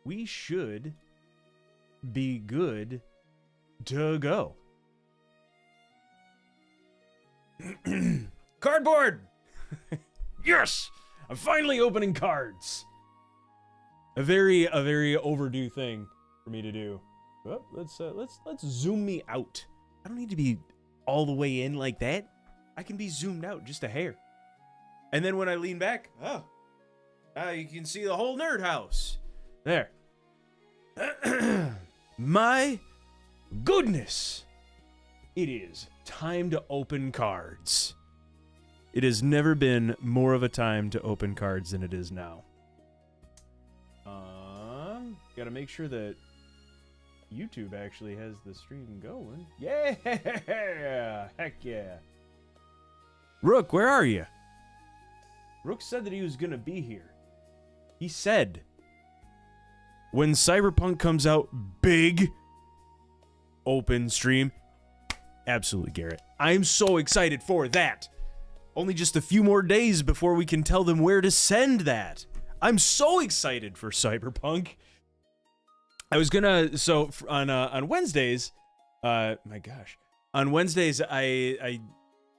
we should be good to go. Cardboard! Yes! I'm finally opening cards. A very overdue thing for me to do. Well, let's zoom me out. I don't need to be all the way in like that. I can be zoomed out just a hair. And then when I lean back, you can see the whole NerdHaus. There. My goodness. It is time to open cards. It has never been more of a time to open cards than it is now. Gotta make sure that YouTube actually has the stream going. Yeah! Heck yeah. Rook, where are you? Rook said that he was gonna be here. He said, when Cyberpunk comes out, big open stream. Absolutely, Garrett. I'm so excited for that. Only just a few more days before we can tell them where to send that. I'm so excited for Cyberpunk. I was gonna, so on Wednesdays, my gosh, on Wednesdays I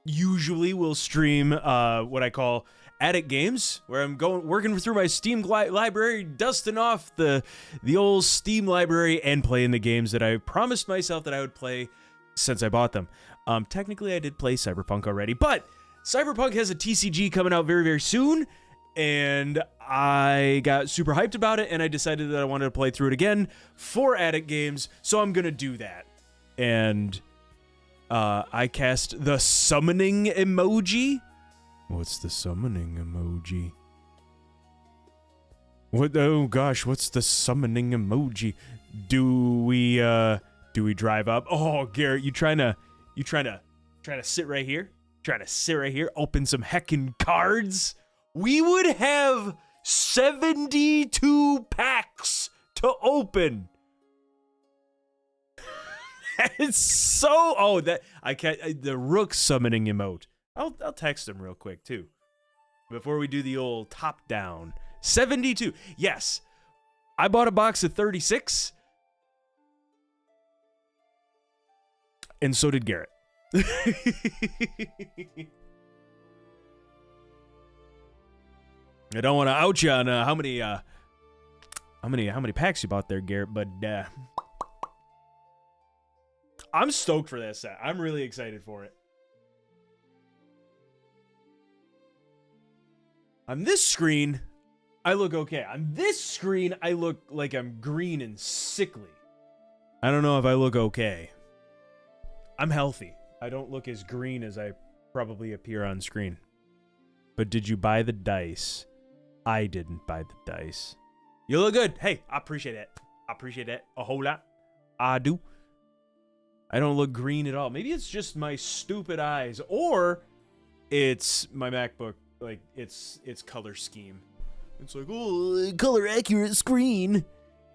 usually will stream what I call Addict Games, where I'm working through my Steam library, dusting off the old Steam library and playing the games that I promised myself that I would play since I bought them. Technically I did play Cyberpunk already, but Cyberpunk has a TCG coming out very, very soon, and I got super hyped about it, and I decided that I wanted to play through it again for Addict Games, so I'm gonna do that. And I cast the summoning emoji. What's the summoning emoji? What? Oh gosh, what's the summoning emoji? Do we drive up? Oh, Garrett, you trying to sit right here? Trying to sit right here, open some heckin' cards? We would have 72 packs to open. It's so, oh, that I can't, the Rook summoning emote. I'll text him real quick too, before we do the old top down. 72, yes. I bought a box of 36, and so did Garrett. I don't want to out you on how many packs you bought there, Garrett, but I'm stoked for that set. I'm really excited for it. On this screen, I look okay. On this screen, I look like I'm green and sickly. I don't know if I look okay. I'm healthy. I don't look as green as I probably appear on screen. But did you buy the dice? I didn't buy the dice. You look good. Hey, I appreciate it. I appreciate that a whole lot. I do. I don't look green at all. Maybe it's just my stupid eyes, or it's my MacBook, like its color scheme. It's like, oh, color accurate screen.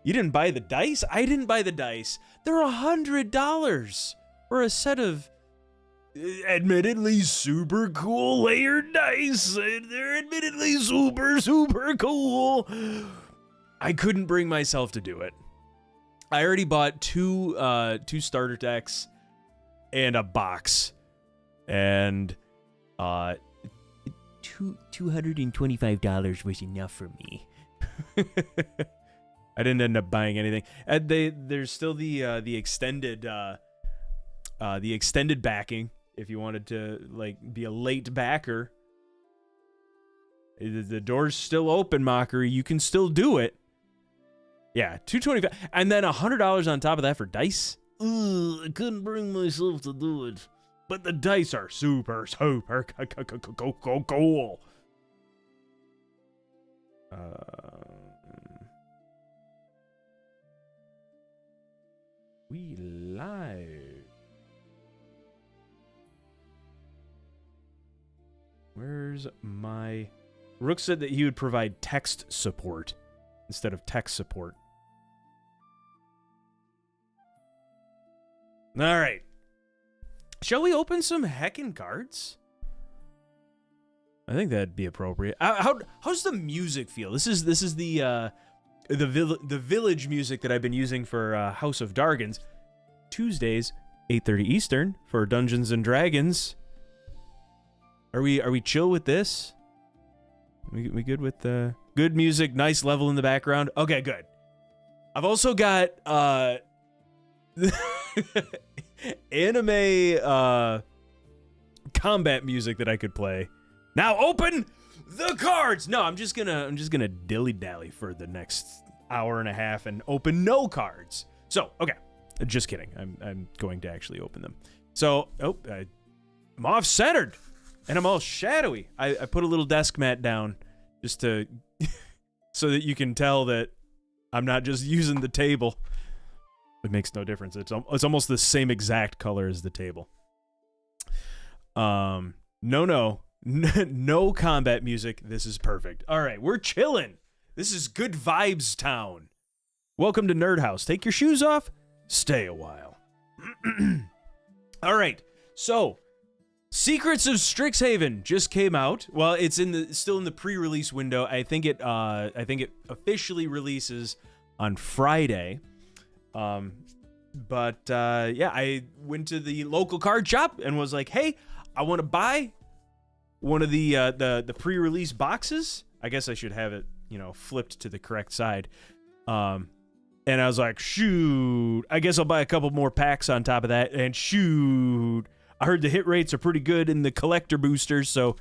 You didn't buy the dice? I didn't buy the dice. They're $100 for a set of admittedly super cool layered dice. They're admittedly super cool. I couldn't bring myself to do it. I already bought two starter decks and a box, and $225 was enough for me. I didn't end up buying anything. And there's still the extended backing if you wanted to like be a late backer. The door's still open, Mockery. You can still do it. Yeah, $225, and then $100 on top of that for dice. I couldn't bring myself to do it, but the dice are super cool. We live. Where's my... Rook said that he would provide text support instead of tech support. All right. Shall we open some heckin' cards? I think that'd be appropriate. How's the music feel? This is the the village music that I've been using for House of Dargons. Tuesdays, 8:30 Eastern for Dungeons and Dragons. Are we chill with this? We good with the good music, nice level in the background? Okay, good. I've also got anime combat music that I could play. Now open the cards. No, I'm just gonna dilly-dally for the next hour and a half and open no cards. So, okay. Just kidding. I'm going to actually open them. So, I'm off-centered. And I'm all shadowy. I put a little desk mat down just to so that you can tell that I'm not just using the table. It makes no difference. It's almost the same exact color as the table. No combat music. This is perfect. All right, we're chilling. This is good vibes town. Welcome to NerdHaus. Take your shoes off. Stay a while. All right, so Secrets of Strixhaven just came out. Well, it's still in the pre-release window. I think it officially releases on Friday. Yeah, I went to the local card shop and was like, "Hey, I want to buy one of the pre-release boxes." I guess I should have it, flipped to the correct side. And I was like, shoot, I guess I'll buy a couple more packs on top of that. And shoot, I heard the hit rates are pretty good in the collector boosters. So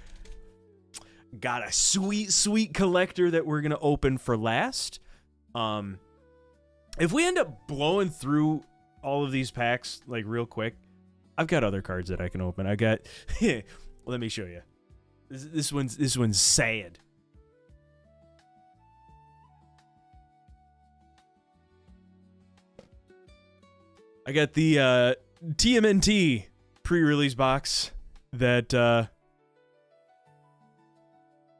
got a sweet, sweet collector that we're going to open for last. If we end up blowing through all of these packs, like real quick, I've got other cards that I can open. I got, let me show you. This one's sad. I got the TMNT pre-release box that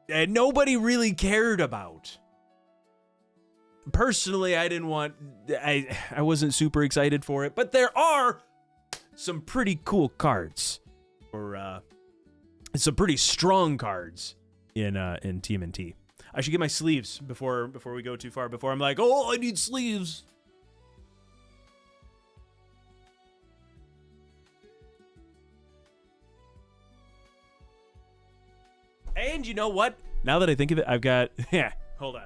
and nobody really cared about. Personally, I wasn't super excited for it, but there are some pretty cool cards, or some pretty strong cards in TMNT. I should get my sleeves before we go too far. Before I'm like, oh, I need sleeves. And you know what? Now that I think of it, I've got... Yeah, hold on.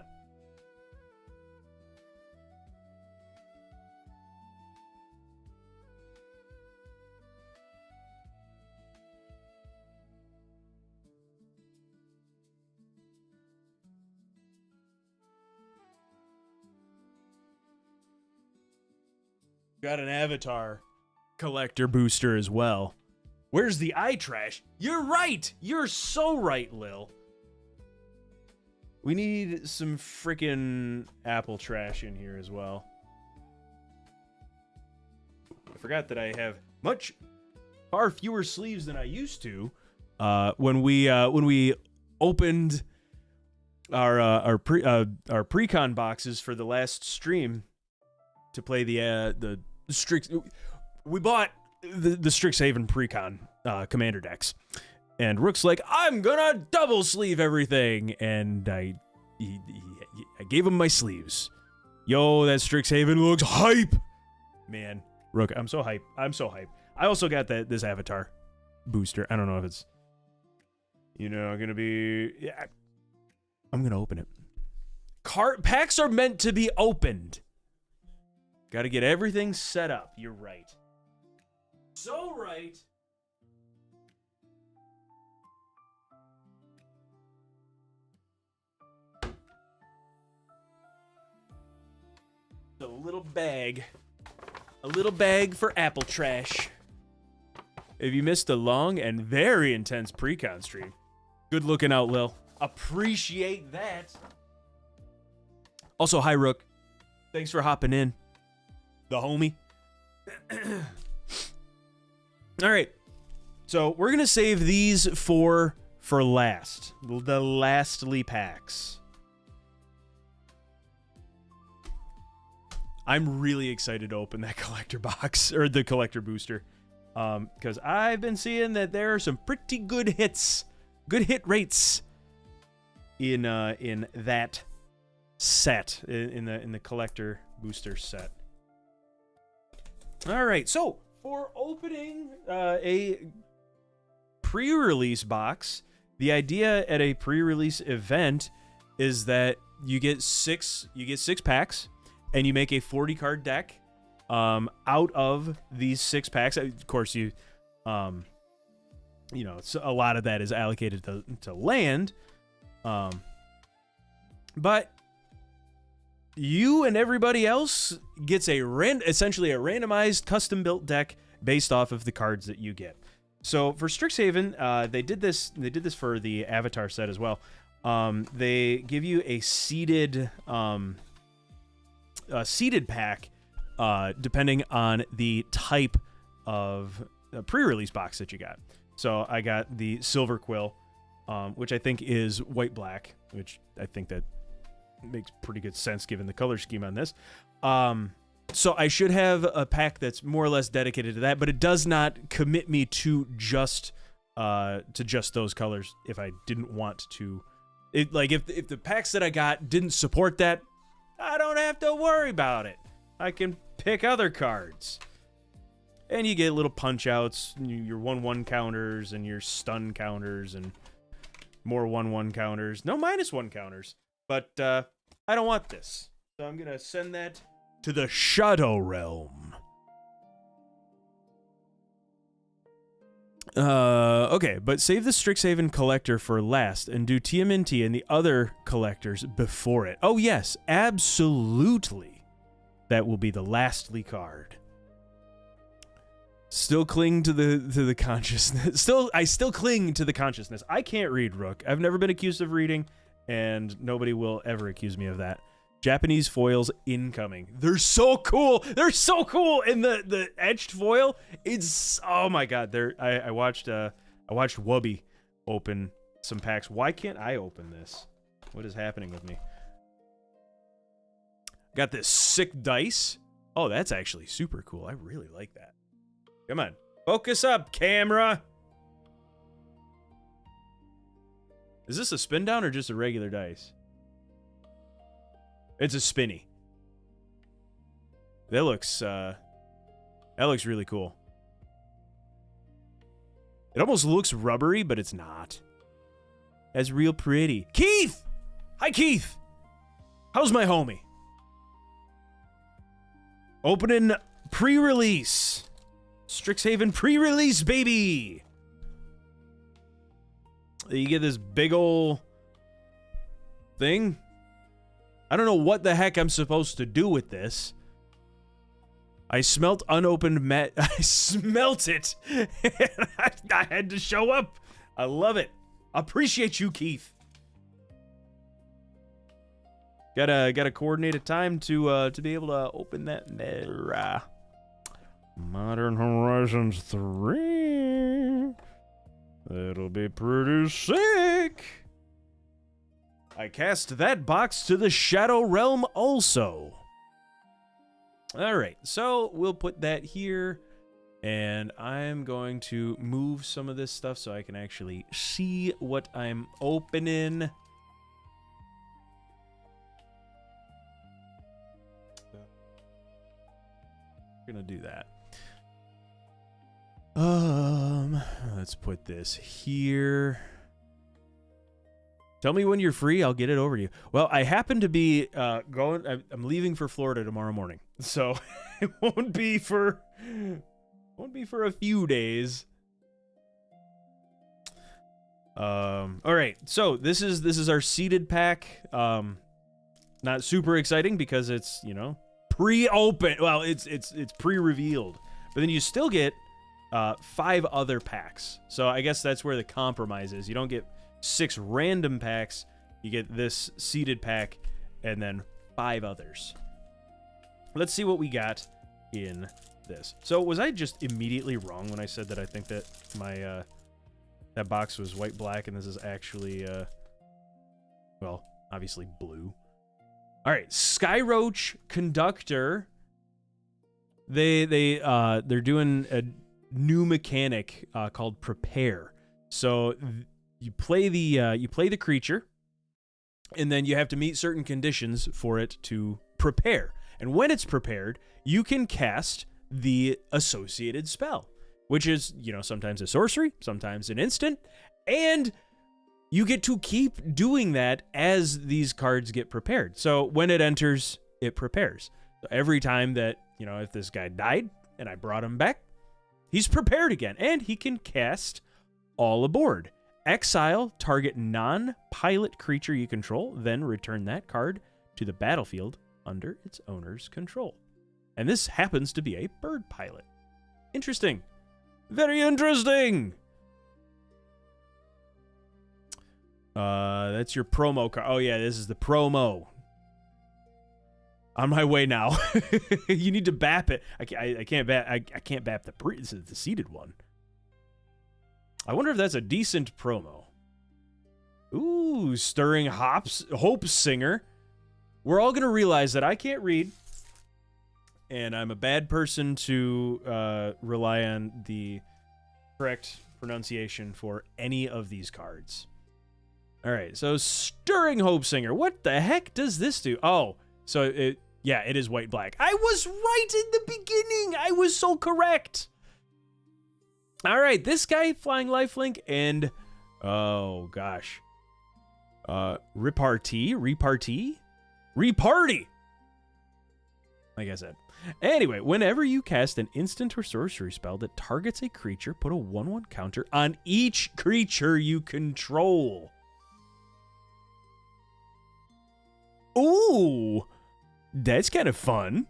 Got an avatar collector booster as well. Where's the eye trash? You're right. You're so right, Lil. We need some freaking apple trash in here as well. I forgot that I have far fewer sleeves than I used to. When we opened our pre-con boxes for the last stream to play the Strix, we bought the Strixhaven pre-con commander decks, and Rook's like, I'm gonna double sleeve everything, and I gave him my sleeves. Yo, that Strixhaven looks hype, man. Rook, I'm so hype. I also got this avatar booster. I don't know if it's gonna be. Yeah, I'm gonna open it. Packs are meant to be opened. Got to get everything set up. You're right. So right. A little bag for apple trash. If you missed a long and very intense pre-con stream, good looking out, Lil. Appreciate that. Also, hi, Rook. Thanks for hopping in. The homie. All right. So we're going to save these for last. The lastly packs. I'm really excited to open that collector box, or the collector booster. Because I've been seeing that there are some pretty good hits. Good hit rates in that set in the collector booster set. All right, so for opening a pre-release box, the idea at a pre-release event is that you get six packs, and you make a 40-card deck out of these 6 packs. Of course, you know, a lot of that is allocated to land, but you and everybody else gets essentially a randomized custom-built deck based off of the cards that you get. So for Strixhaven, they did this for the Avatar set as well. They give you a seeded pack depending on the type of pre-release box that you got. So I got the Silver Quill, which I think is white-black, which I think that makes pretty good sense given the color scheme on this. So I should have a pack that's more or less dedicated to that, but it does not commit me to just those colors if I didn't want to. If the packs that I got didn't support that, I don't have to worry about it. I can pick other cards. And you get little punch-outs, your 1/1 counters, and your stun counters, and more 1/1 counters. No -1 counters. But I don't want this. So I'm going to send that to the Shadow Realm. Okay, but save the Strixhaven collector for last and do TMNT and the other collectors before it. Oh yes, absolutely. That will be the lastly card. Still cling to the consciousness. I still cling to the consciousness. I can't read, Rook. I've never been accused of reading, and nobody will ever accuse me of that. Japanese foils incoming. They're so cool. They're so cool. And the etched foil, it's, oh my god. I watched Wubby open some packs. Why can't I open this? What is happening with me? Got this sick dice. Oh, that's actually super cool. I really like that. Come on. Focus up, camera. Is this a spin down or just a regular dice? It's a spinny. That looks really cool. It almost looks rubbery, but it's not. That's real pretty. Keith! Hi, Keith! How's my homie? Opening pre-release. Strixhaven pre-release, baby! You get this big ol' thing. I don't know what the heck I'm supposed to do with this. I smelt unopened I smelt it. I had to show up. I love it. Appreciate you, Keith. Gotta coordinate a time to be able to open that. Modern Horizons 3. That'll be pretty sick. I cast that box to the Shadow Realm also. Alright, so we'll put that here. And I'm going to move some of this stuff so I can actually see what I'm opening. We're gonna do that. Let's put this here. Tell me when you're free, I'll get it over to you. Well, I happen to be I'm leaving for Florida tomorrow morning, so it won't be for a few days. All right, so this is our seeded pack. Not super exciting because it's, you know, pre-open. Well, it's pre-revealed, but then you still get 5 other packs. So I guess that's where the compromise is. You don't get 6 random packs. You get this seeded pack and then 5 others. Let's see what we got in this. So was I just immediately wrong when I said that I think that my that box was white black and this is actually well, obviously blue. All right, Skyroach Conductor. They're doing a new mechanic called Prepare. So you play the creature, And then you have to meet certain conditions for it to prepare. And when it's prepared, you can cast the associated spell, which is, sometimes a sorcery, sometimes an instant, and you get to keep doing that as these cards get prepared. So when it enters, it prepares. So every time that, if this guy died and I brought him back, he's prepared again, and he can cast All Aboard. Exile target non-pilot creature you control, then return that card to the battlefield under its owner's control. And this happens to be a bird pilot. Interesting. Very interesting. That's your promo card. Oh yeah, this is the promo. On my way now. You need to bap it. I can't bap. I can't bap the seeded one. I wonder if that's a decent promo. Ooh, Stirring Hope Singer. We're all gonna realize that I can't read, and I'm a bad person to rely on the correct pronunciation for any of these cards. All right, so Stirring Hope Singer. What the heck does this do? Oh, so it is white-black. I was right in the beginning. I was so correct. All right, this guy, Flying Lifelink, and oh gosh, Reparty, like I said. Anyway, whenever you cast an instant or sorcery spell that targets a creature, put a 1/1 counter on each creature you control. Ooh, that's kind of fun.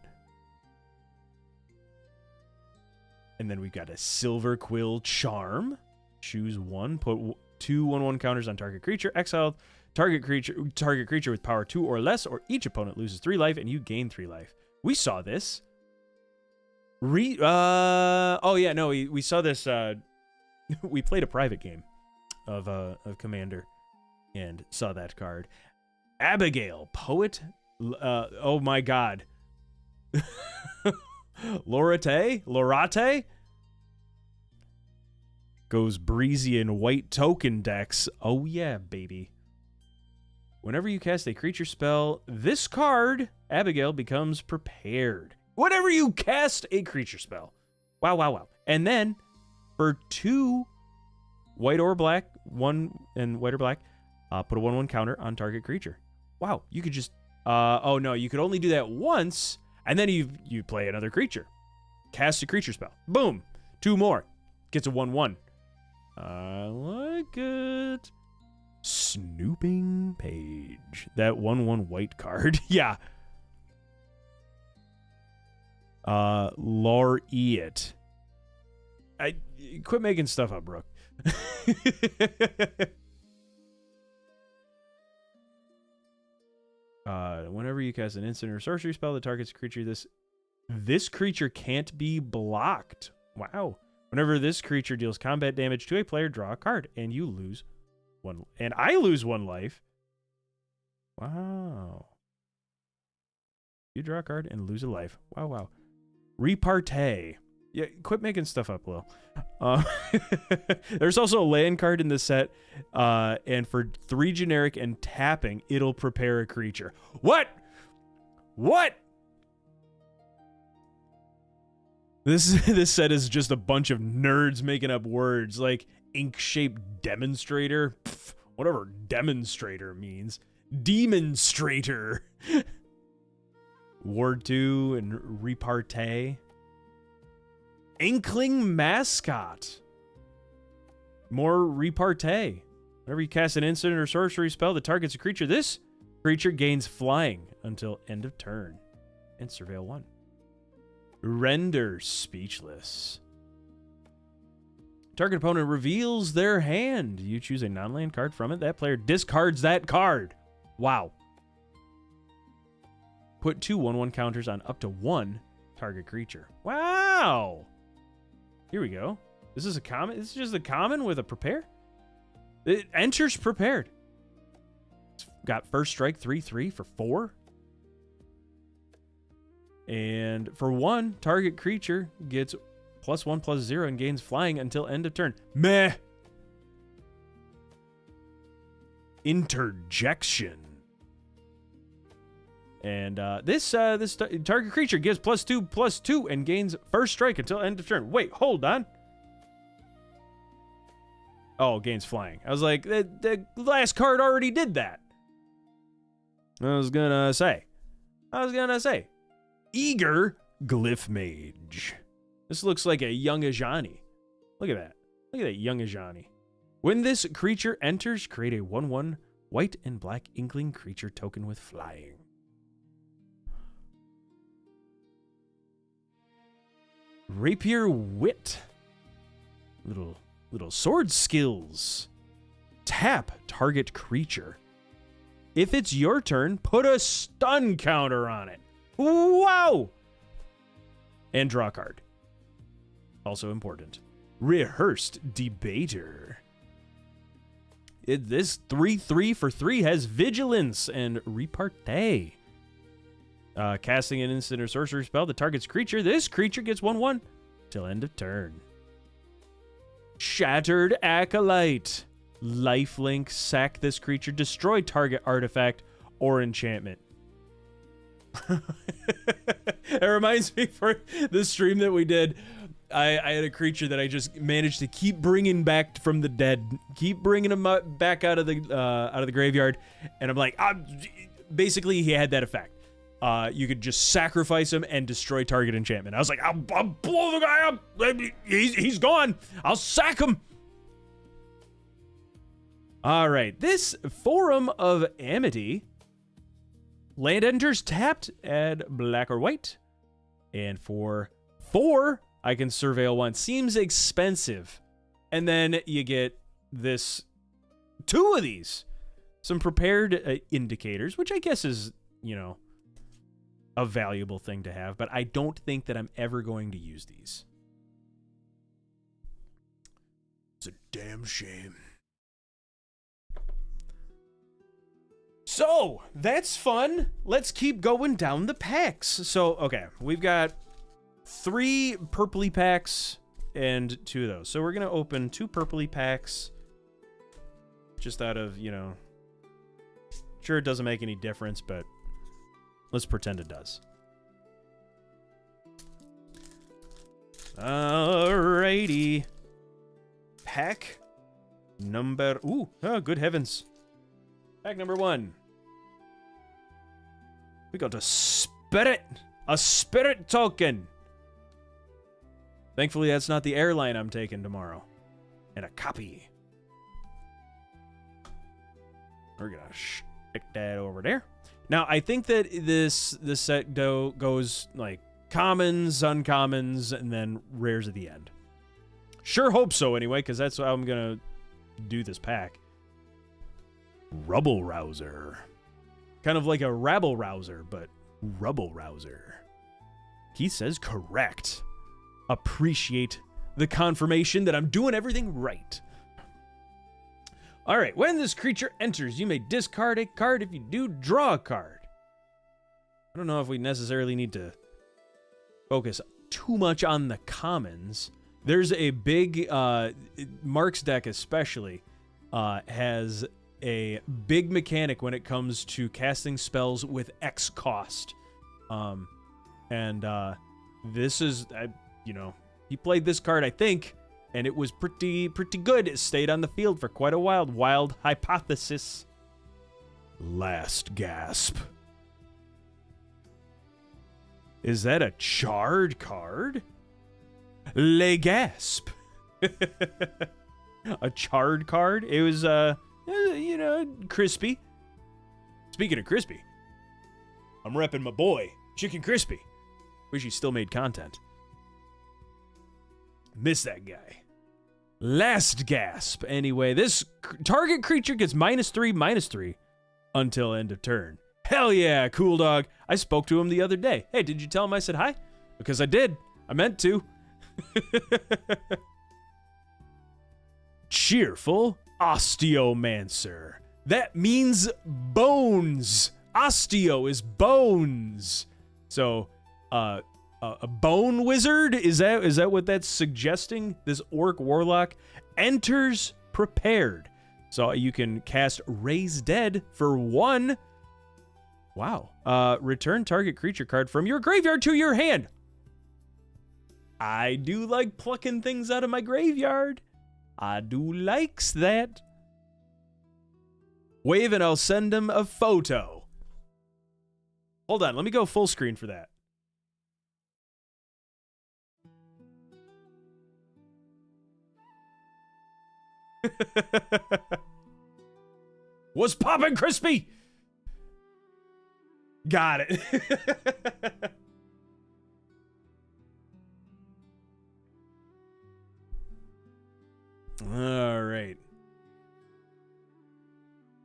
And then we've got a Silver Quill Charm. Choose one. Put 2 1/1 counters on target creature. Exile target creature with power 2 or less, or each opponent loses 3 life and you gain 3 life. We saw this. We saw this. We played a private game of Commander and saw that card. Abigail, Poet. Oh my God. Lorate goes breezy in white token decks. Oh yeah, baby. Whenever you cast a creature spell, this card, Abigail, becomes prepared. Whenever you cast a creature spell. Wow. And then for 2 white or black, 1 and white or black, put a 1/1 counter on target creature. Wow, you could just oh no, you could only do that once. And then you play another creature. Cast a creature spell. Boom. 2 more. Gets a 1/1. I like it. Snooping Page. That 1/1 white card. Yeah. Laureate. Quit making stuff up, Brooke. Whenever you cast an instant or sorcery spell that targets a creature, this creature can't be blocked. Wow. Whenever this creature deals combat damage to a player, draw a card, and you lose 1. And I lose 1 life. Wow. You draw a card and lose a life. Wow. Repartee. Yeah, quit making stuff up, Lil. There's also a land card in the set, and for 3 generic and tapping, it'll prepare a creature. What? This set is just a bunch of nerds making up words like ink-shaped demonstrator. Pff, whatever demonstrator means. Demonstrator. Ward 2 and repartee. Inkling Mascot. More repartee. Whenever you cast an instant or sorcery spell that targets a creature, this creature gains flying until end of turn. And Surveil 1. Render Speechless. Target opponent reveals their hand. You choose a non-land card from it. That player discards that card. Wow. Put 2 1/1 counters on up to 1 target creature. Wow. Here we go. This is a common. This is just a common with a prepare. It enters prepared. It's got first strike 3/3 for 4. And for 1, target creature gets +1/+0 and gains flying until end of turn. Meh. Interjection. And this target creature gives +2/+2 and gains first strike until end of turn. Wait, hold on. Oh, gains flying. I was like, the last card already did that. I was gonna say. Eager Glyph Mage. This looks like a young Ajani. Look at that. Look at that young Ajani. When this creature enters, create a 1/1 white and black inkling creature token with flying. Rapier Wit. Little sword skills. Tap target creature. If it's your turn, put a stun counter on it. Wow! And draw a card. Also important. Rehearsed Debater. This 3/3 for 3 has Vigilance and Repartee. Casting an instant or sorcery spell that targets creature. This creature gets 1/1 till end of turn. Shattered Acolyte. Lifelink. Sack this creature. Destroy target artifact or enchantment. It reminds me for the stream that we did. I had a creature that I just managed to keep bringing back from the dead. Keep bringing him back out of the graveyard. And I'm like, basically he had that effect. You could just sacrifice him and destroy target enchantment. I was like, I'll blow the guy up. He's gone. I'll sack him. All right. This Forum of Amity. Land enters tapped. Add black or white. And for 4, I can surveil 1. Seems expensive. And then you get this 2 of these. Some prepared indicators, which I guess is, a valuable thing to have, but I don't think that I'm ever going to use these. It's a damn shame. So, that's fun. Let's keep going down the packs. So, okay, we've got 3 purpley packs and 2 of those. So we're going to open 2 purpley packs just out of, sure, it doesn't make any difference, but let's pretend it does. Alrighty. Pack number... Ooh, oh, good heavens. Pack number 1. We got a spirit token. Thankfully, that's not the airline I'm taking tomorrow. And a copy. We're gonna stick that over there. Now, I think that this set goes like commons, uncommons, and then rares at the end. Sure hope so anyway, because that's how I'm gonna do this pack. Rubble Rouser. Kind of like a rabble rouser, but rubble rouser. He says correct. Appreciate the confirmation that I'm doing everything right. All right, when this creature enters, you may discard a card. If you do, draw a card. I don't know if we necessarily need to focus too much on the commons. There's a big, Mark's deck especially, has a big mechanic when it comes to casting spells with X cost. This is, he played this card, I think, and it was pretty good. It stayed on the field for quite a while. Wild Hypothesis. Last Gasp. Is that a charred card? Le Gasp. A charred card? It was, crispy. Speaking of crispy, I'm repping my boy, Chicken Crispy. Wish he still made content. Miss that guy. Last Gasp. Anyway, this target creature gets -3/-3 until end of turn. Hell yeah, cool dog. I spoke to him the other day. Hey, did you tell him I said hi? Because I did. I meant to. Cheerful Osteomancer. That means bones. Osteo is bones. So, a bone wizard? Is that what that's suggesting? This orc warlock enters prepared. So you can cast Raise Dead for 1. Wow. Return target creature card from your graveyard to your hand. I do like plucking things out of my graveyard. I do likes that. Wave and I'll send him a photo. Hold on, let me go full screen for that. What's poppin', Crispy? Got it. All right.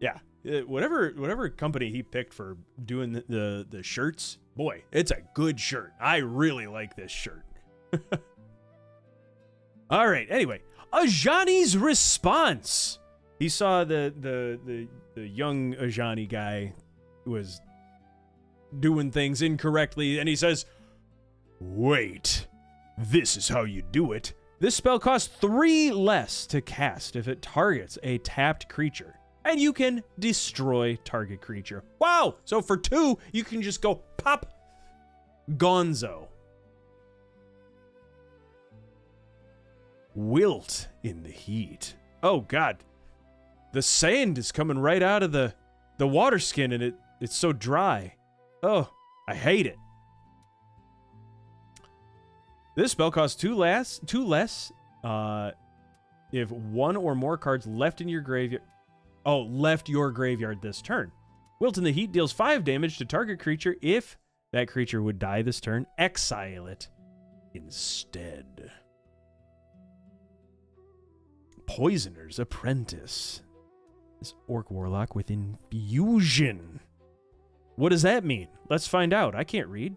Yeah. Whatever company he picked for doing the shirts, boy, it's a good shirt. I really like this shirt. All right. Anyway, Ajani's response. He saw the young Ajani guy was doing things incorrectly, and he says, "Wait, this is how you do it. This spell costs 3 less to cast if it targets a tapped creature, and you can destroy target creature." Wow! So for 2, you can just go pop Gonzo. Wilt in the heat. Oh God. The sand is coming right out of the water skin, and it's so dry. Oh, I hate it. This spell costs 2 less. If 1 or more cards left in your graveyard. Oh, left your graveyard this turn. Wilt in the Heat deals 5 damage to target creature. If that creature would die this turn, exile it instead. Poisoner's Apprentice. This Orc Warlock with Infusion. What does that mean? Let's find out. I can't read.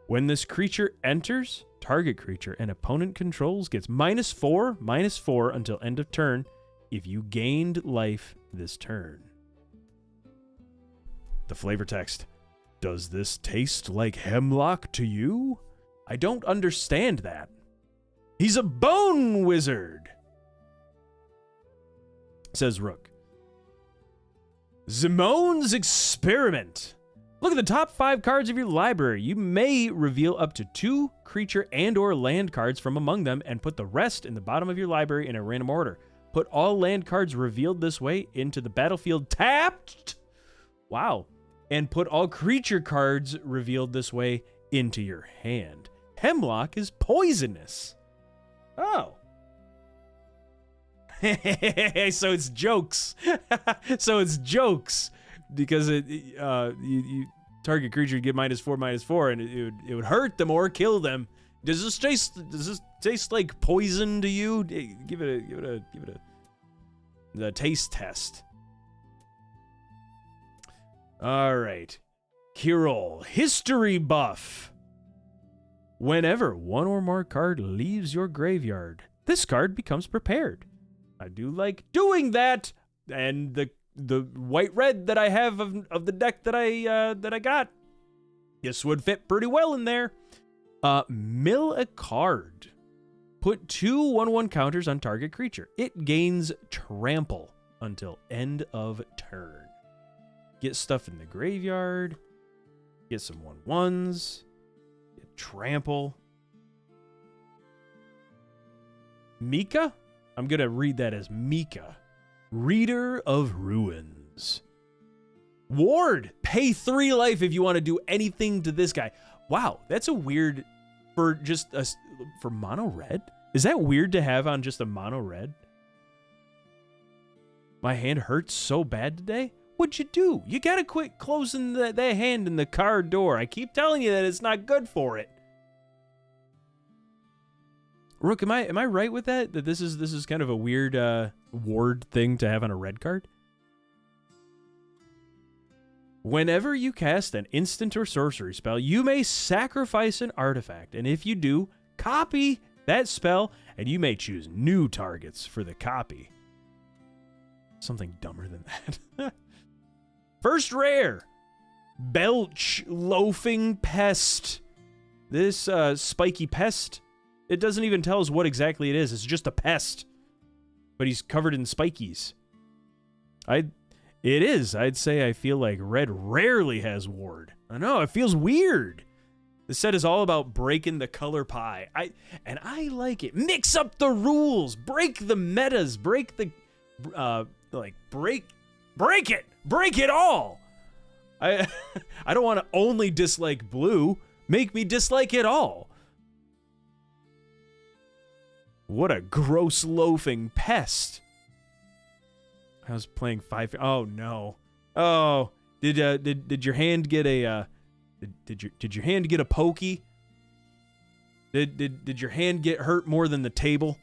When this creature enters, target creature an opponent controls gets -4/-4 until end of turn if you gained life this turn. The flavor text. Does this taste like hemlock to you? I don't understand that. He's a bone wizard, says Rook. Zimone's Experiment. Look at the top 5 cards of your library. You may reveal up to 2 creature and or land cards from among them and put the rest in the bottom of your library in a random order. Put all land cards revealed this way into the battlefield tapped. Wow. And put all creature cards revealed this way into your hand. Hemlock is poisonous. Oh. So it's jokes. So it's jokes. Because you target creature get -4/-4, and it would hurt them or kill them. Does this taste like poison to you? Give it a taste test. All right, Kirol, history buff. Whenever 1 or more card leaves your graveyard, this card becomes prepared. I do like doing that, and the white-red that I have of the deck that I got, this would fit pretty well in there. Mill a card. Put 2 1/1 counters on target creature. It gains trample until end of turn. Get stuff in the graveyard. Get some 1/1s. Get trample. Mika? I'm going to read that as Mika. Reader of Ruins. Ward, pay 3 life if you want to do anything to this guy. Wow, that's a weird for mono red. Is that weird to have on just a mono red? My hand hurts so bad today. What'd you do? You gotta quit closing that hand in the car door. I keep telling you that it's not good for it. Rook, am I right with that? That this is kind of a weird ward thing to have on a red card? Whenever you cast an instant or sorcery spell, you may sacrifice an artifact, and if you do, copy that spell, and you may choose new targets for the copy. Something dumber than that. First rare, Belch Loafing Pest. This spiky pest, it doesn't even tell us what exactly it is. It's just a pest, but he's covered in spikies. It is. I'd say I feel like red rarely has ward. I know, it feels weird. The set is all about breaking the color pie. I like it. Mix up the rules. Break the metas. Break the break it. Break it all. I don't want to only dislike blue. Make me dislike it all. What a gross loafing pest. I was playing 5. Oh no. Oh, did your hand get a did your hand get a pokey? Did your hand get hurt more than the table?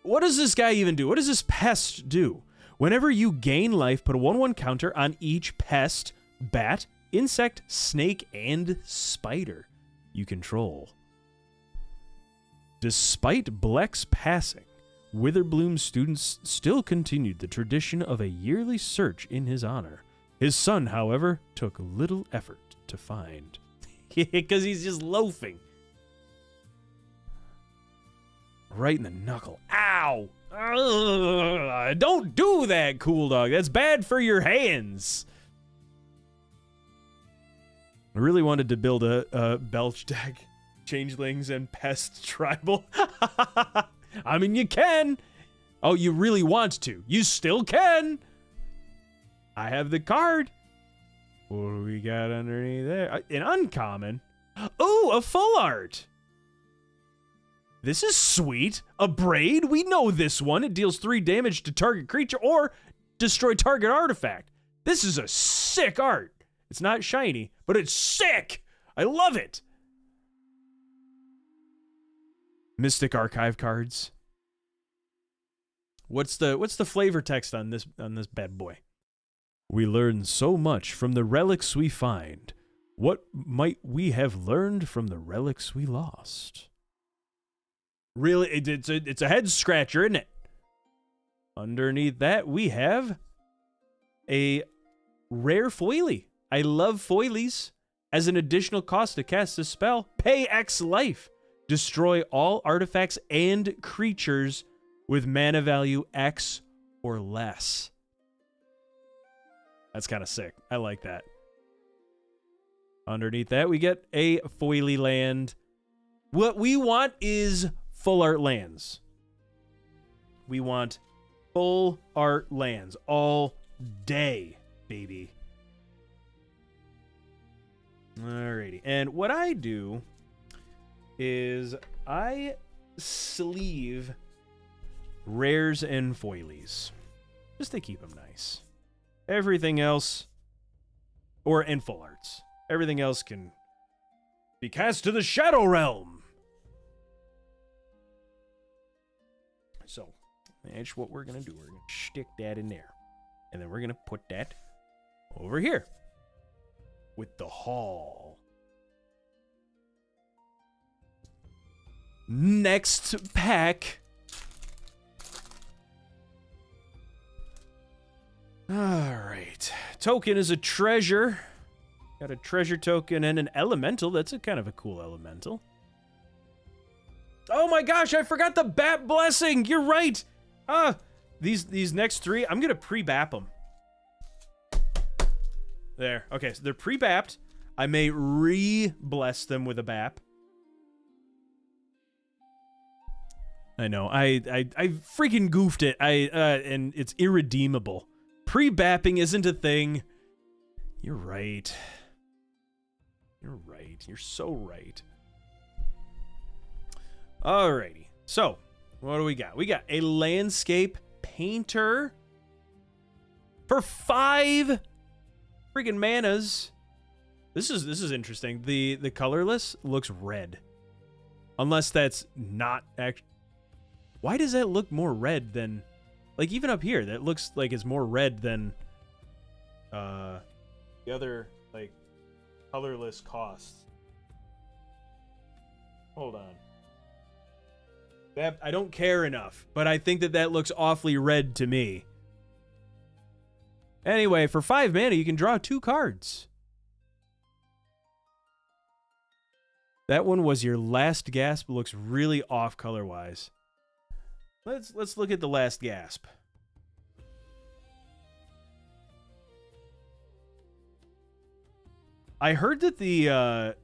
What does this guy even do? What does this pest do? Whenever you gain life, put a 1/1 counter on each pest, bat, insect, snake, and spider you control. Despite Bleck's passing, Witherbloom's students still continued the tradition of a yearly search in his honor. His son, however, took little effort to find. Because he's just loafing. Right in the knuckle. Ow! Ugh, don't do that, Cool Dog. That's bad for your hands. I really wanted to build a Belch deck. Changelings and Pest Tribal. I mean, you can. Oh, you really want to. You still can. I have the card. What do we got underneath there? An uncommon. Oh, a full art. This is sweet. A braid. We know this one. It deals 3 damage to target creature or destroy target artifact. This is a sick art. It's not shiny, but it's sick. I love it. Mystic Archive cards. What's the flavor text on this bad boy? We learn so much from the relics we find. What might we have learned from the relics we lost? Really, it's a head scratcher, isn't it? Underneath that, we have a rare foilie. I love foilies. As an additional cost to cast this spell, pay X life. Destroy all artifacts and creatures with mana value X or less. That's kind of sick. I like that. Underneath that, we get a foily land. What we want is full art lands. We want full art lands all day, baby. Alrighty. And what I do is I sleeve rares and foilies. Just to keep them nice. Everything else, and full arts. Everything else can be cast to the Shadow Realm. So, that's what we're going to do. We're going to stick that in there. And then we're going to put that over here. With the Hall. Next pack. Alright. Token is a treasure. Got a treasure token and an elemental. That's a kind of a cool elemental. Oh my gosh, I forgot the Bat Blessing. You're right. These next 3, I'm going to pre-bap them. There. Okay, so they're pre-bapped. I may re-bless them with a bap. I know. I freaking goofed it. And it's irredeemable. Pre-bapping isn't a thing. You're right. You're right. You're so right. Alrighty. So, what do we got? We got a landscape painter for 5 freaking manas. This is interesting. The colorless looks red. Unless that's not actually. Why does that look more red than, like, even up here, that looks like it's more red than the other, like, colorless costs. Hold on. That, I don't care enough, but I think that looks awfully red to me. Anyway, for 5 mana, you can draw 2 cards. That one was your last gasp. Looks really off color-wise. Let's look at the last gasp. I heard that the,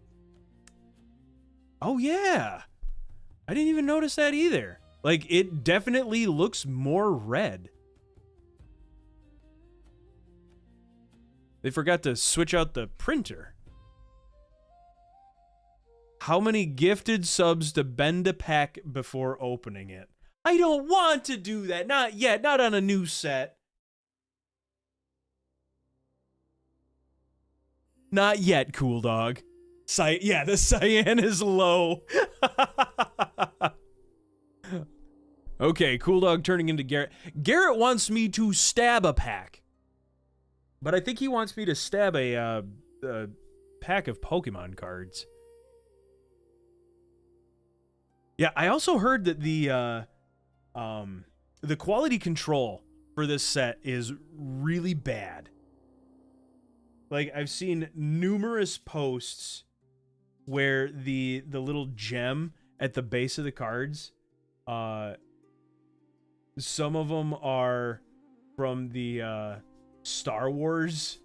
oh yeah. I didn't even notice that either. Like, it definitely looks more red. They forgot to switch out the printer. How many gifted subs to bend a pack before opening it? I don't want to do that. Not yet. Not on a new set. Not yet, Cool Dog. Yeah, the cyan is low. Okay, Cool Dog turning into Garrett. Garrett wants me to stab a pack. But I think he wants me to stab a pack of Pokemon cards. Yeah, I also heard that the quality control for this set is really bad. Like, I've seen numerous posts where the little gem at the base of the cards, some of them are from the Star Wars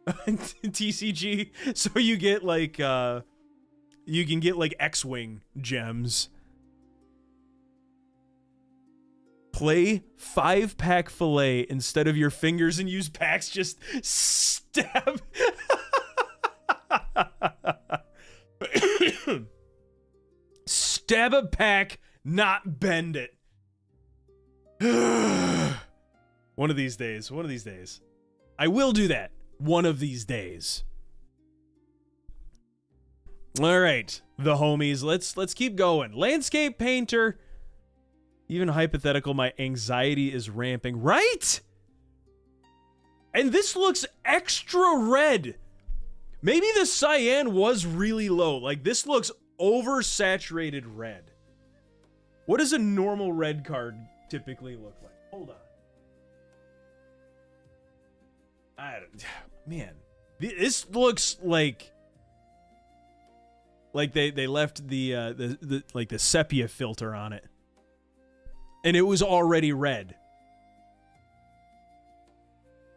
TCG, so you get like you can get like X-Wing gems. Play 5-pack fillet instead of your fingers and use packs. Just stab. Stab a pack, not bend it. One of these days. One of these days. I will do that. One of these days. All right, the homies. Let's keep going. Landscape painter. Even hypothetical, my anxiety is ramping. Right? And this looks extra red. Maybe the cyan was really low. Like, this looks oversaturated red. What does a normal red card typically look like? Hold on. Man, this looks like they left the like the sepia filter on it, and it was already red.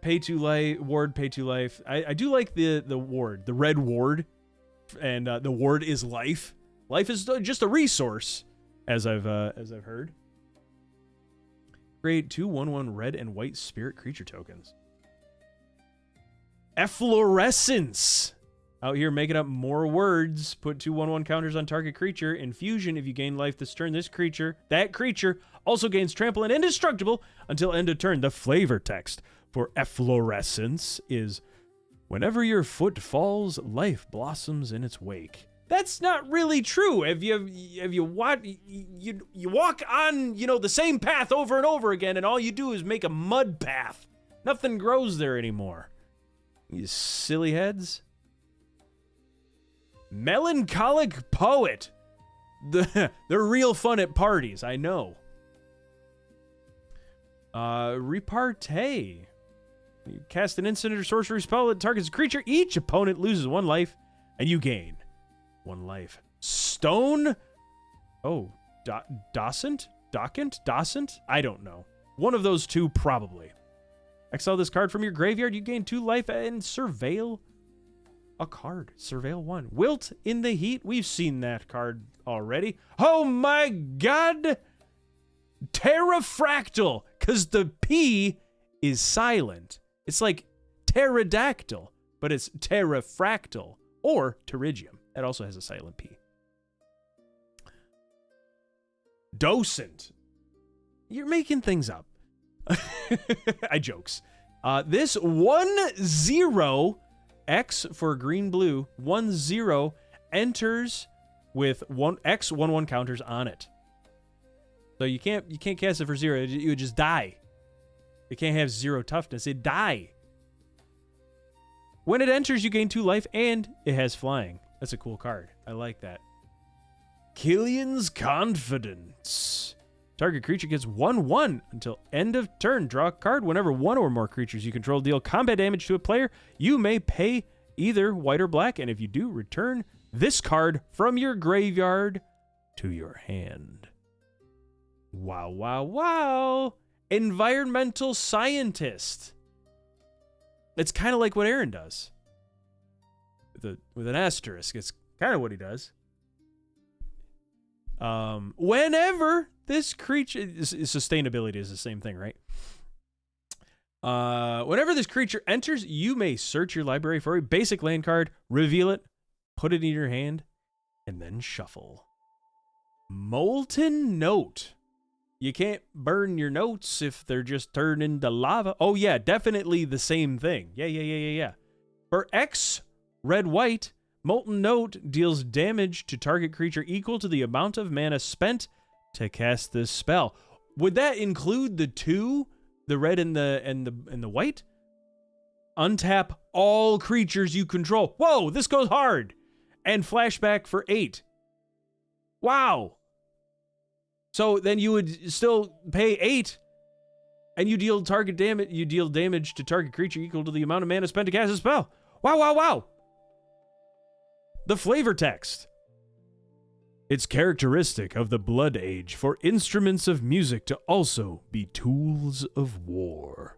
Pay to life ward, pay to life. I do like the ward, the red ward, and the ward is life. Life is just a resource, as I've heard. Create 2/1/1 red and white spirit creature tokens. Efflorescence. Out here making up more words. Put 2/1/1 counters on target creature. Infusion. If you gain life this turn, that creature also gains trample and indestructible until end of turn. The flavor text for efflorescence is, whenever your foot falls, life blossoms in its wake. That's not really true. Have you walk on, the same path over and over again, and all you do is make a mud path. Nothing grows there anymore. You silly heads. Melancholic poet. They're real fun at parties, I know. Repartee. You cast an instant or sorcery spell that targets a creature. Each opponent loses 1 life, and you gain 1 life. Stone. Oh, Docent? I don't know. One of those two, probably. Exile this card from your graveyard. You gain 2 life and surveil a card. Surveil 1. Wilt in the Heat. We've seen that card already. Oh my god! Terrafractal, because the P is silent. It's like pterodactyl, but it's terrafractal, or pterygium. That also has a silent P. Docent. You're making things up. I jokes. This 1/0 X for green blue 1/0 enters with 1/1 counters on it. So you can't cast it for 0. You would just die. It can't have 0 toughness. It die. When it enters, you gain 2 life, and it has flying. That's a cool card. I like that. Killian's Confidence. Target creature gets 1/1 until end of turn. Draw a card. Whenever 1 or more creatures you control deal combat damage to a player, you may pay either white or black, and if you do, return this card from your graveyard to your hand. Wow, wow, wow. Environmental Scientist. It's kind of like what Aaron does. an asterisk. It's kind of what he does. Whenever this creature sustainability is the same thing, right? Whenever this creature enters, you may search your library for a basic land card, reveal it, put it in your hand, and then shuffle. Molten Note. You can't burn your notes if they're just turned into lava. Oh yeah, definitely the same thing. Yeah. For X, red-white, Molten Note deals damage to target creature equal to the amount of mana spent to cast this spell. Would that include the two, the red and the white? Untap all creatures you control. Whoa, this goes hard. And flashback for 8. Wow. So then you would still pay 8, and you deal damage. You deal damage to target creature equal to the amount of mana spent to cast a spell. Wow. The flavor text. It's characteristic of the Blood Age for instruments of music to also be tools of war.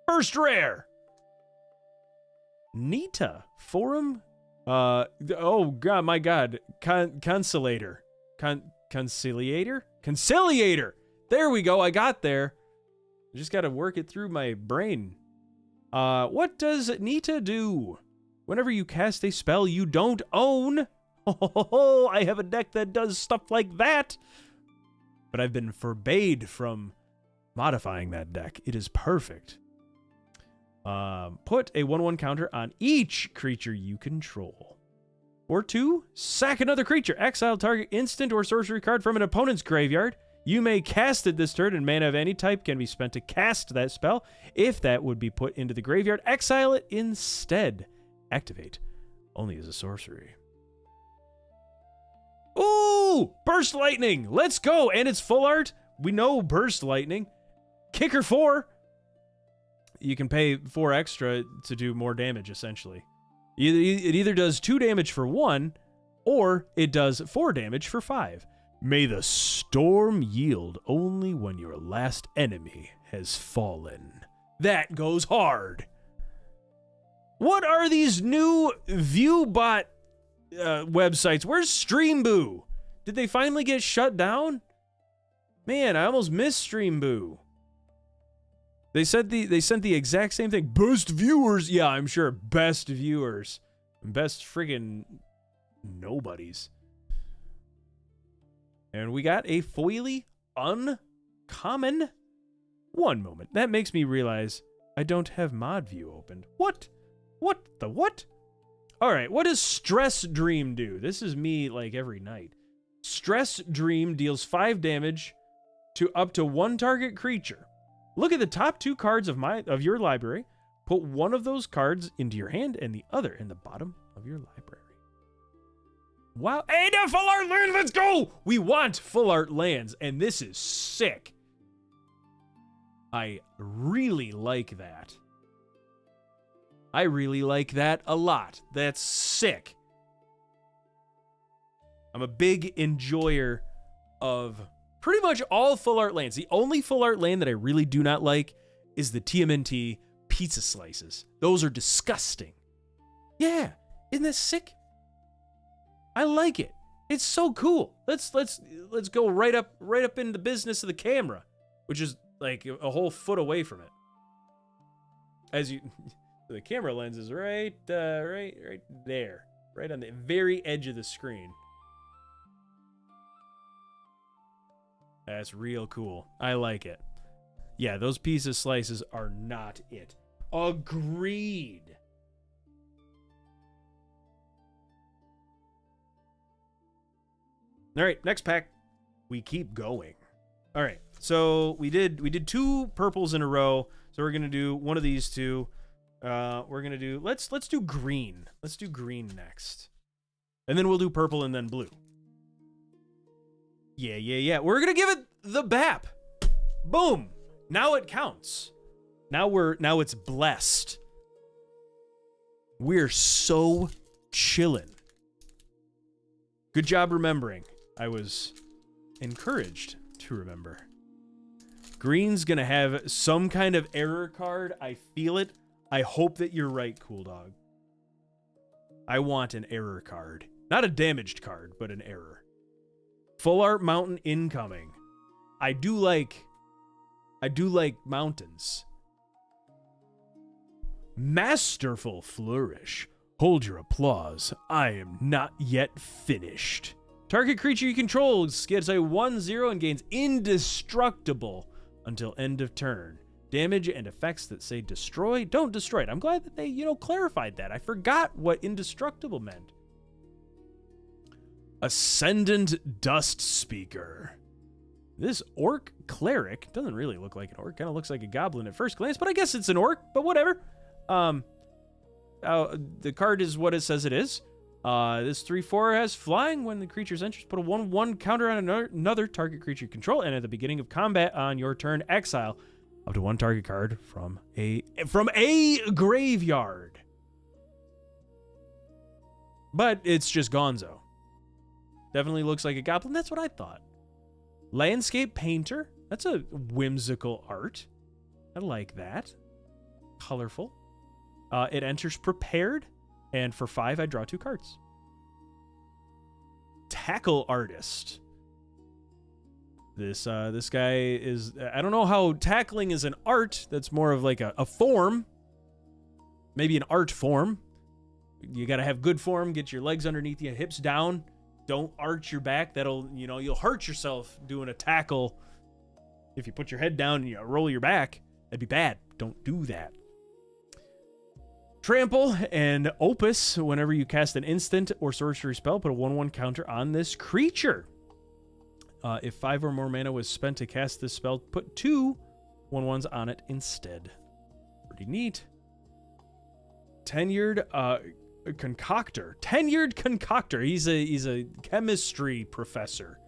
First rare. Nita Forum. Oh god, my god. Conciliator. Conciliator. There we go. I got there. I just got to work it through my brain. What does Nita do? Whenever you cast a spell you don't own. Oh, I have a deck that does stuff like that. But I've been forbade from modifying that deck. It is perfect. Put a 1/1 counter on each creature you control. Or 2, sack another creature. Exile target instant or sorcery card from an opponent's graveyard. You may cast it this turn, and mana of any type can be spent to cast that spell. If that would be put into the graveyard, exile it instead. Activate only as a sorcery. Ooh! Burst Lightning! Let's go! And it's full art. We know Burst Lightning. Kicker 4. You can pay 4 extra to do more damage, essentially. It either does 2 damage for 1, or it does 4 damage for 5. May the storm yield only when your last enemy has fallen. That goes hard. What are these new ViewBot websites? Where's Streamboo? Did they finally get shut down? Man, I almost missed Streamboo. They sent the exact same thing. Best viewers. Yeah, I'm sure. Best viewers. Best friggin' nobodies. And we got a foily uncommon. One moment. That makes me realize I don't have mod view opened. What? What the what? All right, what does Stress Dream do? This is me like every night. Stress Dream deals 5 damage to up to 1 target creature. Look at the top 2 cards of your library. Put one of those cards into your hand and the other in the bottom of your library. Wow. Hey, now full art lands, let's go! We want full art lands, and this is sick. I really like that. I really like that a lot. That's sick. I'm a big enjoyer of pretty much all full art lands. The only full art land that I really do not like is the TMNT pizza slices. Those are disgusting. Yeah, isn't that sick? I like it. It's so cool. Let's go right up in the business of the camera, which is like a whole foot away from it. As you, the camera lens is right there, right on the very edge of the screen. That's real cool. I like it. Yeah, those pizza slices are not it. Agreed. All right, next pack. We keep going. All right, so we did 2 purples in a row. So we're gonna do one of these 2. We're gonna do let's do green. Let's do green next, and then we'll do purple and then blue. Yeah. We're gonna give it the BAP. Boom. Now it counts. Now it's blessed. We're so chillin'. Good job remembering. I was encouraged to remember. Green's gonna have some kind of error card. I feel it I hope that you're right, Cool Dog. I want an error card. Not a damaged card, but an error. Full Art Mountain incoming. I do like mountains. Masterful Flourish. Hold your applause. I am not yet finished. Target creature you control gets a 1/0 and gains indestructible until end of turn. Damage and effects that say destroy don't destroy it. I'm glad that they, clarified that. I forgot what indestructible meant. Ascendant Dust Speaker. This orc cleric doesn't really look like an orc. Kind of looks like a goblin at first glance, but I guess it's an orc, but whatever. The card is what it says it is. This 3/4 has flying. When the creature's enters, put a 1/1 counter on another target creature you control, and at the beginning of combat on your turn, exile up to one target card from a graveyard. But it's just gonzo. Definitely looks like a goblin. That's what I thought. Landscape Painter. That's a whimsical art. I like that. Colorful. It enters prepared, and for 5, I draw 2 cards. Tackle Artist. This guy is... I don't know how tackling is an art. That's more of like a form. Maybe an art form. You got to have good form. Get your legs underneath you, hips down. Don't arch your back. That'll, you'll hurt yourself doing a tackle. If you put your head down and you roll your back, that'd be bad. Don't do that. Trample and Opus. Whenever you cast an instant or sorcery spell, put a 1/1 counter on this creature. If 5 or more mana was spent to cast this spell, put 2 1/1s on it instead. Pretty neat. Tenured Concoctor. Tenured Concoctor. He's a chemistry professor.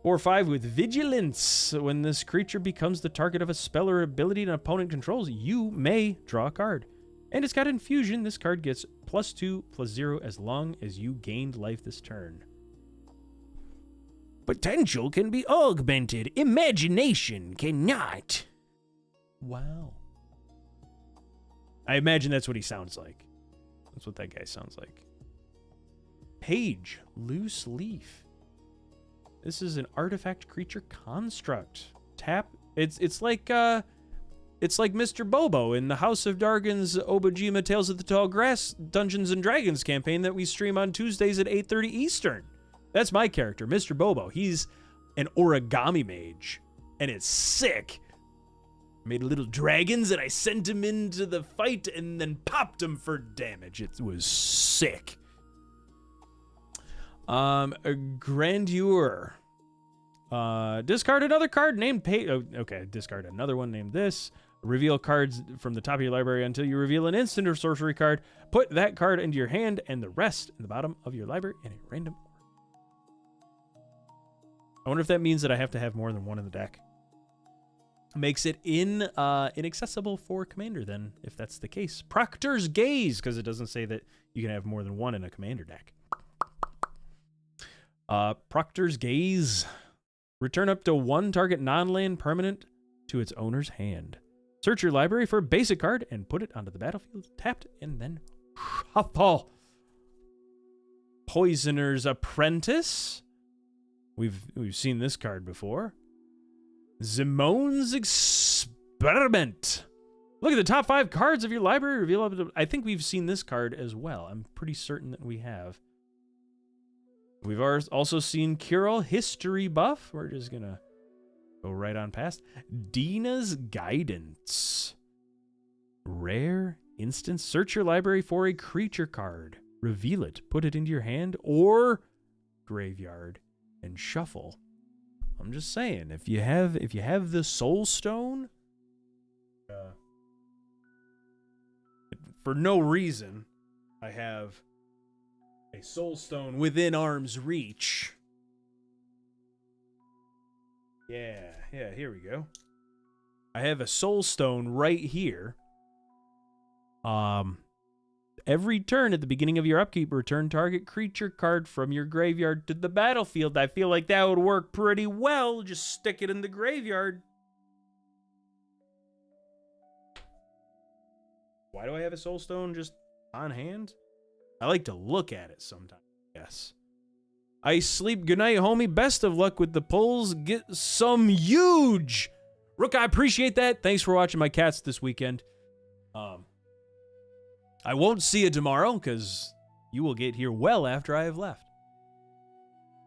4/5 with Vigilance. When this creature becomes the target of a spell or ability an opponent controls, you may draw a card. And it's got Infusion. This card gets +2/+0 as long as you gained life this turn. Potential can be augmented. Imagination cannot. Wow. I imagine that's what he sounds like. That's what that guy sounds like. Page. Loose Leaf. This is an artifact creature construct. Tap. It's like Mr. Bobo in the House of Dargon's Obojima Tales of the Tall Grass Dungeons and Dragons campaign that we stream on Tuesdays at 8:30 Eastern. That's my character, Mr. Bobo. He's an origami mage, and it's sick. I made little dragons, and I sent him into the fight and then popped him for damage. It was sick. A Grandeur. Discard another card named discard another one named this. Reveal cards from the top of your library until you reveal an instant or sorcery card. Put that card into your hand and the rest in the bottom of your library in a random order. I wonder if that means that I have to have more than one in the deck. Makes it inaccessible for Commander then, if that's the case. Proctor's Gaze, because it doesn't say that you can have more than one in a Commander deck. Proctor's Gaze. Return up to one target non-land permanent to its owner's hand. Search your library for a basic card and put it onto the battlefield, tapped, and then shuffle. Poisoner's Apprentice. We've seen this card before. Zimone's Experiment. Look at the top 5 cards of your library. Reveal up to, I think we've seen this card as well. I'm pretty certain that we have. We've also seen Cure-All History Buff. We're just going to go right on past. Dina's Guidance. Rare instance. Search your library for a creature card. Reveal it. Put it into your hand or graveyard and shuffle. I'm just saying, if you have the Soul Stone, for no reason, I have a Soul Stone within arm's reach. Yeah, here we go. I have a Soul Stone right here. Every turn at the beginning of your upkeep, return target creature card from your graveyard to the battlefield. I feel like that would work pretty well. Just stick it in the graveyard. Why do I have a soul stone just on hand? I like to look at it sometimes. Yes. I sleep. Good night, homie. Best of luck with the pulls. Get some huge. Rook, I appreciate that. Thanks for watching my cats this weekend. I won't see you tomorrow because you will get here well after I have left.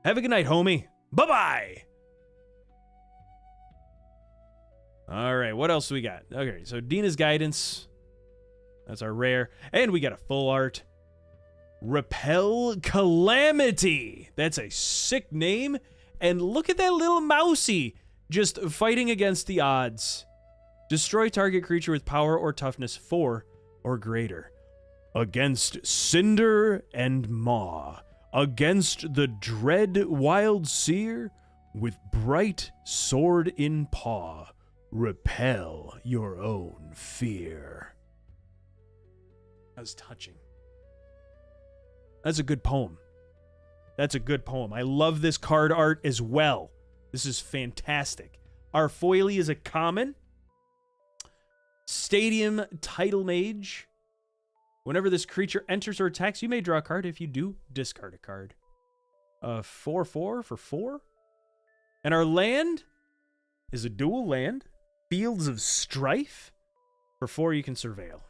Have a good night, homie. Bye-bye. All right, what else do we got? Okay, so Dina's Guidance. That's our rare. And we got a full art. Repel Calamity. That's a sick name. And look at that little mousy just fighting against the odds. Destroy target creature with power or toughness 4 or greater. Against Cinder and Maw. Against the dread Wild Seer with bright sword in paw. Repel your own fear. That was touching. That's a good poem. That's a good poem. I love this card art as well. This is fantastic. Our foilie is a common. Stadium Title Mage. Whenever this creature enters or attacks, you may draw a card. If you do, discard a card. 4/4 for 4. And our land is a dual land. Fields of Strife. For 4, you can surveil.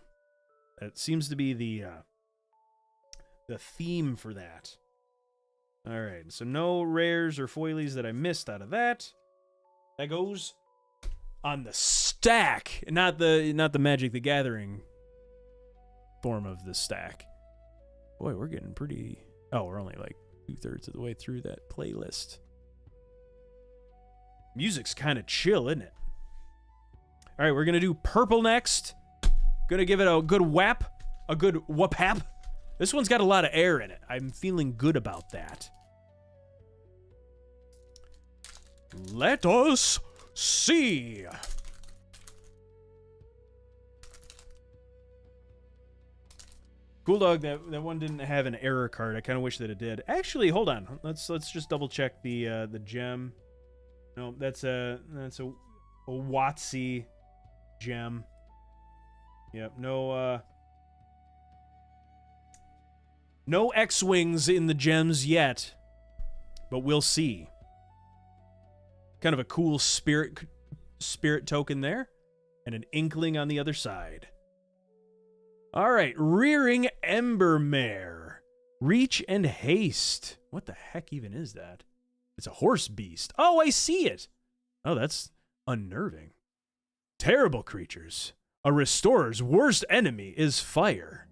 That seems to be the theme for that. All right, so no rares or foilies that I missed out of that. That goes on the stack, not the Magic the Gathering form of the stack. Boy, we're getting pretty... Oh, we're only like 2/3 of the way through that playlist. Music's kind of chill, isn't it? All right, we're going to do purple next. Going to give it a good whap, a good whoop-hap. This one's got a lot of air in it. I'm feeling good about that. Let us see. Cool Dog, that one didn't have an error card. I kind of wish that it did. Actually, hold on. Let's just double check the gem. No, that's a WotC gem. Yep, no X-Wings in the gems yet, but we'll see. Kind of a cool spirit token there, and an Inkling on the other side. All right, Rearing Embermare. Reach and Haste. What the heck even is that? It's a horse beast. Oh, I see it. Oh, that's unnerving. Terrible creatures. A restorer's worst enemy is fire.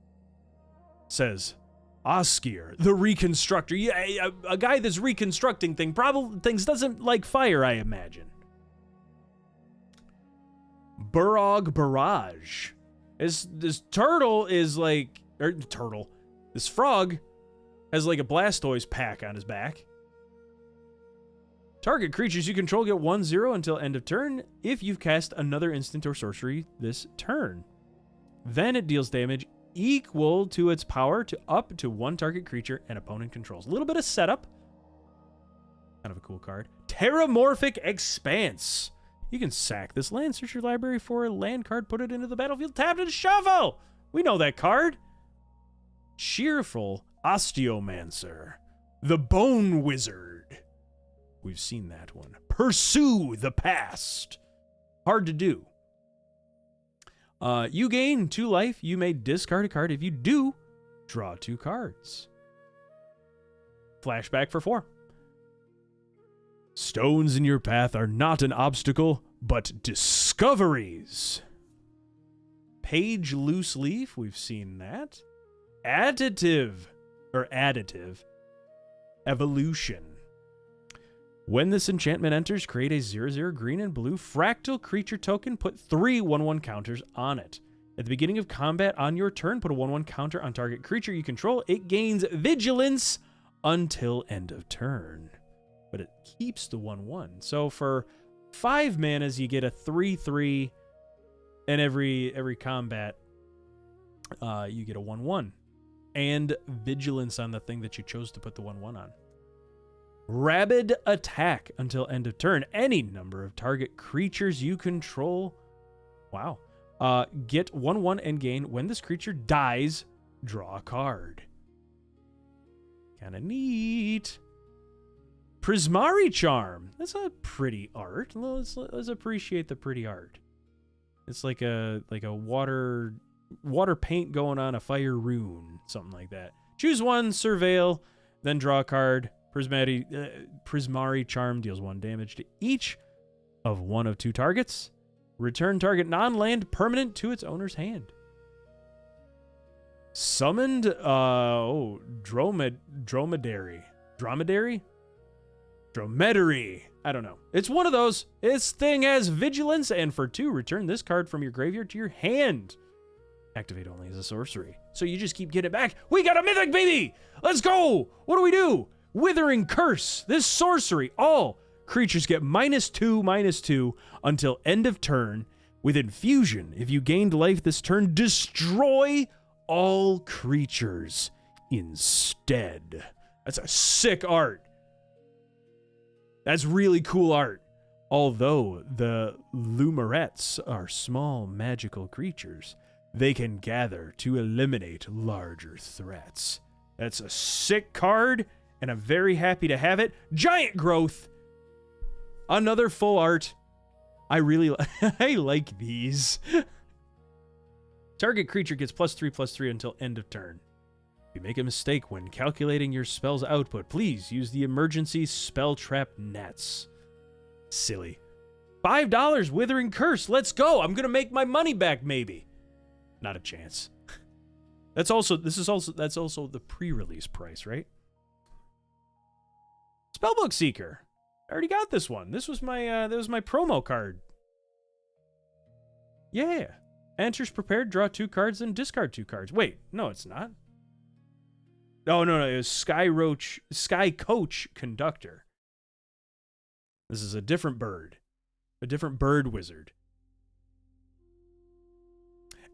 Says Oskier, the reconstructor. Yeah, a guy that's reconstructing things doesn't like fire, I imagine. Burog Barrage. This turtle is like... This frog has like a Blastoise pack on his back. Target creatures you control get 1/0 until end of turn if you've cast another instant or sorcery this turn. Then it deals damage equal to its power to up to 1 target creature an opponent controls. A little bit of setup. Kind of a cool card. Terramorphic Expanse. You can sack this land, search your library for a land card, put it into the battlefield, tap it, and shuffle. We know that card. Cheerful Osteomancer. The Bone Wizard. We've seen that one. Pursue the Past. Hard to do. You gain 2 life. You may discard a card. If you do, draw 2 cards. Flashback for 4. Stones in your path are not an obstacle, but discoveries. Page Loose Leaf. We've seen that. Additive Evolution. When this enchantment enters, create a 0/0 green and blue fractal creature token. Put 3 1/1 counters on it. At the beginning of combat on your turn, put a 1/1 counter on target creature you control. It gains vigilance until end of turn. But it keeps the 1/1. So for 5 manas, you get a 3/3, and every combat, you get a 1/1. And vigilance on the thing that you chose to put the 1/1 on. Rabid Attack until end of turn. Any number of target creatures you control, Get 1/1 and gain. When this creature dies, draw a card. Kind of neat. Prismari Charm. That's a pretty art. Let's appreciate the pretty art. It's like a water paint going on a fire rune, something like that. Choose one, surveil, then draw a card. Prismari Charm deals 1 damage to each of 1 of 2 targets. Return target non-land permanent to its owner's hand. Summoned, dromedary. I don't know. It's one of those. This thing has vigilance, and for 2, return this card from your graveyard to your hand. Activate only as a sorcery. So you just keep getting it back. We got a mythic, baby! Let's go! What do? Withering Curse. This sorcery. All creatures get -2/-2 until end of turn. With Infusion, if you gained life this turn, destroy all creatures instead. That's a sick art. That's really cool art. Although the Lumerets are small magical creatures, they can gather to eliminate larger threats. That's a sick card, and I'm very happy to have it. Giant Growth. Another full art. I like these. Target creature gets +3/+3 until end of turn. If you make a mistake when calculating your spell's output, please use the emergency spell trap nets. Silly. $5 Withering Curse. Let's go. I'm going to make my money back, maybe. Not a chance. That's also the pre-release price, right? Spellbook Seeker. I already got this one. This was my promo card. Yeah. Enters prepared, draw 2 cards, then discard 2 cards. Wait, no, it's not. No, it was Sky Coach Conductor. This is a different bird. A different bird wizard.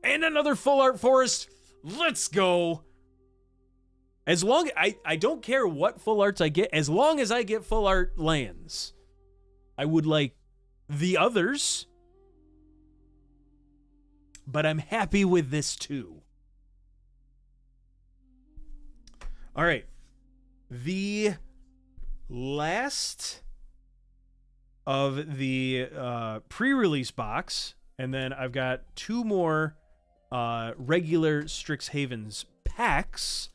And another full art forest. Let's go. As long I don't care what full arts I get, as long as I get full art lands. I would like the others, but I'm happy with this too. All right. The last of the pre-release box, and then I've got 2 more regular Strixhaven's packs.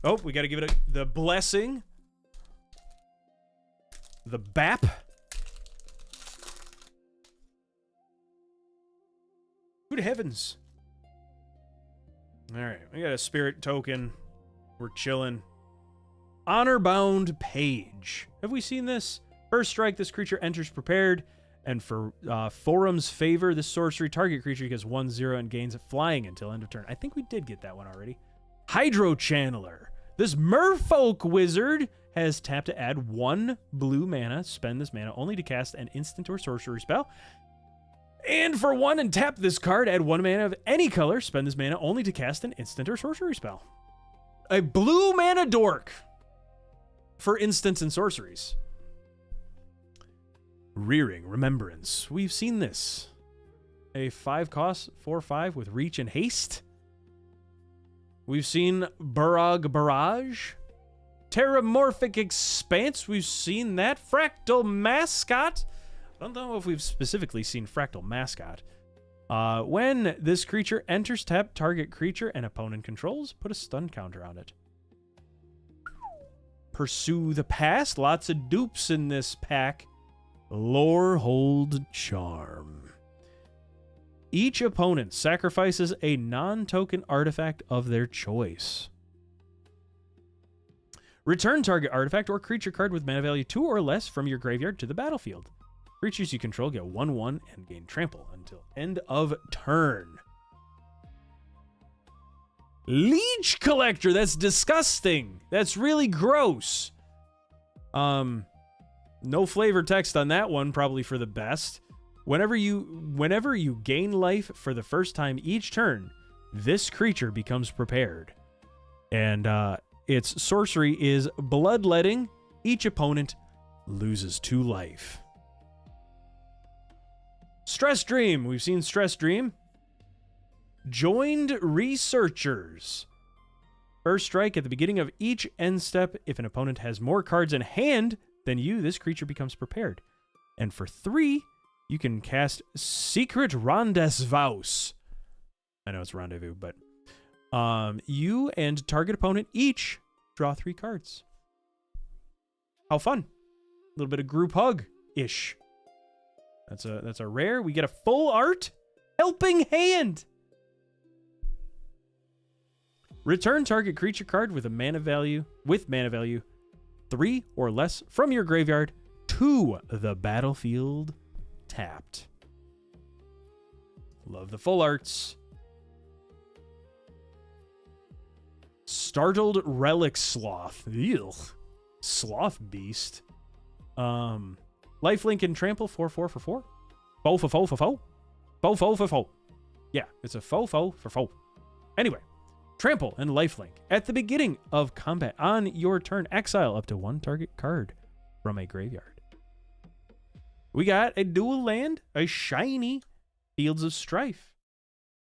Oh, we got to give it the blessing. The BAP. Good heavens. All right, we got a spirit token. We're chilling. Honor-bound Page. Have we seen this? First strike, this creature enters prepared. And for Forum's favor, this sorcery, target creature gets 1/0 and gains flying until end of turn. I think we did get that one already. Hydro Channeler. This Merfolk wizard has tapped to add 1 blue mana. Spend this mana only to cast an instant or sorcery spell. And for 1 and tap this card, add 1 mana of any color. Spend this mana only to cast an instant or sorcery spell. A blue mana dork for instants and sorceries. Rearing Remembrance. We've seen this. A 5 cost, 4/5 with reach and haste. We've seen Barag Barrage. Terramorphic Expanse. We've seen that. Fractal Mascot. I don't know if we've specifically seen Fractal Mascot. When this creature enters tap, target creature and opponent controls, put a stun counter on it. Pursue the Past. Lots of dupes in this pack. Lorehold Charm. Each opponent sacrifices a non-token artifact of their choice. Return target artifact or creature card with mana value 2 or less from your graveyard to the battlefield. Creatures you control get 1/1 and gain trample until end of turn. Leech Collector. That's disgusting. That's really gross. No flavor text on that one, probably for the best. Whenever you gain life for the first time each turn, this creature becomes prepared. And its sorcery is Bloodletting. Each opponent loses 2 life. Stress Dream. We've seen Stress Dream. Joined Researchers. First strike at the beginning of each end step. If an opponent has more cards in hand than you, this creature becomes prepared. And for 3, you can cast Secret Rendezvous. I know it's Rendezvous, but you and target opponent each draw 3 cards. How fun. A little bit of group hug-ish. That's a rare. We get a full art Helping Hand. Return target creature card with mana value 3 or less from your graveyard to the battlefield tapped. Love the full arts. Startled Relic Sloth. Ew. Sloth Beast. Lifelink and Trample 4/4 for 4. Fo for fo for fo. Fo fo for fo. Yeah, it's a fo for fo. Anyway. Trample and lifelink. At the beginning of combat on your turn, exile up to 1 target card from a graveyard. We got a dual land, a shiny Fields of Strife.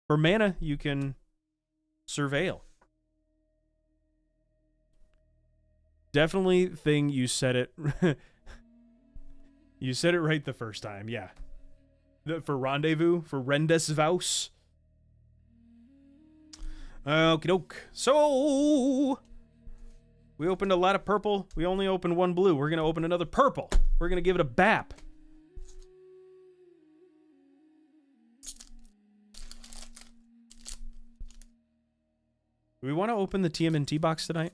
For mana, you can surveil. Definitely thing you said it. You said it right the first time, yeah. For Rendezvous, for Rendezvous. Okie doke. So, we opened a lot of purple. We only opened 1 blue. We're going to open another purple. We're going to give it a bap. Do we want to open the TMNT box tonight?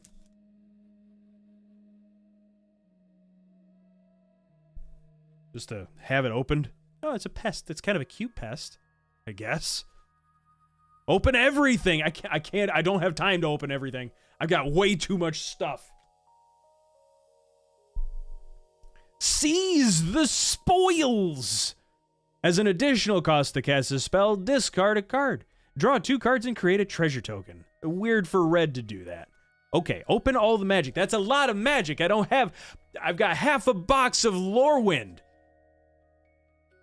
Just to have it opened? Oh, it's a pest. It's kind of a cute pest, I guess. Open everything. I can't. I don't have time to open everything. I've got way too much stuff. Seize the spoils. As an additional cost to cast a spell, discard a card. Draw 2 cards and create a treasure token. Weird for red to do that. Okay, open all the magic. That's a lot of magic. I've got half a box of Lorewind.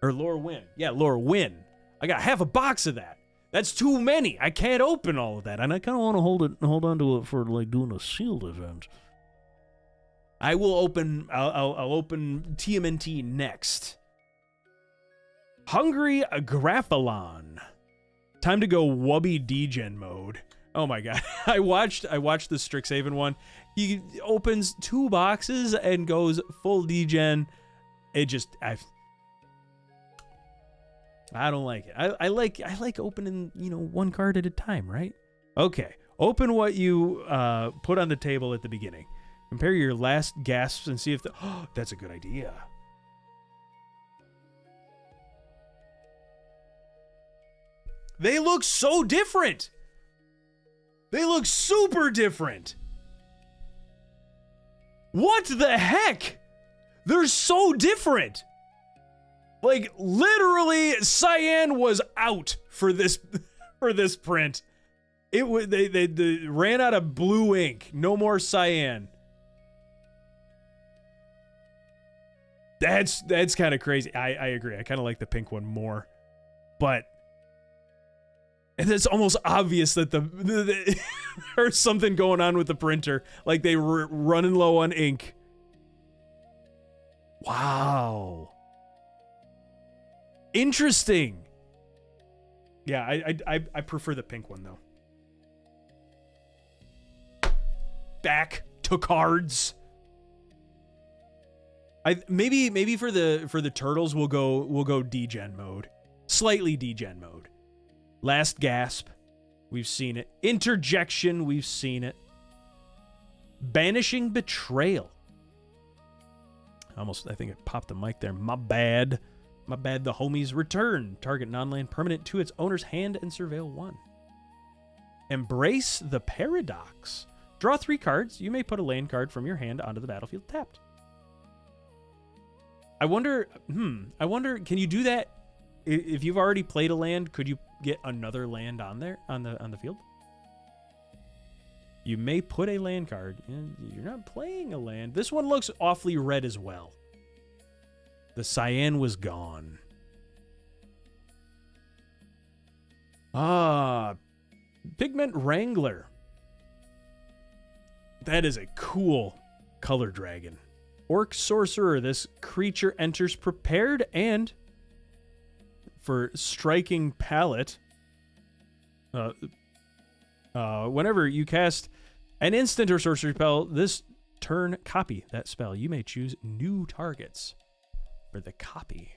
Or Lorewyn. Yeah, Lorewyn. I got half a box of that. That's too many. I can't open all of that, and I kind of want to hold on to it for like doing a sealed event. I will open. I'll open TMNT next. Hungry Graphalon. Time to go Wubby Degen mode. Oh my god! I watched the Strixhaven one. He opens 2 boxes and goes full Degen. It just I don't like it. I like opening, 1 card at a time, right? Okay. Open what you put on the table at the beginning. Compare your last gasps and see if that's a good idea. They look so different. They look super different. What the heck? They're so different. Like, literally, Cyan was out for this print. They ran out of blue ink. No more Cyan. That's kind of crazy. I agree. I kind of like the pink one more. But it's almost obvious that there's something going on with the printer. Like, they were running low on ink. Wow. Interesting. Yeah, I prefer the pink one though. Back to cards. Maybe for the turtles we'll go degen mode. Slightly degen mode. Last gasp. We've seen it. Interjection, we've seen it. Banishing Betrayal. I think it popped the mic there. My bad. My bad, the homies. Return target non-land permanent to its owner's hand and surveil 1. Embrace the Paradox. Draw 3 cards. You may put a land card from your hand onto the battlefield tapped. I wonder, can you do that? If you've already played a land, could you get another land on there, on the field? You may put a land card, and you're not playing a land. This one looks awfully red as well. The cyan was gone. Pigment Wrangler. That is a cool color dragon. Orc Sorcerer. This creature enters prepared and for striking palette. Whenever you cast an instant or sorcery spell, this turn copy that spell. You may choose new targets for the copy.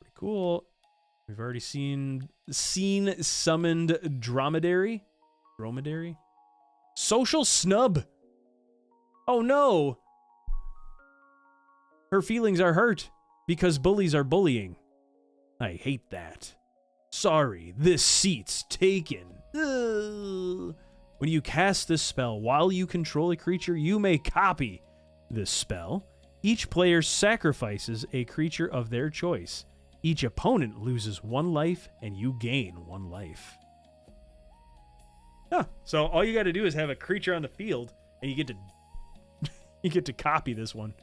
Pretty cool. We've already seen summoned dromedary. Social snub. Oh no. Her feelings are hurt because bullies are bullying. I hate that. Sorry, this seat's taken. Ugh. When you cast this spell while you control a creature, you may copy this spell. Each player sacrifices a creature of their choice. Each opponent loses 1 life, and you gain 1 life. Huh. So all you got to do is have a creature on the field, and you get to copy this one.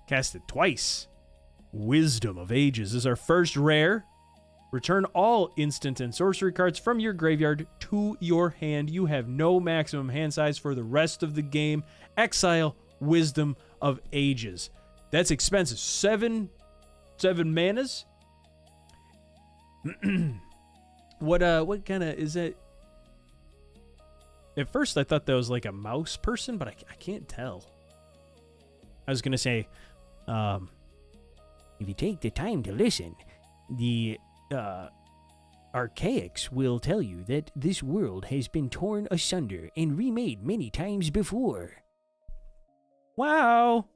Cast it twice. Wisdom of Ages is our first rare. Return all instant and sorcery cards from your graveyard to your hand. You have no maximum hand size for the rest of the game. Exile Wisdom of Ages. That's expensive. 7 manas. What kind of is that? At first I thought that was like a mouse person, but I can't tell. I was gonna say, if you take the time to listen, the Archaics will tell you that this world has been torn asunder and remade many times before. Wow.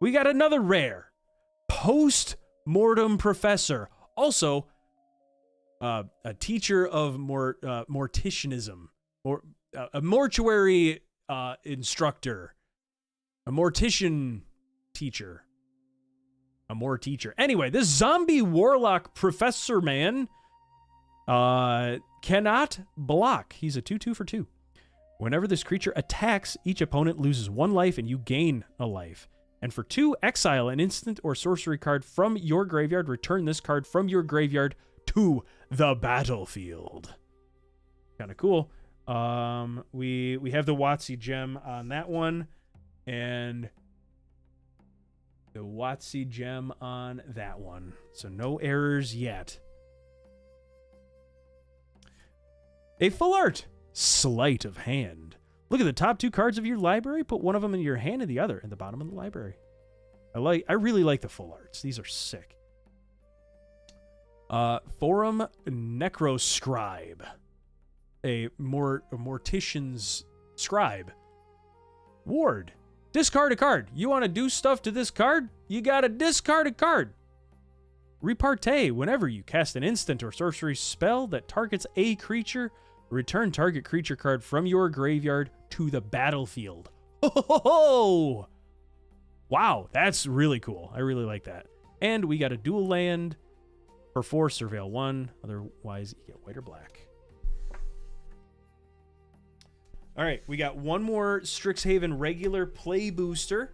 We got another rare. Post-mortem professor. Also, a teacher of morticianism. Or a mortuary instructor. A mortician teacher. A more teacher. Anyway, this zombie warlock professor man cannot block. He's a 2/2 for 2. Whenever this creature attacks, each opponent loses 1 life and you gain a life. And for 2, exile an instant or sorcery card from your graveyard. Return this card from your graveyard to the battlefield. Kind of cool. We have the WotC gem on that one, and the WotC gem on that one. So no errors yet. A full art. Sleight of Hand. Look at the top 2 cards of your library. Put one of them in your hand and the other in the bottom of the library. I really like the full arts. These are sick. Forum Necroscribe. A mortician's scribe. Ward. Discard a card. You want to do stuff to this card? You gotta discard a card. Repartee. Whenever you cast an instant or sorcery spell that targets a creature, return target creature card from your graveyard to the battlefield. Ho ho ho ho! Wow, that's really cool. I really like that. And we got a dual land for 4, surveil 1. Otherwise, you get white or black. All right, we got one more Strixhaven regular play booster.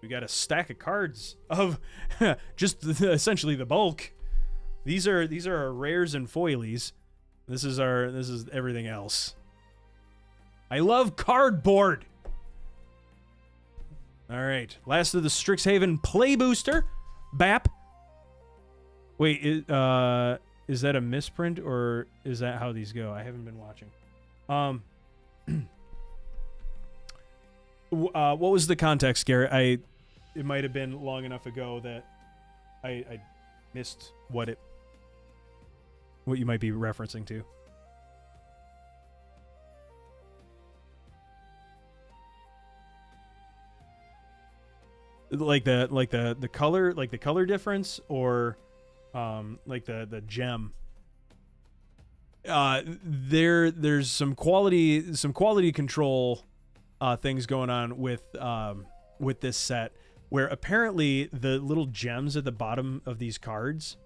We got a stack of cards of just essentially the bulk. These are our rares and foilies. This is everything else. I love cardboard. All right, last of the Strixhaven play booster, BAP. Wait, is that a misprint or is that how these go? I haven't been watching. What was the context, Garrett? It might have been long enough ago that I missed what you might be referencing to. Like the color difference, or like the gem. There's some quality control things going on with this set, where apparently the little gems at the bottom of these cards,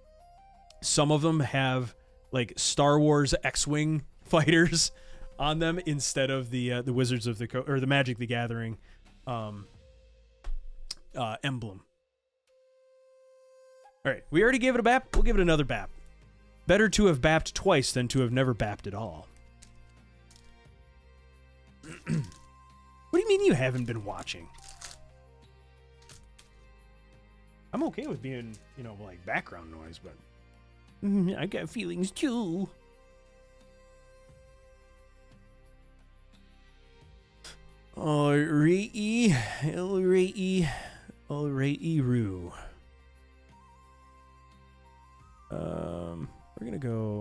some of them have like Star Wars X-Wing fighters on them instead of the Wizards of the or the Magic the Gathering emblem. All right, we already gave it a BAP. We'll give it another BAP. Better to have bapped twice than to have never bapped at all. What do you mean you haven't been watching? I'm okay with being, you know, like background noise, but I got feelings too. Alrighty, roo.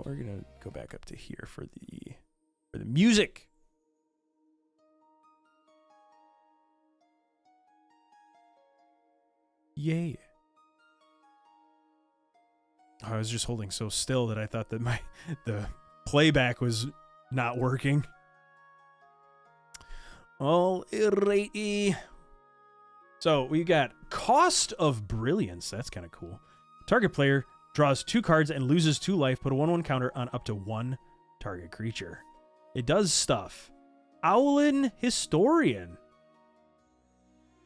We're gonna go back up to here for the music. Yay. I was just holding so still that I thought that the playback was not working. Alrighty. So we got Cost of Brilliance. That's kind of cool. Target player draws 2 cards and loses 2 life. Put a 1/1 counter on up to 1 target creature. It does stuff. Owlin Historian.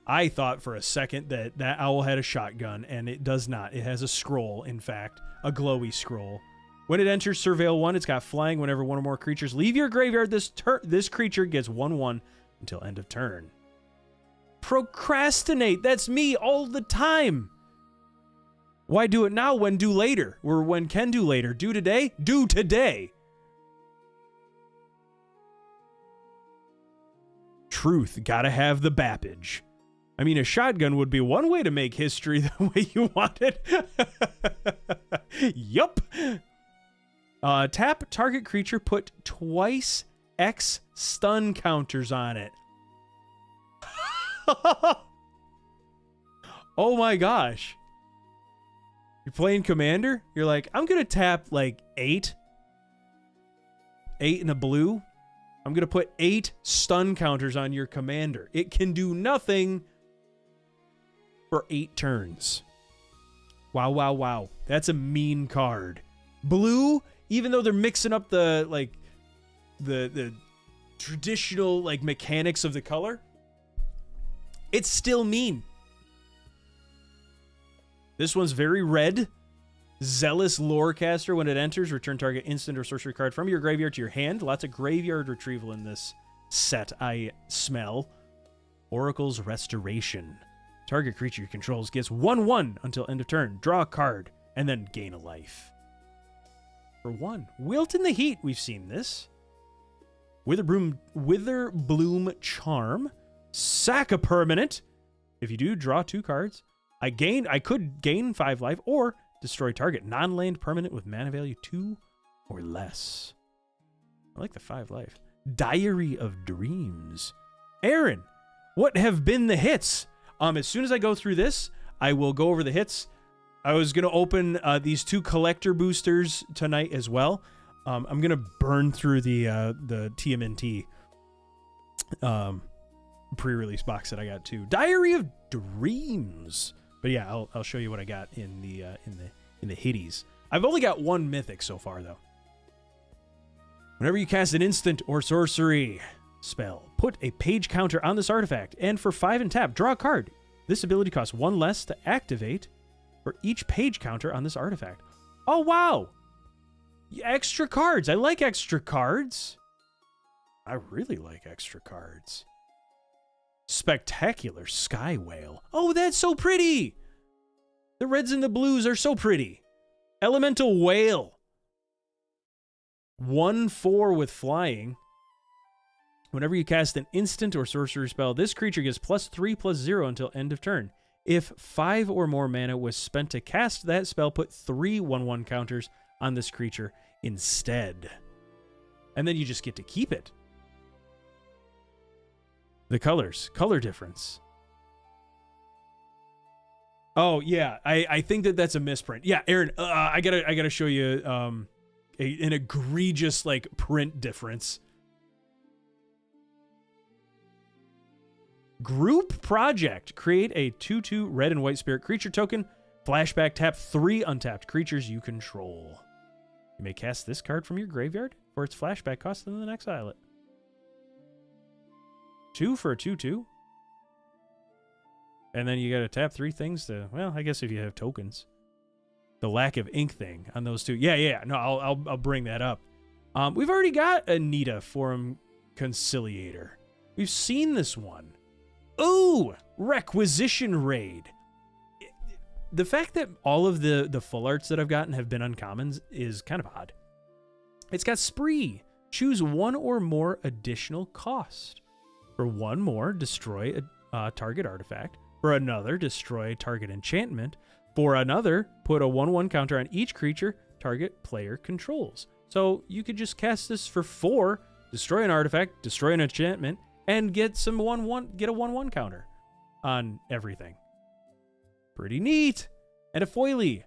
I thought for a second that owl had a shotgun, and it does not. It has a scroll, in fact, a glowy scroll. When it enters Surveil 1, it's got flying. Whenever one or more creatures leave your graveyard, this creature gets 1/1 until end of turn. Procrastinate. That's me all the time. Why do it now when do later? Or when can do later? Do today? Do today. Truth. Gotta have the bappage. I mean, a shotgun would be one way to make history the way you want it. Yup. Tap target creature, put twice X stun counters on it. Oh my gosh. You're playing Commander? You're like, I'm going to tap like 8 in a blue. I'm going to put 8 stun counters on your Commander. It can do nothing for 8 turns. Wow, wow, wow. That's a mean card. Blue, even though they're mixing up the traditional like mechanics of the color, it's still mean. This one's very red. Zealous Lorecaster. When it enters, return target instant or sorcery card from your graveyard to your hand. Lots of graveyard retrieval in this set, I smell. Oracle's Restoration. Target creature you controls gets 1/1 until end of turn. Draw a card, and then gain a life. For 1. Wilt in the Heat. We've seen this. Witherbloom Charm. Sack a permanent. If you do, draw 2 cards. I could gain 5 life or destroy target non-land permanent with mana value 2 or less. I like the 5 life. Diary of Dreams. Aaron, what have been the hits? As soon as I go through this, I will go over the hits. I was going to open these 2 collector boosters tonight as well. I'm going to burn through the TMNT pre-release box that I got too. Diary of Dreams. But yeah, I'll show you what I got in the hitties. I've only got 1 mythic so far though. Whenever you cast an instant or sorcery spell, put a page counter on this artifact, and for 5 and tap, draw a card. This ability costs 1 less to activate for each page counter on this artifact. Oh wow! Extra cards. I like extra cards. I really like extra cards. Spectacular Sky Whale. Oh, that's so pretty! The reds and the blues are so pretty. Elemental Whale. 1/4 with flying. Whenever you cast an instant or sorcery spell, this creature gets +3/+0 until end of turn. If 5 or more mana was spent to cast that spell, put 3 1/1 counters on this creature instead. And then you just get to keep it. The color difference. Oh yeah, I think that's a misprint. Yeah, Aaron, I gotta show you an egregious like print difference. Group Project. Create a 2/2 red and white spirit creature token. Flashback, tap 3 untapped creatures you control. You may cast this card from your graveyard for its flashback cost and then exile it. 2 for a 2/2. And then you gotta tap 3 things to, well, I guess if you have tokens. the lack of ink thing on those two. Yeah. No, I'll bring that up. We've already got a Nita Forum Conciliator. We've seen this one. Ooh, Requisition Raid. The fact that all of the full arts that I've gotten have been uncommons is kind of odd. It's got Spree. Choose one or more additional cost. For one more, destroy a target artifact. For another, destroy target enchantment. For another, put a 1/1 counter on each creature target player controls. So you could just cast this for 4, destroy an artifact, destroy an enchantment, and get a 1/1 counter on everything. Pretty neat. And a foilie.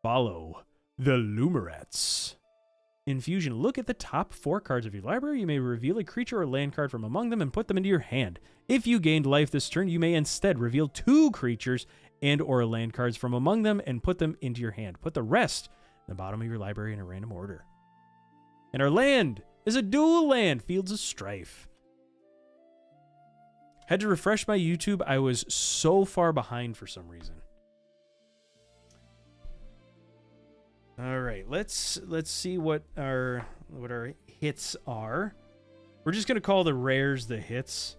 Follow the Lumerets. Infusion. Look at the top 4 cards of your library. You may reveal a creature or land card from among them and put them into your hand. If you gained life this turn, you may instead reveal 2 creatures and or land cards from among them and put them into your hand. Put the rest in the bottom of your library in a random order. And our land is a dual land, Fields of Strife. Had to refresh my YouTube. I was so far behind for some reason. All right, let's see what our hits are. We're just gonna call the rares the hits.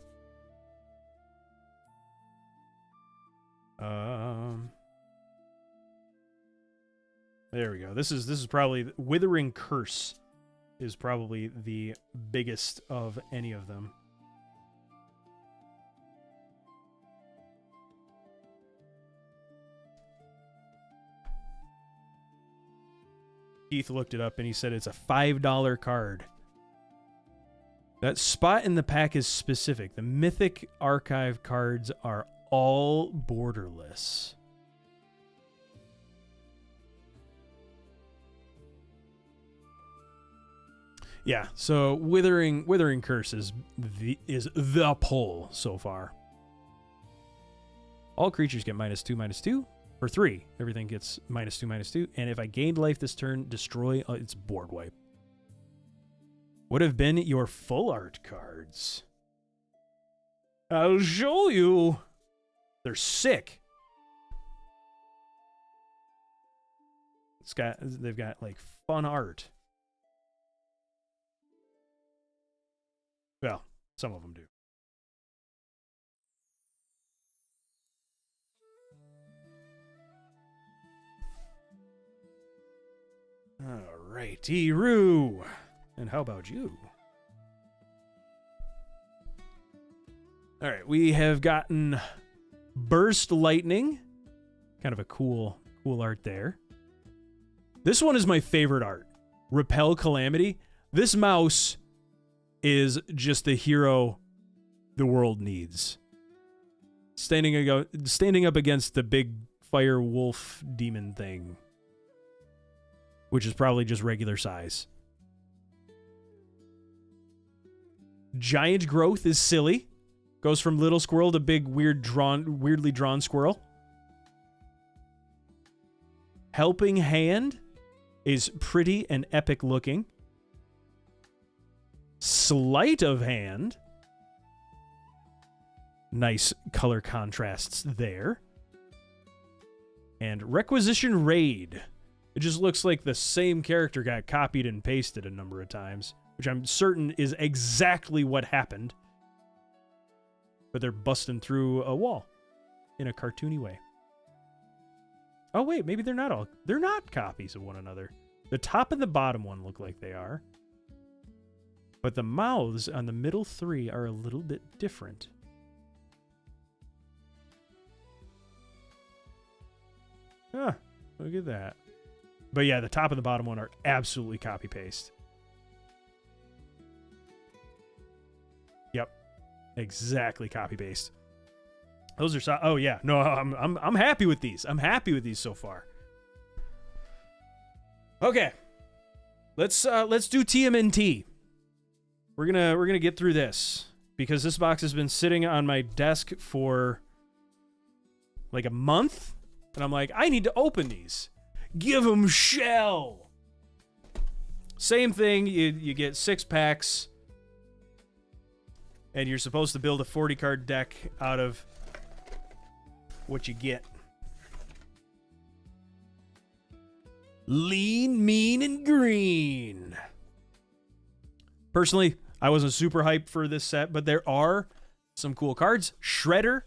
There we go. This is probably Withering Curse is probably the biggest of any of them. Keith looked it up and he said it's a $5 card. That spot in the pack is specific. The Mythic Archive cards are all borderless. Yeah, so Withering Curse is the pull so far. All creatures get -2/-2. For 3, everything gets -2/-2. And if I gained life this turn, destroy its board wipe. Would have been your full art cards. I'll show you. They're sick. They've got like fun art. Well, some of them do. All right, T-Roo. And how about you? All right, we have gotten Burst Lightning. Kind of a cool art there. This one is my favorite art. Repel Calamity. This mouse is just the hero the world needs. Standing up against the big fire wolf demon thing, which is probably just regular size. Giant Growth is silly. Goes from little squirrel to big weirdly drawn squirrel. Helping Hand is pretty and epic looking. Sleight of Hand. Nice color contrasts there. And Requisition Raid. It just looks like the same character got copied and pasted a number of times, which I'm certain is exactly what happened. But they're busting through a wall in a cartoony way. Oh wait, maybe they're not copies of one another. The top and the bottom one look like they are. But the mouths on the middle 3 are a little bit different. Ah, look at that. But yeah, the top and the bottom one are absolutely copy-paste. Yep. Exactly copy-paste. Those are oh yeah. No, I'm happy with these. I'm happy with these so far. Okay. Let's do TMNT. We're gonna get through this because this box has been sitting on my desk for like a month, and I'm like, I need to open these. Give them shell. Same thing. You get 6 packs, and you're supposed to build a 40 card deck out of what you get. Lean, mean, and green. Personally, I wasn't super hyped for this set, but there are some cool cards. Shredder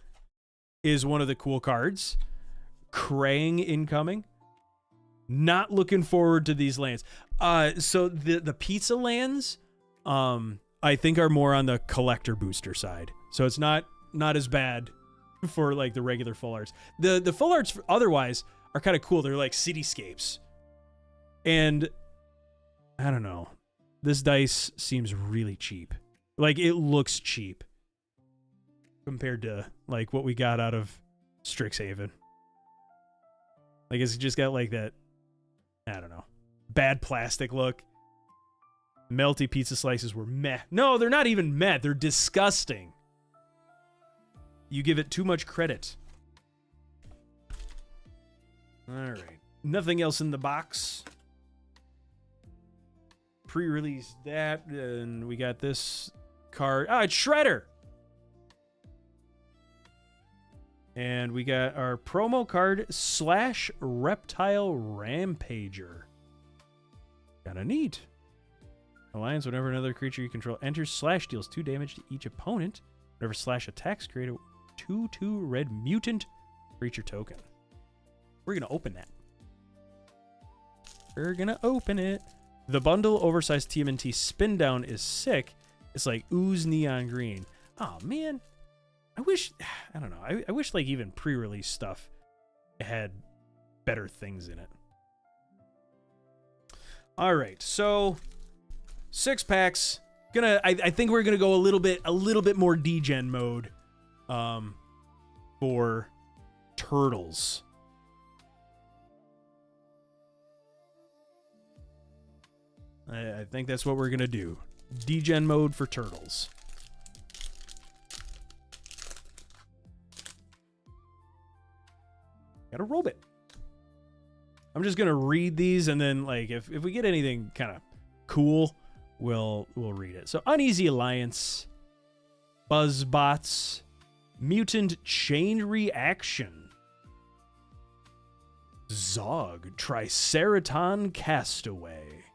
is one of the cool cards. Krang incoming. Not looking forward to these lands. So the pizza lands, I think are more on the collector booster side. So it's not as bad for like the regular full arts. The full arts otherwise are kind of cool. They're like cityscapes. And I don't know. This dice seems really cheap. Like it looks cheap compared to like what we got out of Strixhaven. Like it's just got like that, I don't know, bad plastic look. Melty pizza slices were meh. No, they're not even meh. They're disgusting. You give it too much credit. All right. Nothing else in the box. Pre-release that, and we got this card. It's Shredder. And we got our promo card / Reptile Rampager. Kinda neat. Alliance, whenever another creature you control enters / deals 2 damage to each opponent. Whenever / attacks, create a 2/2 red mutant creature token. We're gonna open that. We're gonna open it. The bundle oversized TMNT spin down is sick. It's like ooze neon green. Oh man. I wish, I don't know. I wish like even pre-release stuff had better things in it. All right, so 6 packs. I think we're gonna go a little bit more degen mode, for turtles. I think that's what we're gonna do. Degen mode for turtles. Got a robot. I'm just gonna read these, and then like if we get anything kind of cool, we'll read it. So Uneasy Alliance, Buzzbots, Mutant Chain Reaction, Zog Triceraton Castaway.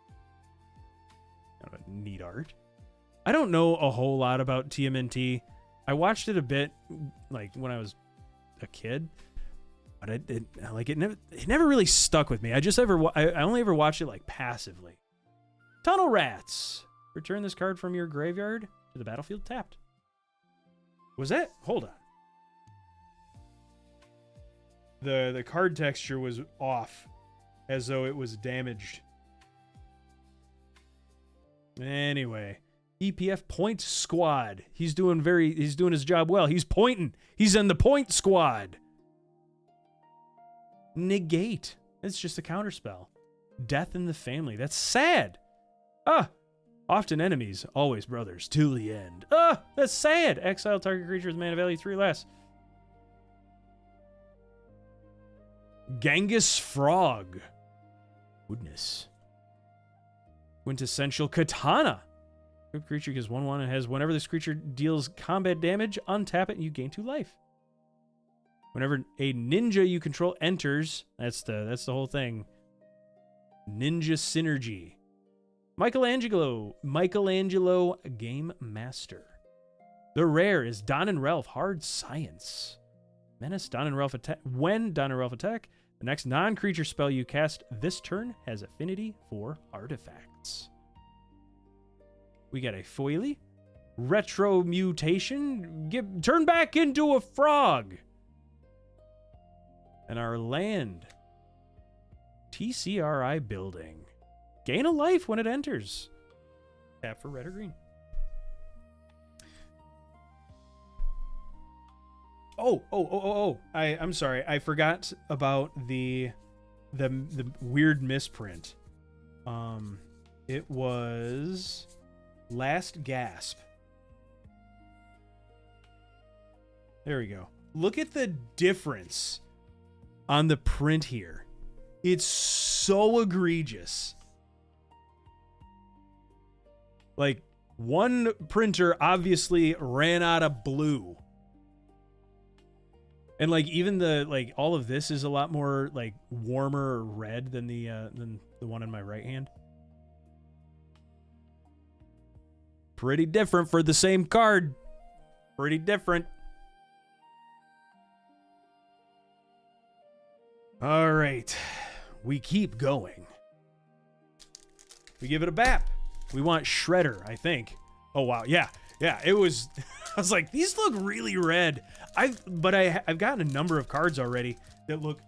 Kind of a neat art. I don't know a whole lot about TMNT. I watched it a bit, like when I was a kid. But it never really stuck with me. I only ever watched it like passively. Tunnel Rats. Return this card from your graveyard to the battlefield tapped. Was that? Hold on. The card texture was off, as though it was damaged. Anyway, EPF Point Squad. He's doing his job well. He's pointing. He's in the point squad. Negate. It's just a counterspell. Death in the family. That's sad. Often enemies, always brothers, till the end. That's sad. Exile target creature with mana value 3 less. Genghis Frog. Goodness. Quintessential Katana. Good creature gives 1/1 and has whenever this creature deals combat damage, untap it and you gain 2 life. Whenever a ninja you control enters, that's the whole thing. Ninja Synergy. Michelangelo Game Master. The rare is Don and Ralph Hard Science. Menace Don and Ralph attack. When Don and Ralph attack, the next non-creature spell you cast this turn has affinity for artifacts. We got a Foily. Retro Mutation. Turn back into a frog. And our land. TCRI Building. Gain a life when it enters. Tap for red or green. I'm sorry. I forgot about the weird misprint. It was Last Gasp. There we go. Look at the difference on the print here. It's so egregious. Like, one printer obviously ran out of blue. And like even the like all of this is a lot more like warmer red than the one in my right hand. Pretty different for the same card. Pretty different. All right. We keep going. We give it a bap. We want Shredder, I think. Oh, wow. Yeah. Yeah, it was... I was like, these look really red. I've gotten a number of cards already that look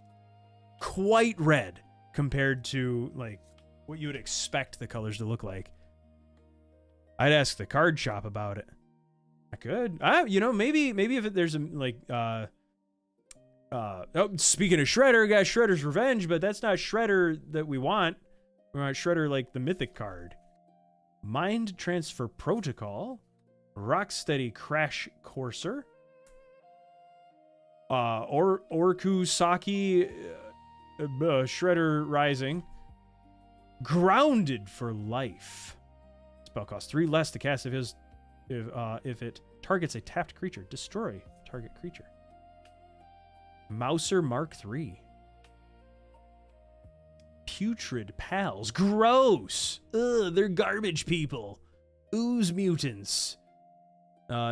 quite red compared to, like, what you would expect the colors to look like. I'd ask the card shop about it. I could. You know, maybe if there's a, like, speaking of Shredder, got Shredder's Revenge, but that's not Shredder that we want. We want Shredder like the Mythic card. Mind Transfer Protocol. Rocksteady Crash Courser. Orkusaki Shredder Rising. Grounded for Life. Spell costs 3 less to cast if it targets a tapped creature. Destroy target creature. Mouser Mark III. Putrid Pals. Gross. Ugh, they're garbage people. Ooze mutants.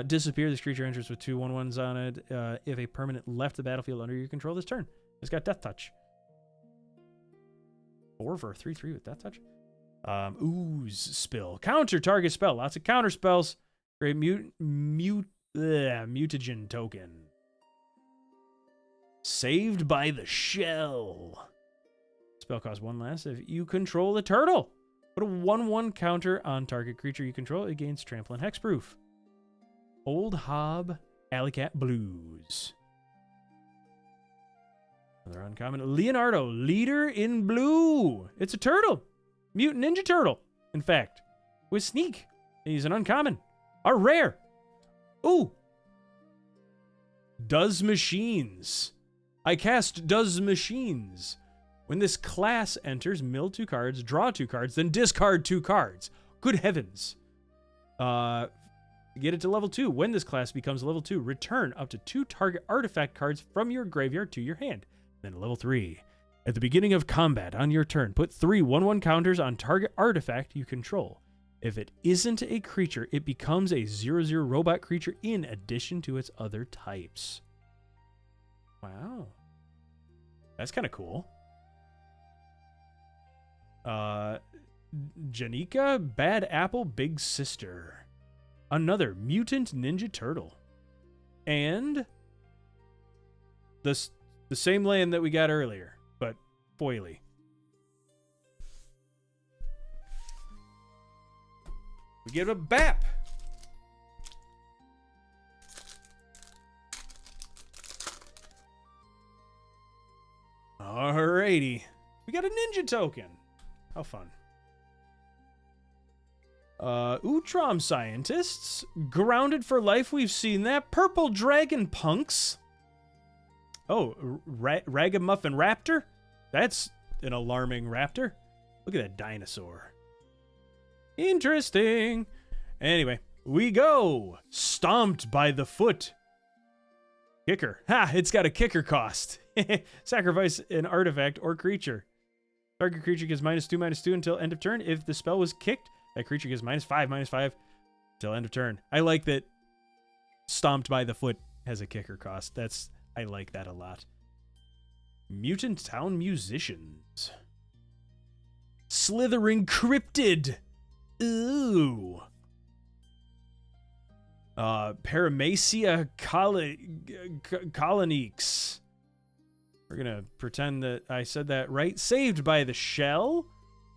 Disappear. This creature enters with 2 1/1s on it. If a permanent left the battlefield under your control this turn. It's got Death Touch. 4 for a 3/3 with Death Touch. Ooze Spill. Counter target spell. Lots of counter spells. Great mutagen token. Saved by the Shell. Spell costs 1 less if you control the turtle. Put a 1/1 counter on target creature you control. It gains trample and hexproof. Old Hob Alley-Cat Blues. Another uncommon. Leonardo, Leader in Blue. It's a turtle. Mutant Ninja Turtle, in fact. With Sneak. He's an uncommon. A rare. Ooh. Does Machines. I cast Does Machines. When this class enters, mill 2 cards, draw 2 cards, then discard 2 cards. Good heavens. Get it to level 2. When this class becomes level 2, return up to 2 target artifact cards from your graveyard to your hand. Then level 3. At the beginning of combat on your turn, put 3 1/1 counters on target artifact you control. If it isn't a creature, it becomes a 0/0 robot creature in addition to its other types. Wow. That's kind of cool. Janika, Bad Apple, Big Sister. Another Mutant Ninja Turtle. And the same land that we got earlier, but foily. We give it a bap. Alrighty. We got a ninja token. How fun. Utrom Scientists. Grounded for Life. We've seen that. Purple Dragon Punks. Oh, Ragamuffin Raptor? That's an alarming raptor. Look at that dinosaur. Interesting. Anyway, we go. Stomped by the Foot. Kicker. Ha! It's got a kicker cost. Sacrifice an artifact or creature. Target creature gets -2/-2 until end of turn. If the spell was kicked, that creature gets -5/-5 until end of turn. I like that Stomped by the Foot has a kicker cost. I like that a lot. Mutant Town Musicians. Slithering Cryptid. Ooh. Paramacia Coloniques. We're gonna pretend that I said that right. Saved by the Shell.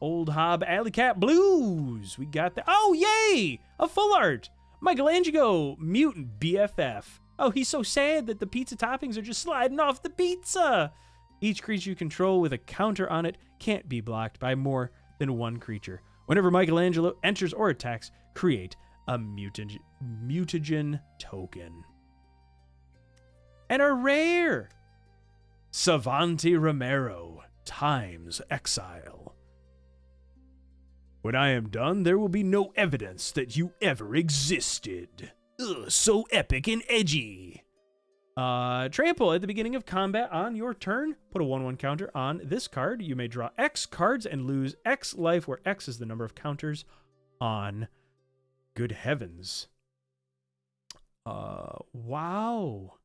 Old Hob Alley-Cat Blues. We got that. Oh, yay! A full art. Michelangelo Mutant BFF. Oh, he's so sad that the pizza toppings are just sliding off the pizza. Each creature you control with a counter on it can't be blocked by more than 1 creature. Whenever Michelangelo enters or attacks, create a mutagen token. And a rare. Savanti Romero, Time's Exile. When I am done, there will be no evidence that you ever existed. Ugh, so epic and edgy. Trample. At the beginning of combat on your turn, put a 1/1 counter on this card. You may draw X cards and lose X life, where X is the number of counters on. Good heavens. Wow.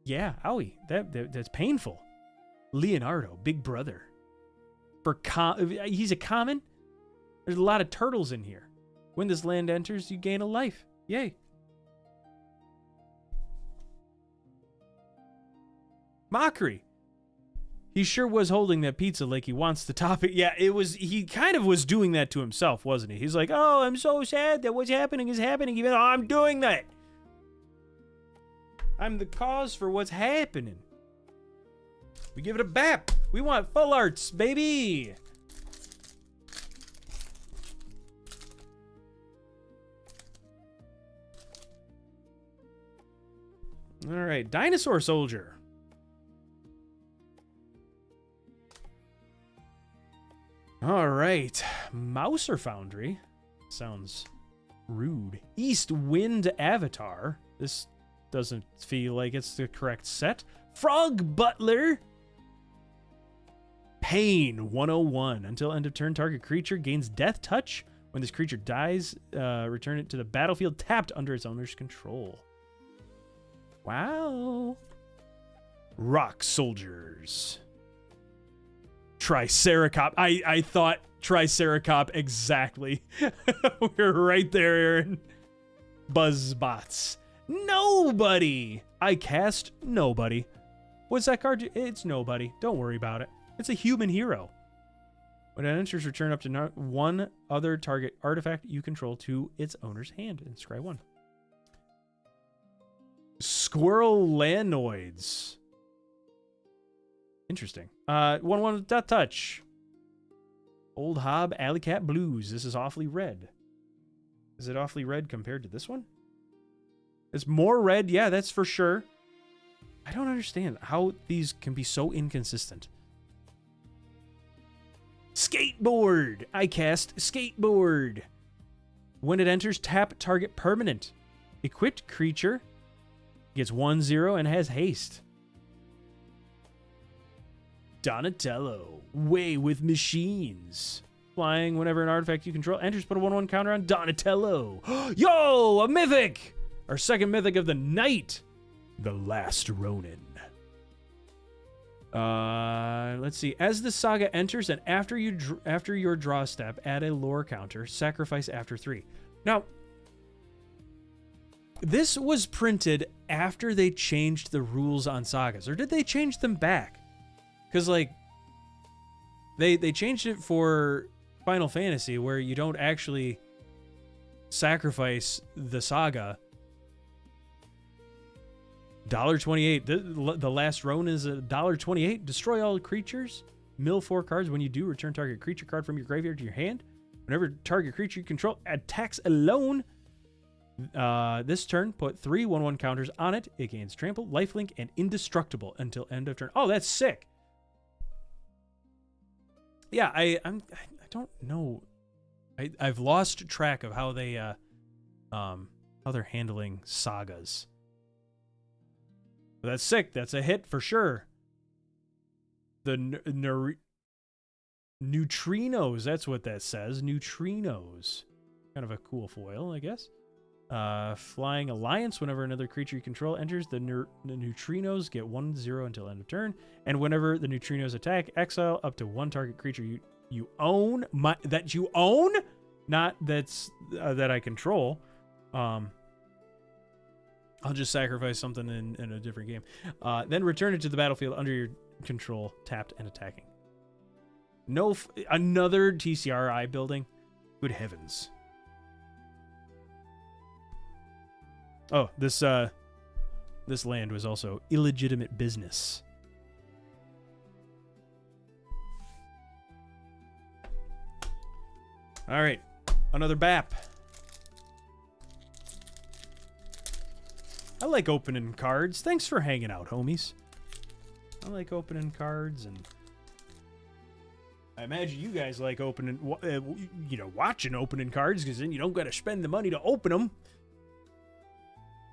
Yeah, owie. That's painful. Leonardo, big brother. He's a common. There's a lot of turtles in here. When this land enters, you gain a life. Yay. Mockery. He sure was holding that pizza like he wants to top it. Yeah, he kind of was doing that to himself, wasn't he? He's like, oh, I'm so sad that what's happening is happening, even though I'm doing that. I'm the cause for what's happening. We give it a bap. We want full arts, baby. All right, Dinosaur Soldier. All right, Mouser Foundry. Sounds rude. East Wind Avatar. This doesn't feel like it's the correct set. Frog Butler. Pain 101. Until end of turn, target creature gains Death Touch. When this creature dies, return it to the battlefield tapped under its owner's control. Wow. Rock Soldiers. Triceracop. I thought Triceracop exactly. We're right there, Aaron. Buzzbots. Nobody. I cast Nobody. What's that card? It's Nobody. Don't worry about it. It's a human hero. When it enters, return up to one other target artifact you control to its owner's hand and scry 1. Squirrel Lanoids. Interesting. 1/1 Death Touch. Old Hob Alley Cat Blues. This is awfully red. Is it awfully red compared to this one? It's more red. Yeah, that's for sure. I don't understand how these can be so inconsistent. Skateboard. I cast Skateboard. When it enters, tap target permanent. Equipped creature gets 1/0 and has haste. Donatello. Way with Machines. Flying whenever an artifact you control enters, put a 1/1 counter on Donatello. Yo, a mythic! Our second mythic of the night. The Last Ronin. Let's see. As the saga enters and after your draw step, add a lore counter. Sacrifice after 3. Now, this was printed after they changed the rules on sagas, or did they change them back? Because, like, they changed it for Final Fantasy, where you don't actually sacrifice the saga. $1.28. The Last Ronin is $1.28. Destroy all creatures. Mill 4 cards. When you do, return target creature card from your graveyard to your hand. Whenever target creature you control attacks alone, this turn, put 3 1/1 counters on it. It gains Trample, Lifelink, and Indestructible until end of turn. Oh, that's sick. Yeah, I don't know. I've lost track of how they're handling sagas. But that's sick. That's a hit for sure. The neutrinos. That's what that says. Neutrinos. Kind of a cool foil, I guess. Flying Alliance. Whenever another creature you control enters, the neutrinos get 1/0 until end of turn. And whenever the neutrinos attack, exile up to 1 target creature you own. That you own? Not that I control. I'll just sacrifice something in a different game. Then return it to the battlefield under your control, tapped and attacking. Another TCRI building? Good heavens. Oh, this land was also illegitimate business. All right, another BAP. I like opening cards. Thanks for hanging out, homies. I like opening cards, and I imagine you guys like watching opening cards, because then you don't got to spend the money to open them.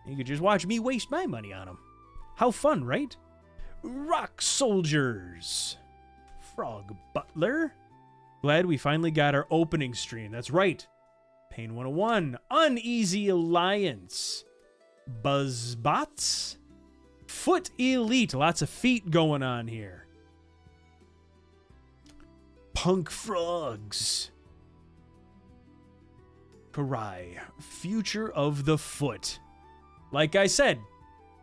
You could just watch me waste my money on them. How fun, right? Rock Soldiers. Frog Butler. Glad we finally got our opening stream. That's right. Pain 101. Uneasy Alliance. Buzzbots. Foot Elite. Lots of feet going on here. Punk Frogs. Karai. Future of the Foot. Like I said,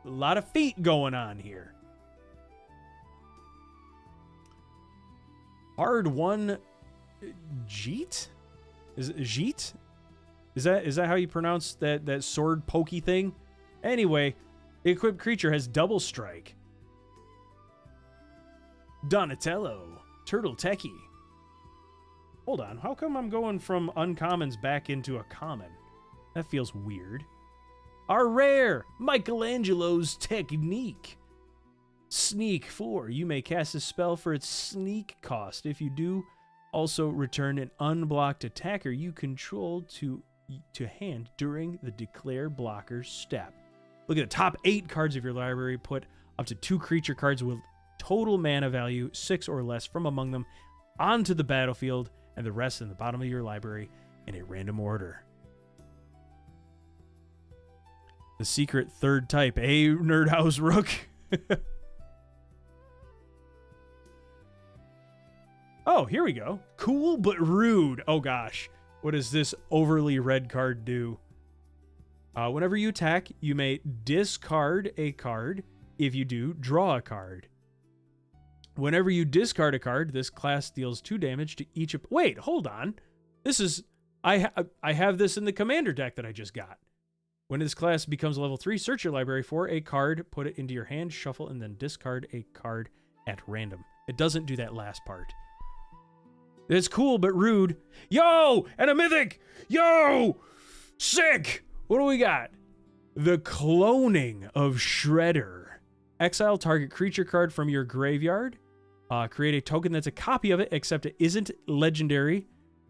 a lot of feet going on here. Hard one. Jeet? Is it Jeet? Is that how you pronounce that sword pokey thing? Anyway, the equipped creature has double strike. Donatello. Turtle Techie. Hold on, how come I'm going from uncommons back into a common? That feels weird. Our rare Michelangelo's Technique. Sneak 4. You may cast a spell for its sneak cost. If you do, also return an unblocked attacker you control to hand during the declare blocker step. Look at the top 8 cards of your library. Put up to 2 creature cards with total mana value 6 or less from among them onto the battlefield, and the rest in the bottom of your library in a random order. The secret third type. Hey, NerdHaus Rook. Oh, here we go. Cool but rude. Oh gosh. What does this overly red card do? Whenever you attack, you may discard a card. If you do, draw a card. Whenever you discard a card, this class deals 2 damage to each. Wait, hold on. This is... I have this in the commander deck that I just got. When this class becomes level 3, search your library for a card, put it into your hand, shuffle, and then discard a card at random. It doesn't do that last part. It's cool but rude. Yo! And a mythic! Yo! Sick! What do we got? The Cloning of Shredder. Exile target creature card from your graveyard. Create a token that's a copy of it, except it isn't legendary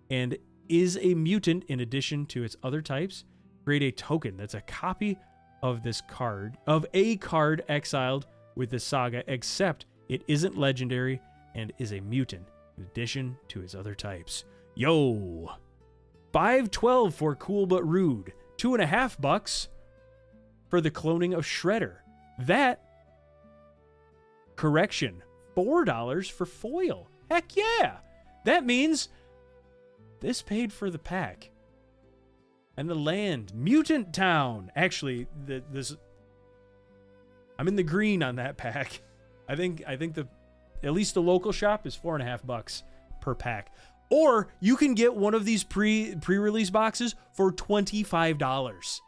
and is a mutant in addition to its other types. Create a token that's a copy of this card, of a card exiled with the saga, except it isn't legendary and is a mutant in addition to its other types. Yo! 512 for cool but rude. $2.50 for the Cloning of Shredder. That, correction, $4 for foil. Heck yeah! That means this paid for the pack. And the land, Mutant Town. Actually, I'm in the green on that pack. I think at least the local shop is $4.50 per pack. Or you can get one of these pre-release boxes for $25.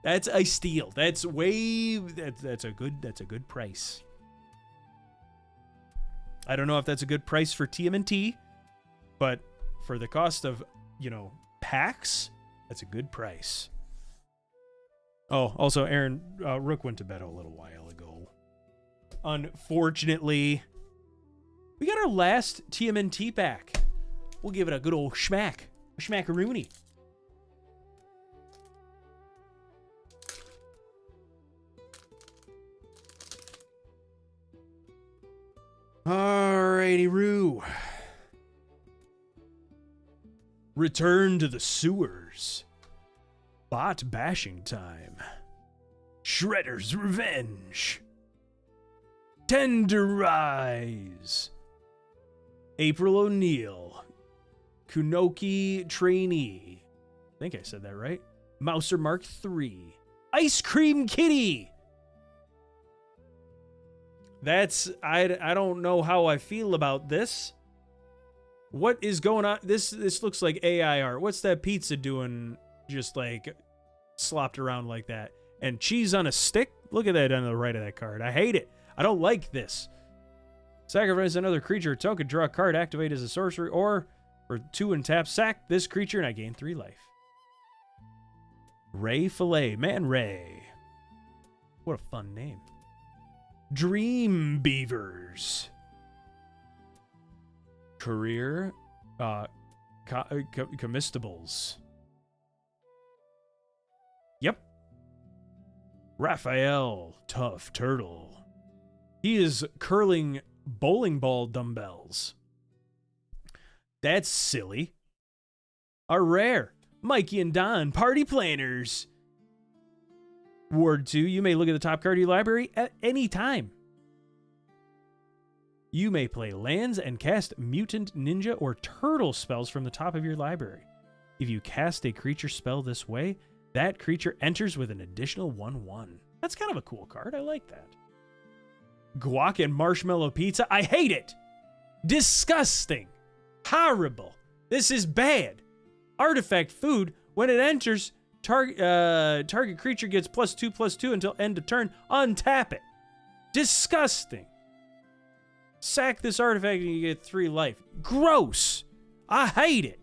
That's a steal. That's a good price. I don't know if that's a good price for TMNT, but for the cost of, packs, that's a good price. Oh, also, Aaron, Rook went to bed a little while ago. Unfortunately, we got our last TMNT pack. We'll give it a good old schmack. A schmackaroony. Alrighty, Roo. Return to the sewers. Bot bashing time. Shredder's Revenge. Tenderize. April O'Neil. Kunoki Trainee. I think I said that right. Mouser Mark III. Ice Cream Kitty. That's... I don't know how I feel about this. What is going on? This looks like AI art. What's that pizza doing just like slopped around like that? And cheese on a stick? Look at that on the right of that card. I hate it. I don't like this. Sacrifice another creature, token, draw a card, activate as a sorcery, or for 2 and tap, sack this creature and I gain 3 life. Ray Fillet. Man Ray. What a fun name. Dream Beavers. Career. Comestibles. Yep. Raphael Tough Turtle. He is curling bowling ball dumbbells. That's silly. Our rare Mikey and Don Party Planners. Ward 2, you may look at the top card of your library at any time. You may play lands and cast mutant, ninja, or turtle spells from the top of your library. If you cast a creature spell this way, that creature enters with an additional 1/1. That's kind of a cool card. I like that. Guac and marshmallow pizza. I hate it. Disgusting. Horrible. This is bad. Artifact food. When it enters, target creature gets +2/+2 until end of turn. Untap it. Disgusting. Sack this artifact and you get 3 life. Gross. I hate it.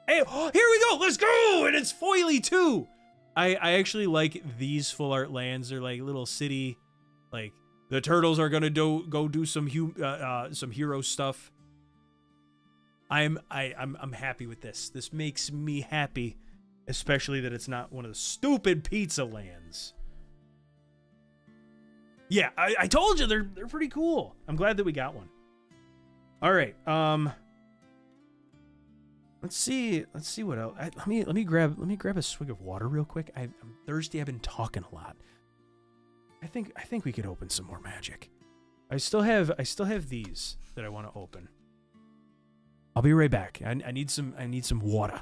Hey, here we go. Let's go. And it's foily too. I actually like these full art lands. They're like little city, like the turtles are gonna go do some hero stuff. I'm happy with this. This makes me happy, especially that it's not one of the stupid pizza lands. Yeah, I told you they're pretty cool. I'm glad that we got one. All right, let's see what else. Let me grab a swig of water real quick. I'm thirsty. I've been talking a lot. I think we could open some more magic. I still have these that I want to open. I'll be right back. I need some water.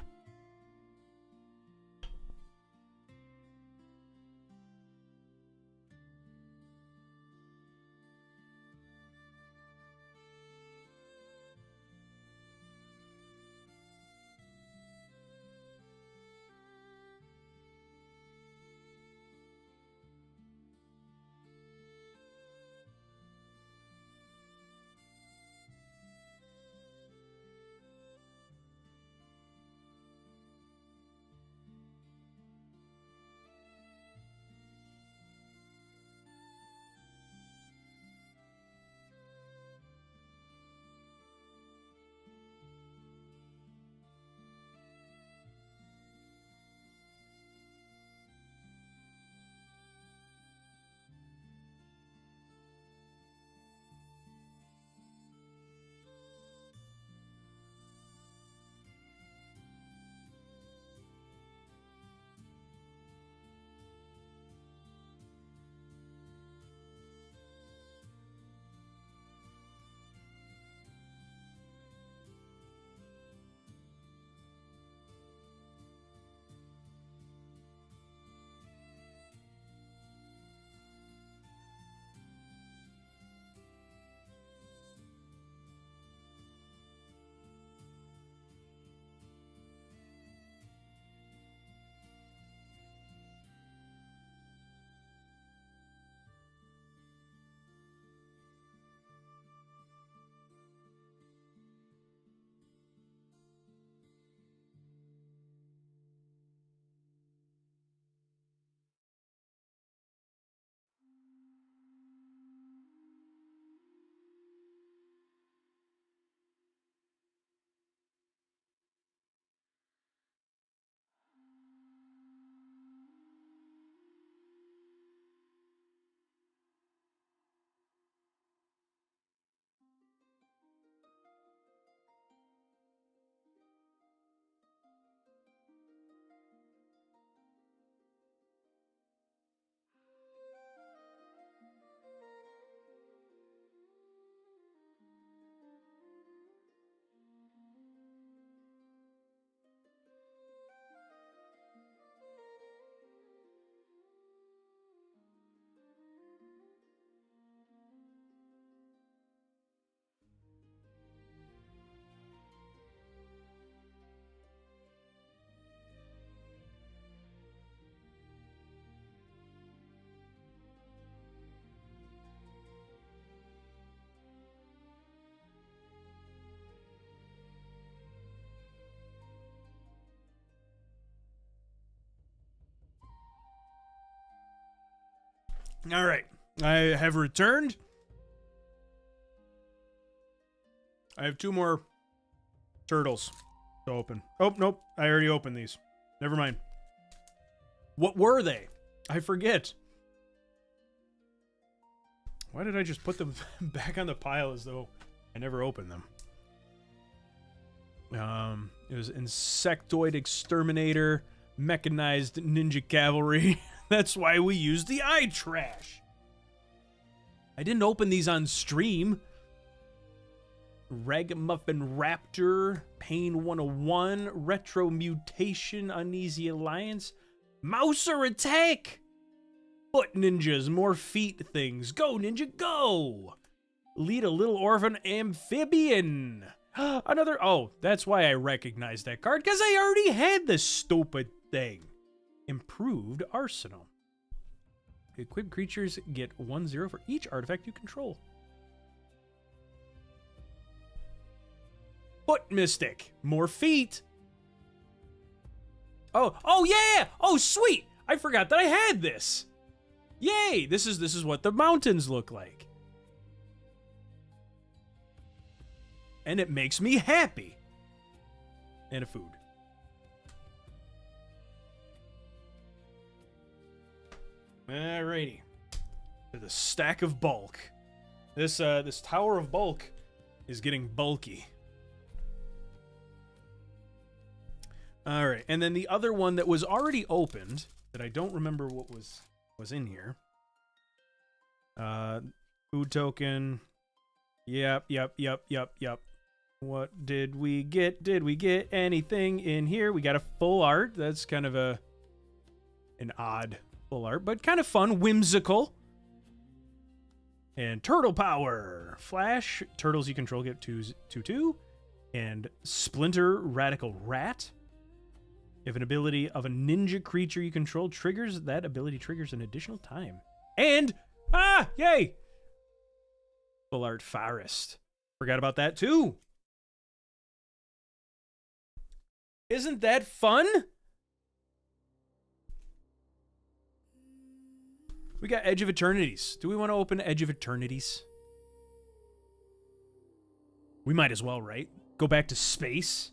All right, I have returned. I have 2 more turtles to open. Oh, nope. I already opened these. Never mind. What were they? I forget. Why did I just put them back on the pile as though I never opened them? It was Insectoid Exterminator, Mechanized Ninja Cavalry. That's why we used the eye trash. I didn't open these on stream. Ragamuffin Raptor, Pain 101, Retro Mutation, Uneasy Alliance, Mouser Attack, Foot Ninjas, more feet things. Go, Ninja, go! Lead a Little Orphan Amphibian. Another, oh, that's why I recognized that card, because I already had this stupid thing. Improved Arsenal. Equipped creatures get 1/0 for each artifact you control. Foot Mystic, more feet. Oh yeah! Oh sweet! I forgot that I had this. Yay! This is what the mountains look like. And it makes me happy. And a food. Alrighty. To the stack of bulk. This tower of bulk is getting bulky. Alright, and then the other one that was already opened, that I don't remember what was in here. Food token. Yep. What did we get? Did we get anything in here? We got a full art. That's kind of an odd full art, but kind of fun, whimsical. And Turtle Power. Flash. Turtles you control get 2/2. And Splinter Radical Rat. If an ability of a ninja creature you control triggers, that ability triggers an additional time. And, yay! Full art Forest. Forgot about that too. Isn't that fun? We got Edge of Eternities. Do we want to open Edge of Eternities? We might as well, right? Go back to space.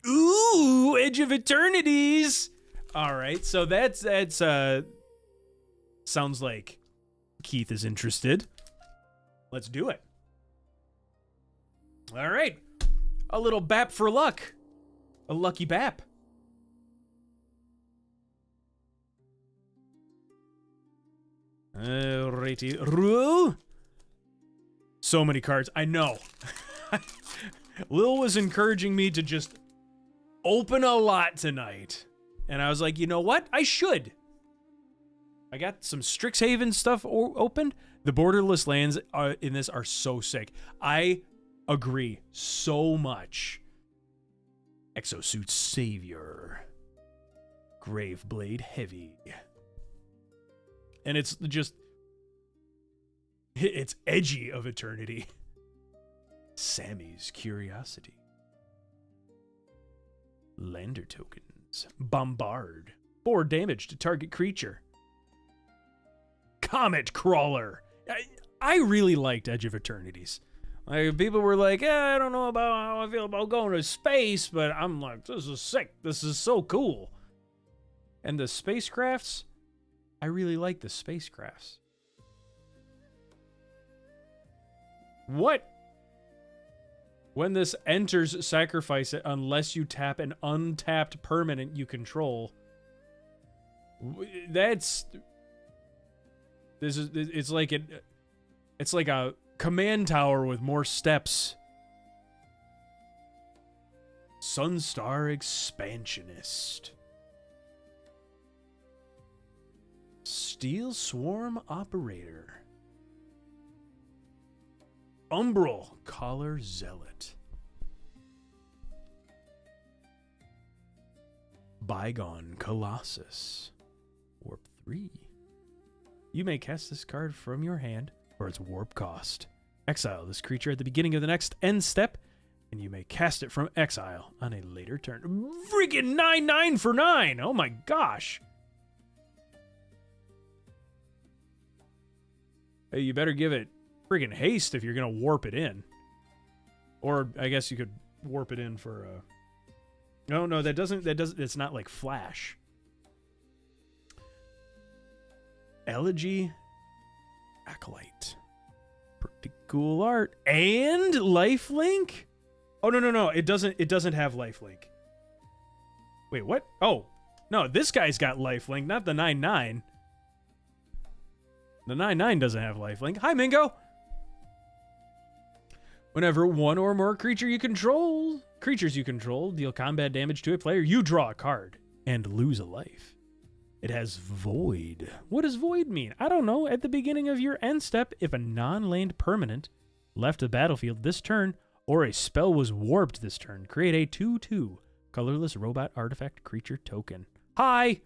Ooh, Edge of Eternities. All right, so that's sounds like Keith is interested. Let's do it. All right. A little bap for luck. A lucky bap. Alrighty. So many cards. I know. Lil was encouraging me to just open a lot tonight. And I was like, you know what? I should. I got some Strixhaven stuff opened. The borderless lands in this are so sick. I agree so much. Exosuit Savior. Graveblade Heavy. And it's just... it's edgy of eternity. Sammy's Curiosity. Lander tokens. Bombard. 4 damage to target creature. Comet Crawler. I really liked Edge of Eternities. Like, people were like, I don't know about how I feel about going to space, but I'm like, this is sick. This is so cool. And the spacecrafts, I really like the spacecrafts. What? When this enters, sacrifice it unless you tap an untapped permanent you control. It's like a command tower with more steps. Sunstar Expansionist. Steel Swarm Operator. Umbral Collar Zealot. Bygone Colossus. Warp 3. You may cast this card from your hand for its warp cost. Exile this creature at the beginning of the next end step, and you may cast it from exile on a later turn. Freaking 9/9 for 9! Oh my gosh! Hey, you better give it friggin' haste if you're gonna warp it in. Or I guess you could warp it in for No, that doesn't. It's not like Flash. Elegy, Acolyte, pretty cool art, and lifelink. Oh no! It doesn't have lifelink. Wait, what? Oh, no, this guy's got lifelink, not the 9/9. The 9/9 doesn't have lifelink. Hi, Mingo. Whenever one or more creatures you control deal combat damage to a player, you draw a card and lose a life. It has Void. What does Void mean? I don't know. At the beginning of your end step, if a non-land permanent left the battlefield this turn, or a spell was warped this turn, create a 2/2 colorless robot artifact creature token. Hi!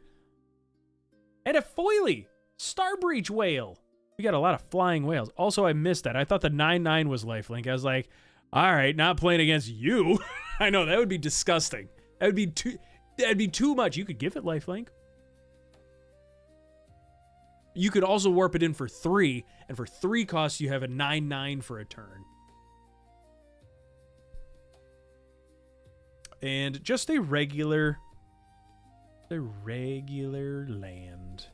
And a foily! Starbreach Whale! We got a lot of flying whales. Also, I missed that. I thought the 9/9 was lifelink. I was like, alright, not playing against you. I know, that would be disgusting. That'd be too much. You could give it lifelink. You could also warp it in for 3, and for 3 costs, you have a 9/9 for a turn. And just a regular land.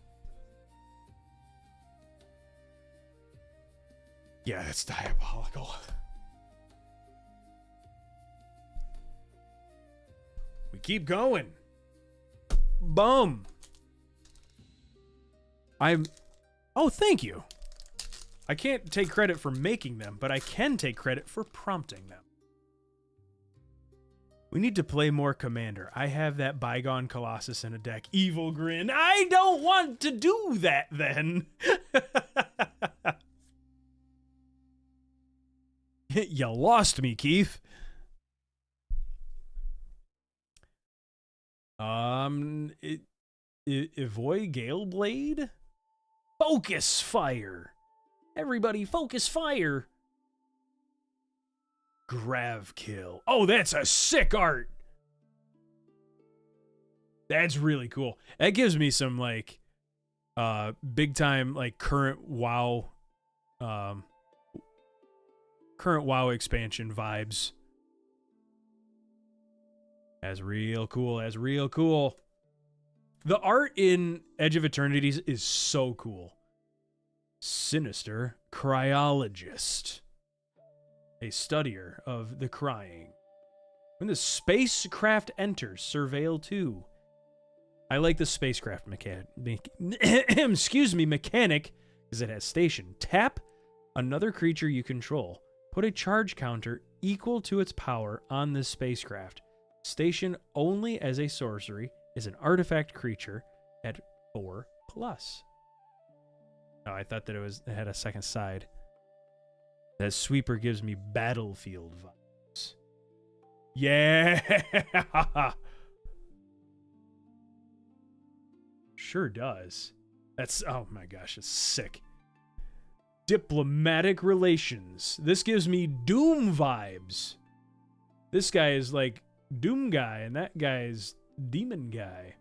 Yeah, that's diabolical. We keep going. Boom. Oh, thank you. I can't take credit for making them, but I can take credit for prompting them. We need to play more Commander. I have that Bygone Colossus in a deck. Evil Grin. I don't want to do that then. You lost me, Keith. Evoy Galeblade? Focus Fire. Everybody focus fire. Gravkill. Oh, that's a sick art. That's really cool. That gives me some like big time like current WoW expansion vibes. That's real cool. That's real cool. The art in Edge of Eternities is so cool. Sinister Cryologist. A studier of the crying. When the spacecraft enters, surveil 2. I like the spacecraft mechanic. Excuse me, mechanic, because it has station. Tap another creature you control. Put a charge counter equal to its power on this spacecraft. Station only as a sorcery is an artifact creature at 4+. Oh, I thought that it had a second side. That sweeper gives me battlefield vibes. Yeah! Sure does. That's, oh my gosh, it's sick. Diplomatic relations. This gives me Doom vibes. This guy is like Doom guy, and that guy is Demon guy.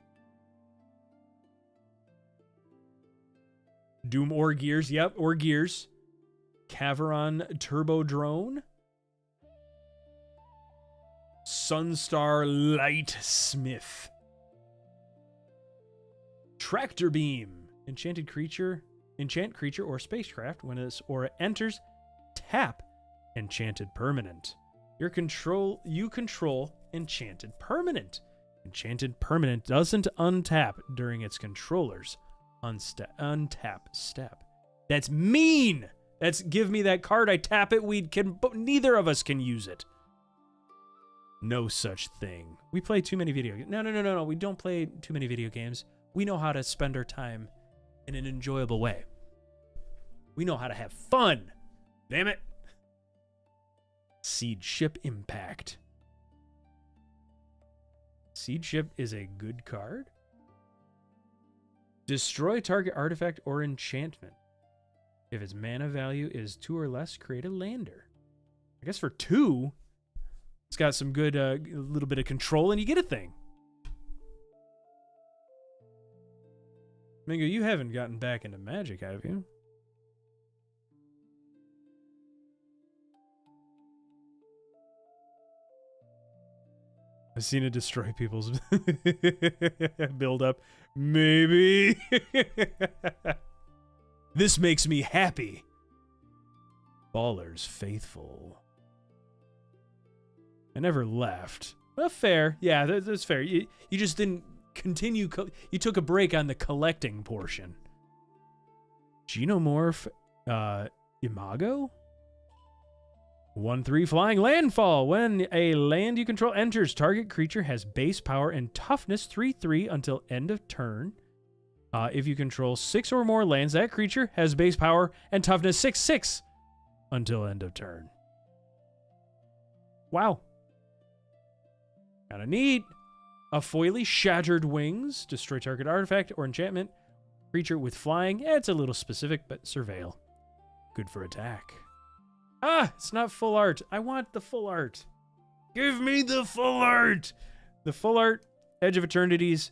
Doom or Gears. Yep, or Gears. Caveron Turbo Drone. Sunstar Lightsmith. Tractor Beam. Enchant creature or spacecraft. When this aura enters, tap enchanted permanent. You control enchanted permanent. Enchanted permanent doesn't untap during its controller's untap step. That's mean. That's give me that card. I tap it. Neither of us can use it. No such thing. We play too many video games. No. We don't play too many video games. We know how to spend our time in an enjoyable way. We know how to have fun. Damn it. Siege Ship Impact. Siege Ship is a good card. Destroy target artifact or enchantment. If its mana value is 2 or less, create a lander. I guess for 2, it's got some good, a little bit of control, and you get a thing. Mingo, you haven't gotten back into Magic, have you? I've seen it destroy people's build up. Maybe. This makes me happy. Ballers faithful. I never left. Well, fair. Yeah, that's fair. You just didn't continue. You took a break on the collecting portion. Genomorph Imago? 1/3 flying landfall. When a land you control enters, target creature has base power and toughness 3/3 until end of turn. If you control 6 or more lands, that creature has base power and toughness 6/6 until end of turn. Wow. Kinda neat. A foily shattered wings. Destroy target artifact or enchantment. Creature with flying. Yeah, it's a little specific, but surveil. Good for attack. Ah, it's not full art. I want the full art. Give me the full art. The full art, Edge of Eternities,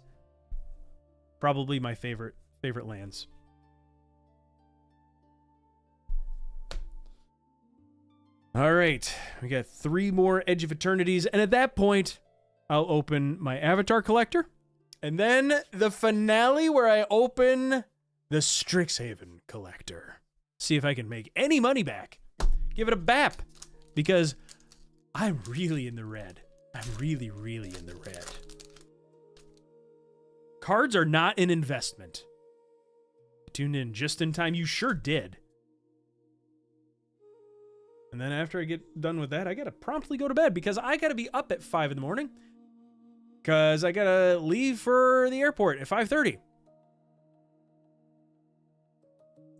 probably my favorite lands. All right, we got 3 more Edge of Eternities, and at that point, I'll open my Avatar Collector, and then the finale where I open the Strixhaven Collector. See if I can make any money back. Give it a bap, because I'm really in the red. I'm really, really in the red. Cards are not an investment. Tuned in just in time. You sure did. And then after I get done with that, I gotta promptly go to bed because I gotta be up at 5 in the morning. Because I gotta leave for the airport at 5:30.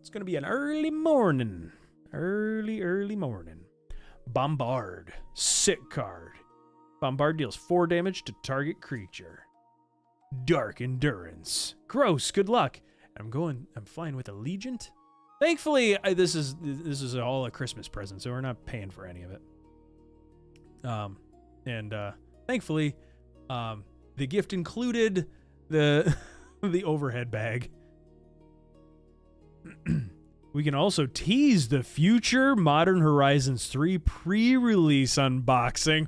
It's gonna be an early morning. Early morning. Bombard. Sick card. Bombard deals 4 damage to target creature. Dark Endurance. Gross, good luck. I'm flying with Allegiant. Thankfully, this is all a Christmas present, so we're not paying for any of it. Thankfully, the gift included the the overhead bag. We can also tease the future Modern Horizons 3 pre-release unboxing.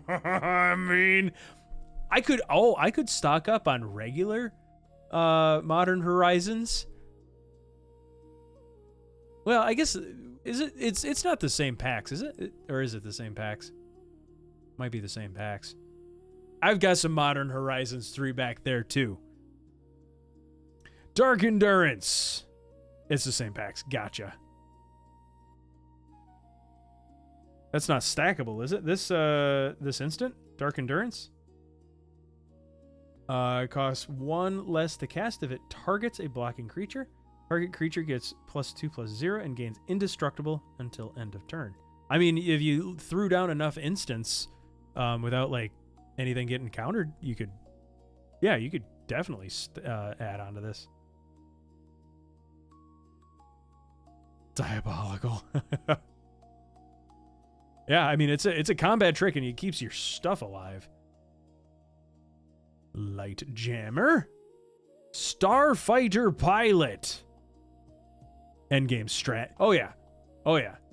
I mean, I could stock up on regular Modern Horizons. Well, I guess it's not the same packs, is it? Or is it the same packs? Might be the same packs. I've got some Modern Horizons 3 back there too. Dark Endurance. It's the same packs. Gotcha. That's not stackable, is it? This instant? Dark Endurance? It costs 1 less to cast if it targets a blocking creature. Target creature gets +2/+0 and gains indestructible until end of turn. I mean, if you threw down enough instants without like anything getting countered, you could definitely add on to this. Diabolical. Yeah, I mean it's a combat trick and it keeps your stuff alive. Light Jammer. Starfighter Pilot. Endgame strat. Oh yeah.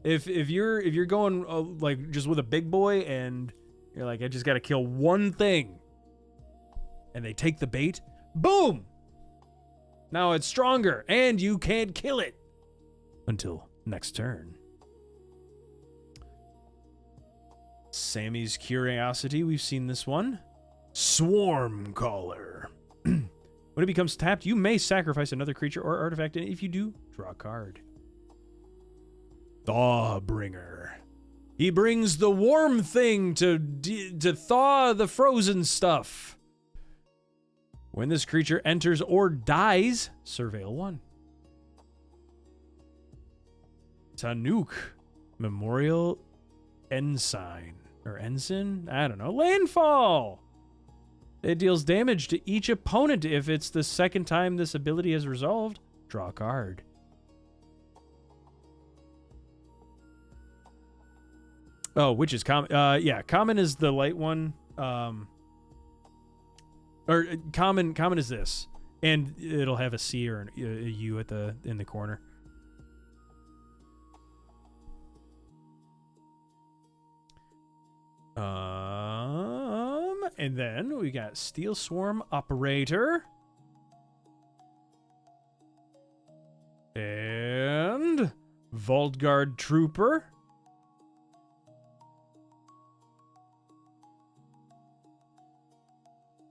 If you're going like just with a big boy and you're like, I just got to kill one thing, and they take the bait, boom. Now it's stronger and you can't kill it until next turn. Sammy's Curiosity. We've seen this one. Swarm Caller. When it becomes tapped, you may sacrifice another creature or artifact, and if you do, draw a card. Thawbringer. He brings the warm thing to thaw the frozen stuff. When this creature enters or dies, surveil 1. Tanuk. Memorial Ensign. Or Ensign? I don't know. Landfall! It deals damage to each opponent. If it's the second time this ability is resolved, draw a card. Oh, which is common? Yeah, common is the light one. Or common is this, and it'll have a C or a U in the corner. And then we got Steel Swarm Operator. And Vault Guard Trooper.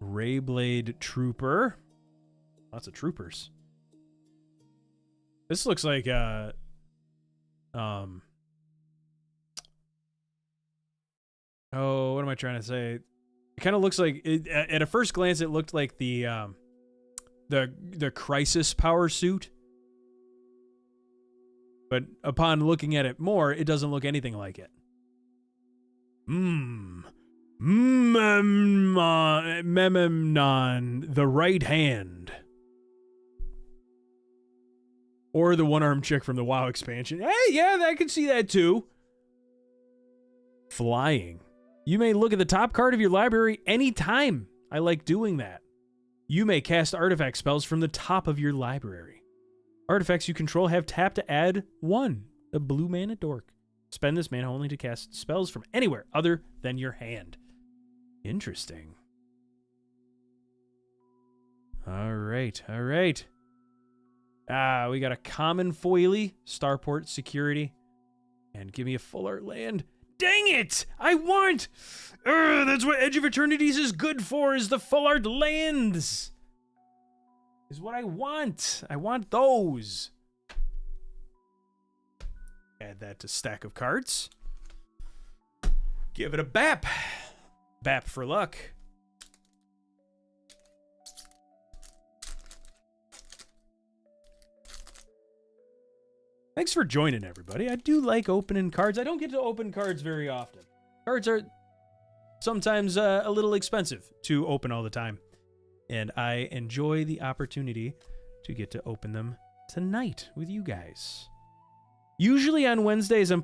Rayblade Trooper. Lots of troopers. This looks like oh, what am I trying to say? It kind of looks like at a first glance it looked like the Crisis power suit. But upon looking at it more, it doesn't look anything like it. Memnon, the right hand. Or the one-armed chick from the WoW expansion. Hey, yeah, I can see that too. Flying. You may look at the top card of your library anytime. I like doing that. You may cast artifact spells from the top of your library. Artifacts you control have tap to add 1. The blue mana dork. Spend this mana only to cast spells from anywhere other than your hand. Interesting. All right. We got a common foily, Starport Security, and give me a full art land. Dang it! I want! That's what Edge of Eternities is good for, is the full art lands! Is what I want. I want those. Add that to stack of cards. Give it a bap. Bap for luck. Thanks for joining, everybody. I do like opening cards. I don't get to open cards very often. Cards are sometimes a little expensive to open all the time. And I enjoy the opportunity to get to open them tonight with you guys. Usually on Wednesdays, I'm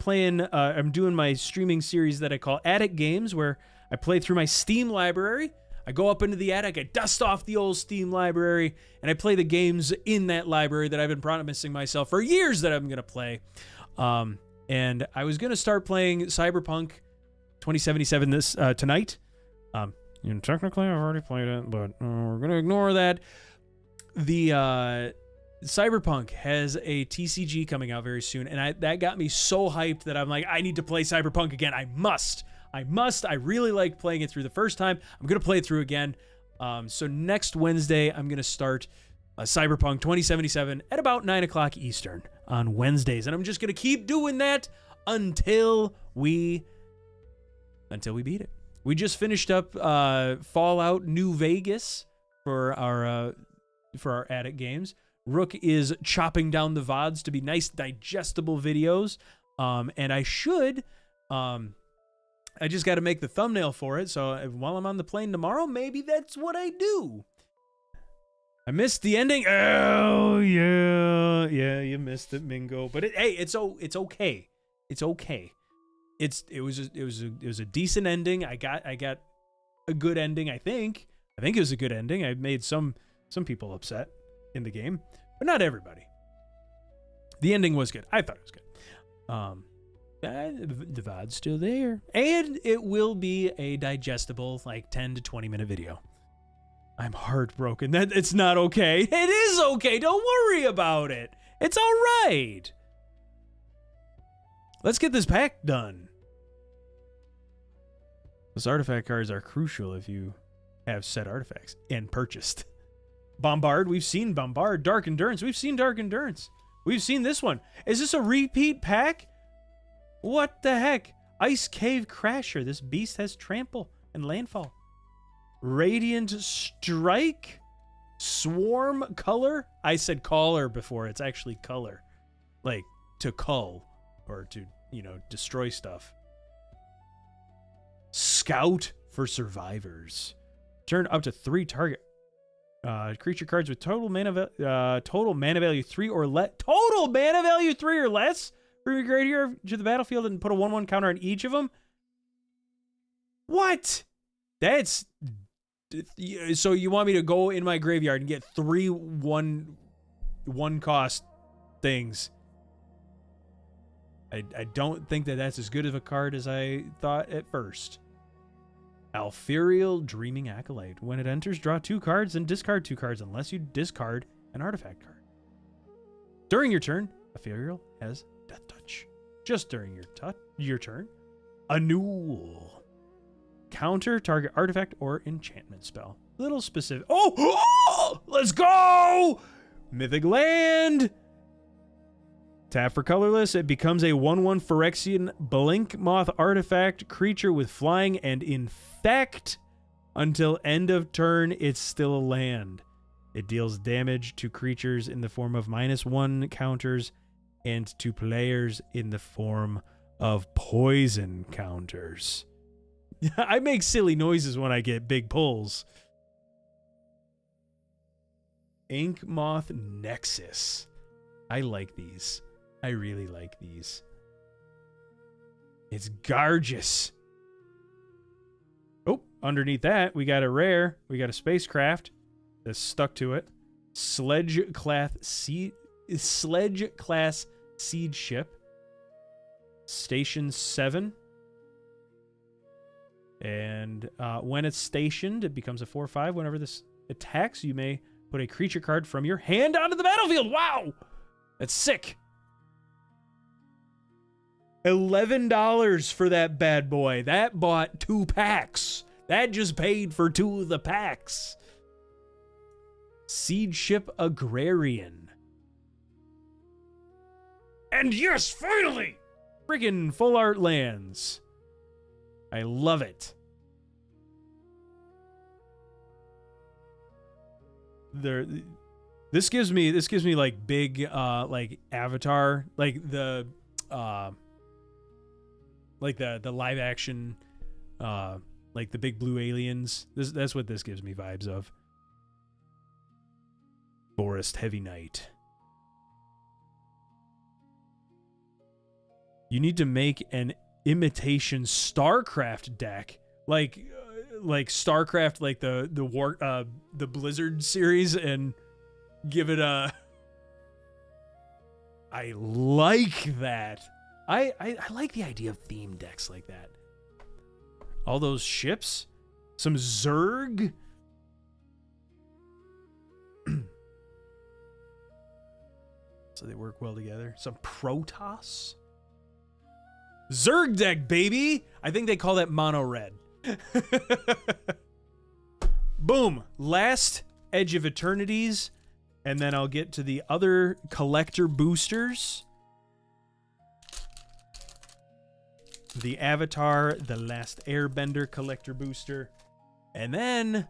doing my streaming series that I call Attic Games, where I play through my Steam library. I go up into the attic, I dust off the old Steam library, and I play the games in that library that I've been promising myself for years that I'm going to play. And I was going to start playing Cyberpunk 2077 tonight. Technically, I've already played it, but we're going to ignore that. The Cyberpunk has a TCG coming out very soon, and that got me so hyped that I'm like, I need to play Cyberpunk again. I must. I really liked playing it through the first time. I'm going to play it through again. So next Wednesday, I'm going to start Cyberpunk 2077 at about 9 o'clock Eastern on Wednesdays. And I'm just going to keep doing that until we beat it. We just finished up Fallout New Vegas for our Attic Games. Rook is chopping down the VODs to be nice, digestible videos. And I should... I just got to make the thumbnail for it, so while I'm on the plane tomorrow, maybe that's what I do. I missed the ending. Oh yeah, you missed it, Mingo. But hey, it's okay. It's okay. It was a decent ending. I got a good ending. I think it was a good ending. I made some people upset in the game, but not everybody. The ending was good. I thought it was good. The VOD's still there. And it will be a digestible, 10 to 20 minute video. I'm heartbroken that it's not okay. It is okay. Don't worry about it. It's all right. Let's get this pack done. Those artifact cards are crucial if you have set artifacts and purchased. Bombard. We've seen Bombard. Dark Endurance. We've seen Dark Endurance. We've seen this one. Is this a repeat pack? What the heck? Ice Cave Crasher. This beast has trample and landfall. Radiant Strike. Swarm Color. I said caller before. It's actually color. Like to cull or to, destroy stuff. Scout for survivors. Turn up to 3 target creature cards with total mana value 3 or less. Total mana value 3 or less? Bring your graveyard to the battlefield and put a 1/1 counter on each of them? What? That's... So you want me to go in my graveyard and get 3 one cost things? I don't think that's as good of a card as I thought at first. Alferial Dreaming Acolyte. When it enters, draw 2 cards and discard 2 cards unless you discard an artifact card. During your turn, Alferial has Death Touch. Just during your turn, Annul. Counter target artifact or enchantment spell. Little specific. Oh! Let's go! Mythic Land! Tap for colorless. It becomes a 1/1 Phyrexian Blink Moth artifact creature with flying and infect. Until end of turn, it's still a land. It deals damage to creatures in the form of -1 counters and to players in the form of poison counters. I make silly noises when I get big pulls. Ink Moth Nexus. I like these. I really like these. It's gorgeous. Oh, underneath that, we got a rare. We got a spacecraft that's stuck to it. Sledge class siege ship. Station 7. And when it's stationed, it becomes a 4/5. Whenever this attacks, you may put a creature card from your hand onto the battlefield. Wow! That's sick. $11 for that bad boy. That bought 2 packs. That just paid for 2 of the packs. Siege Ship Agrarian. And yes, finally! Friggin' full art lands. I love it. This gives me like big like Avatar, like the live action like the big blue aliens. That's what this gives me vibes of. Forest Heavy Knight. You need to make an imitation StarCraft deck, like StarCraft, like the Blizzard series, and give it a. I like that. I like the idea of theme decks like that. All those ships, some Zerg. So they work well together. Some Protoss. Zerg deck, baby! I think they call that mono red. Boom. Last Edge of Eternities. And then I'll get to the other collector boosters. The Avatar, the Last Airbender collector booster. And then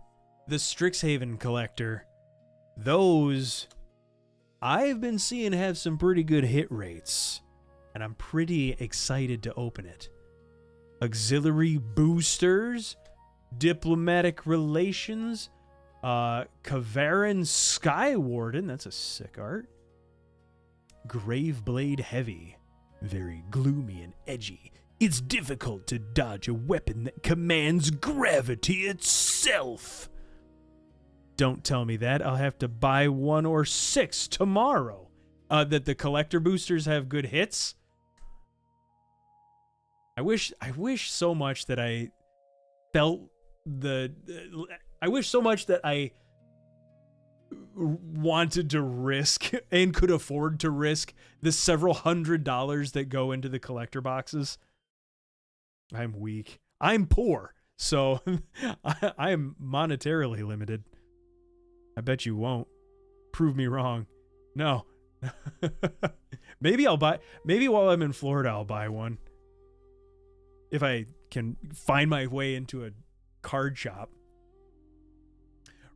the Strixhaven collector. Those I've been seeing have some pretty good hit rates. And I'm pretty excited to open it. Auxiliary boosters, diplomatic relations, Kavaran Skywarden, that's a sick art. Graveblade Heavy, very gloomy and edgy. It's difficult to dodge a weapon that commands gravity itself. Don't tell me that. I'll have to buy 1 or 6 tomorrow. That the collector boosters have good hits. I wish so much that I felt I wish so much that I wanted to risk and could afford to risk the several $100s that go into the collector boxes. I'm weak. I'm poor, so I am monetarily limited. I bet you won't. Prove me wrong. No. Maybe while I'm in Florida, I'll buy one. If I can find my way into a card shop.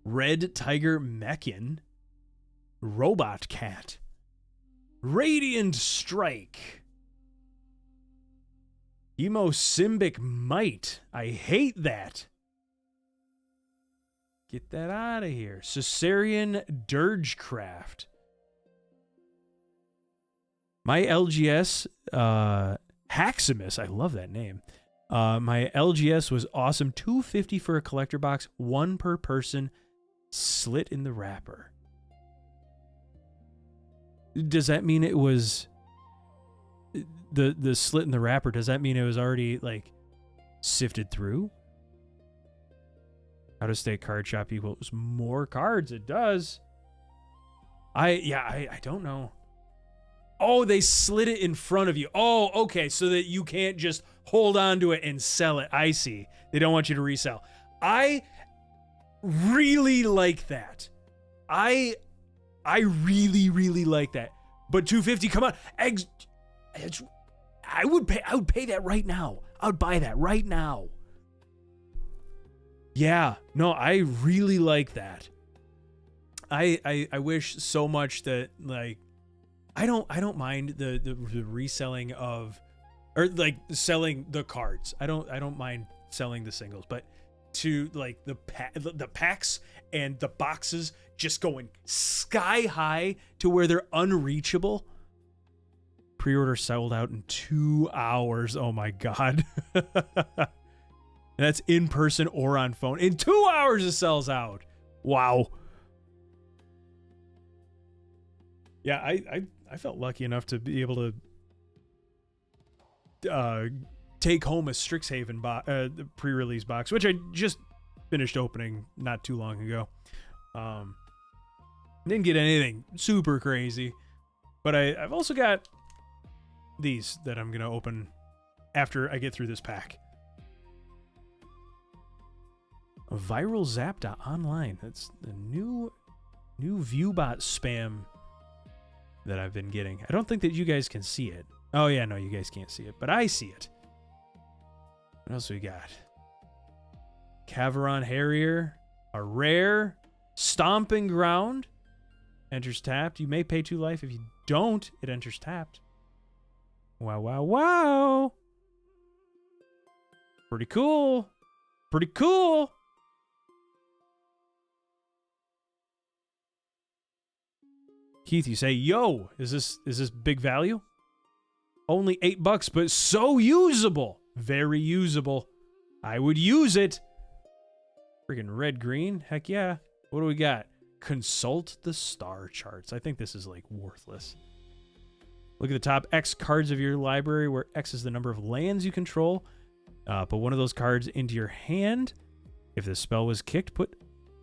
Red Tiger Mechan. Robot Cat. Radiant Strike. Hemosymbic Might. I hate that. Get that out of here. Caesarian Dirgecraft. My LGS, Haximus, I love that name. My LGS was awesome. $250 for a collector box, 1 per person, slit in the wrapper. Does that mean it was the slit in the wrapper? Does that mean it was already like sifted through? Out of state card shop equals more cards. It does. I don't know. Oh, they slid it in front of you. Oh, okay, so that you can't just hold on to it and sell it. I see. They don't want you to resell. I really like that. I really, really like that. But $250, come on. I would pay that right now. I would buy that right now. Yeah, no, I really like that. I wish so much that, like, I don't mind the reselling of, or like selling the cards. I don't mind selling the singles, but to like the packs and the boxes just going sky high to where they're unreachable. Pre-order sold out in 2 hours. Oh my god. That's in person or on phone. In 2 hours it sells out. Wow. Yeah, I felt lucky enough to be able to take home a Strixhaven pre-release box, which I just finished opening not too long ago. Didn't get anything super crazy, but I've also got these that I'm going to open after I get through this pack. Viral Zap.online. That's the new ViewBot spam that I've been getting. I don't think that you guys can see it. Oh yeah, no, you guys can't see it, but I see it. What else we got? Caveron Harrier, a rare, Stomping Ground, enters tapped. You may pay 2 life. If you don't, it enters tapped. Wow, wow, wow. Pretty cool. Pretty cool. Keith, you say, yo, is this big value? Only $8, but so usable. Very usable. I would use it. Friggin' red green. Heck yeah. What do we got? Consult the star charts. I think this is like worthless. Look at the top X cards of your library, where X is the number of lands you control. Put one of those cards into your hand. If the spell was kicked, put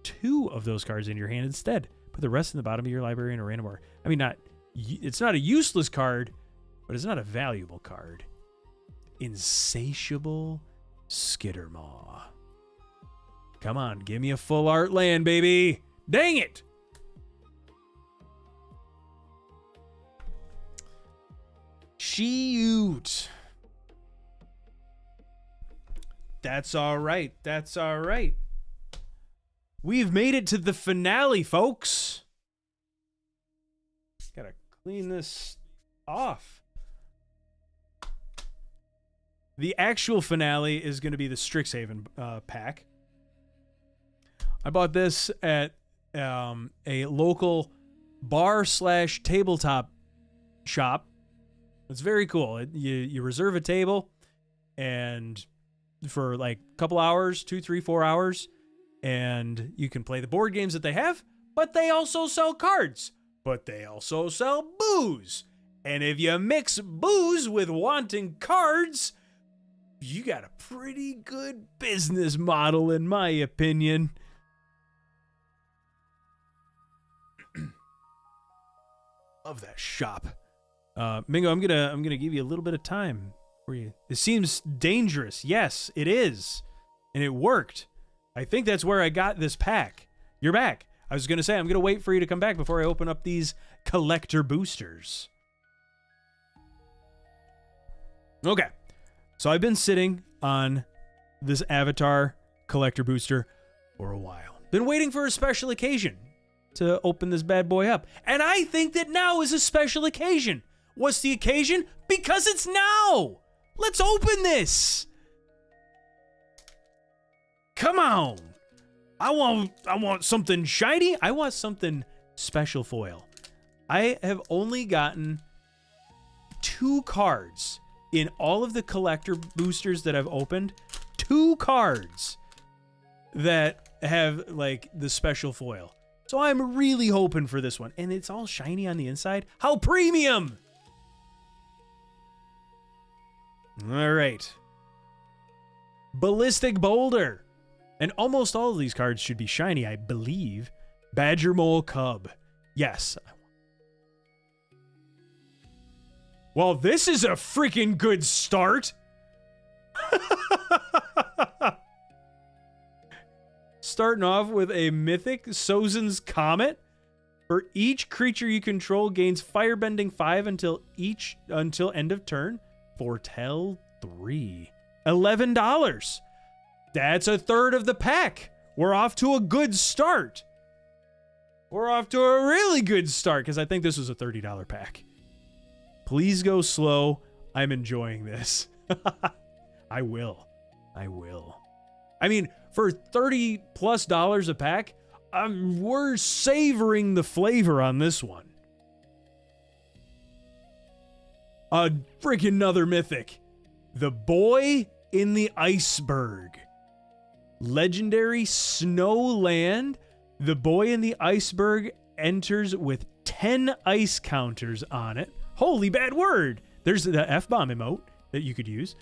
2 of those cards in your hand instead. Put the rest in the bottom of your library in a random order. I mean, it's not a useless card, but it's not a valuable card. Insatiable Skittermaw. Come on, give me a full art land, baby. Dang it! Shoot. That's all right. That's all right. We've made it to the finale, folks. Gotta clean this off. The actual finale is going to be the Strixhaven pack. I bought this at a local bar/tabletop shop. It's very cool. You reserve a table, and for like a couple hours, 2, 3, 4 hours, and you can play the board games that they have, but they also sell cards, but they also sell booze. And if you mix booze with wanting cards, you got a pretty good business model, in my opinion. Love that shop. Mingo, I'm gonna give you a little bit of time for you. It seems dangerous. Yes, it is, and it worked. I think that's where I got this pack. You're back. I was gonna say I'm gonna wait for you to come back before I open up these collector boosters. Okay, so I've been sitting on this Avatar collector booster for a while. Been waiting for a special occasion to open this bad boy up, and I think that now is a special occasion. What's the occasion? Because it's now. Let's open this. Come on. I want something shiny. I want something special foil. I have only gotten 2 cards in all of the collector boosters that I've opened. 2 cards that have like the special foil. So I'm really hoping for this one. And it's all shiny on the inside. How premium! All right. Ballistic Boulder. And almost all of these cards should be shiny, I believe. Badger Mole Cub. Yes. Well, this is a freaking good start. Starting off with a mythic Sozin's Comet. For each creature you control gains Firebending 5 until end of turn. Foretell 3. $11. That's a third of the pack. We're off to a good start. We're off to a really good start because I think this was a $30 pack. Please go slow. I'm enjoying this. I will. I mean, for $30+ a pack, we're savoring the flavor on this one. A freaking another mythic. The Boy in the Iceberg. Legendary Snowland. The Boy in the Iceberg enters with 10 ice counters on it. Holy bad word. There's the F-bomb emote that you could use.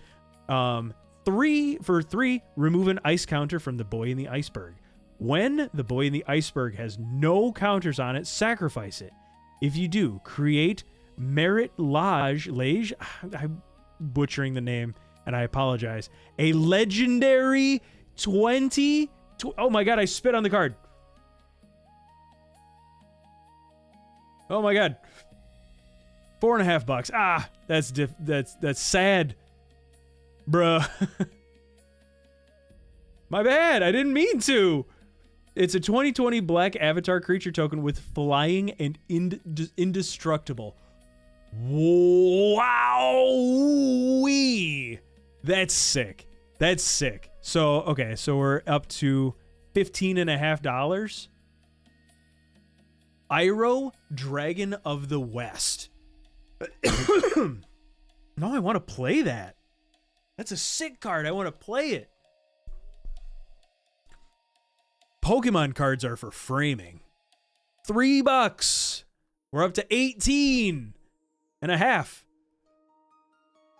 3 for 3, remove an ice counter from the Boy in the Iceberg. When the Boy in the Iceberg has no counters on it, sacrifice it. If you do, create Merit Lage, I'm butchering the name, and I apologize. A legendary 20... Oh my god, I spit on the card. Oh my god. $4.50. Ah, that's sad. Bruh. My bad, I didn't mean to. It's a 2020 black avatar creature token with flying and indestructible. Wow! That's sick. That's sick. So, okay, so we're up to $15.50. Iroh, Dragon of the West. No, I want to play that. That's a sick card. I want to play it. Pokemon cards are for framing. $3. We're up to 18.5.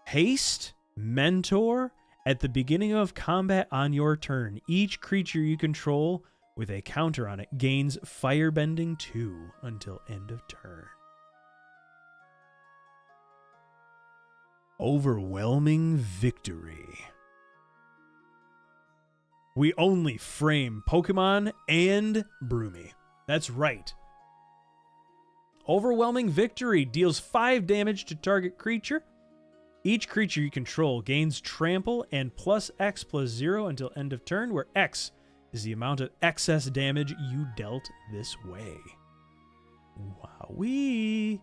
Haste, Mentor. At the beginning of combat on your turn, each creature you control with a counter on it gains Firebending 2 until end of turn. Overwhelming Victory. We only frame Pokemon and Broomy. That's right. Overwhelming Victory deals 5 damage to target creature. Each creature you control gains Trample and +X+0 until end of turn, where X is the amount of excess damage you dealt this way. Wowee.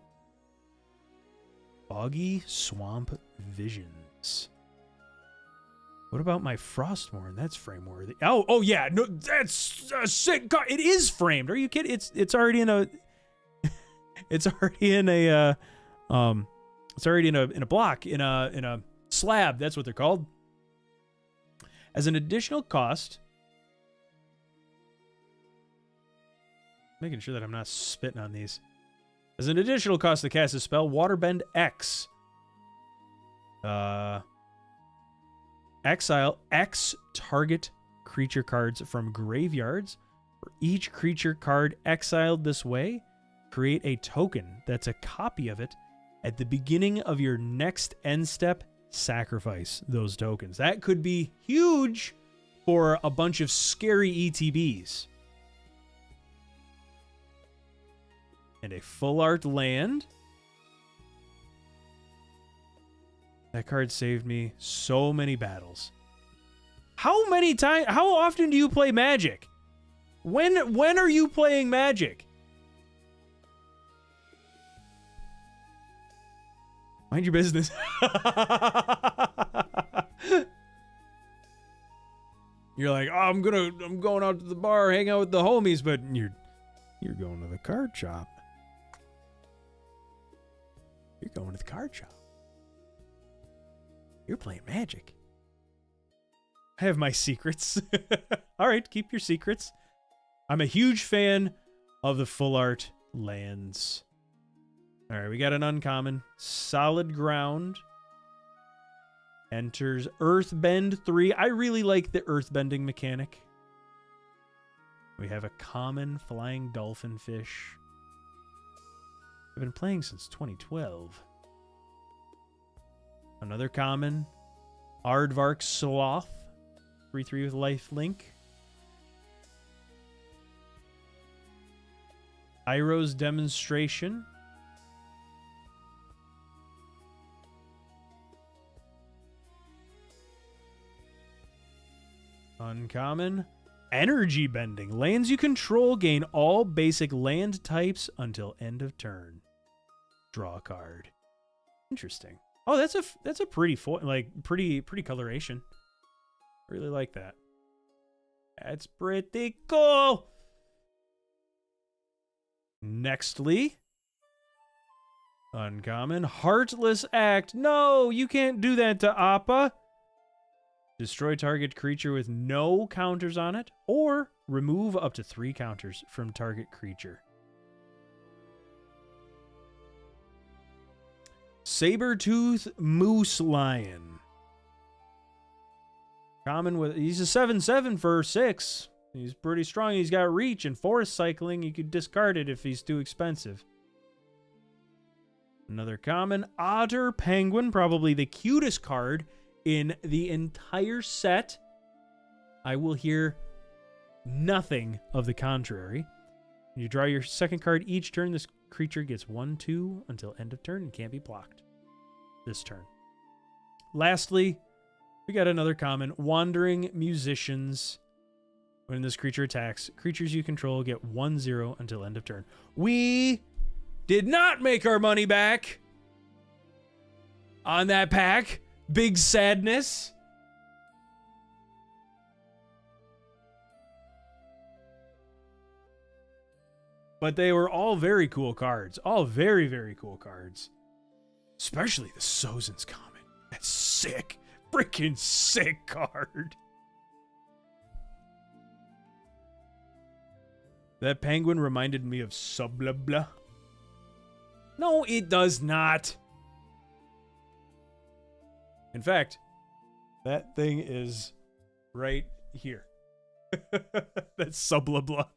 Foggy Swamp Visions. What about my Frostmourne? That's frame worthy. Oh yeah, no, that's a sick card. It is framed. Are you kidding? It's already in a it's already in a block, in a slab. That's what they're called. As an additional cost, making sure that I'm not spitting on these. As an additional cost to cast a spell, Waterbend X. Exile X target creature cards from graveyards. For each creature card exiled this way, create a token that's a copy of it. At the beginning of your next end step, sacrifice those tokens. That could be huge for a bunch of scary ETBs. And a full art land. That card saved me so many battles. How often do you play Magic? When are you playing Magic? Mind your business. You're like, oh, I'm going out to the bar, hang out with the homies, but you're going to the card shop. You're going to the card shop. You're playing Magic. I have my secrets. All right, keep your secrets. I'm a huge fan of the full art lands. All right, we got an uncommon. Solid Ground. Enters Earthbend 3. I really like the earthbending mechanic. We have a common flying dolphin fish. I've been playing since 2012. Another common, Aardvark Sloth, 3/3 with life link. Iroh's Demonstration. Uncommon, Energy Bending. Lands you control gain all basic land types until end of turn. Draw a card. Interesting. Oh, that's a pretty pretty coloration. Really like that. That's pretty cool. Nextly, uncommon, Heartless Act. No, you can't do that to Appa. Destroy target creature with no counters on it, or remove up to 3 counters from target creature. Sabertooth Moose Lion. Common with, he's a 7/7 for 6. He's pretty strong. He's got reach and forest cycling. You could discard it if he's too expensive. Another common, Otter Penguin, probably the cutest card in the entire set. I will hear nothing of the contrary. When you draw your second card each turn, this creature gets 1/2 until end of turn and can't be blocked this turn. Lastly, we got another common, Wandering Musicians. When this creature attacks, creatures you control get 1/0 until end of turn. We did not make our money back on that pack. Big sadness. But they were all very cool cards. All very, very cool cards. Especially the Sozin's Comet. That's sick. Freaking sick card. That penguin reminded me of Sublabla. No, it does not. In fact, that thing is right here. That's Sublabla.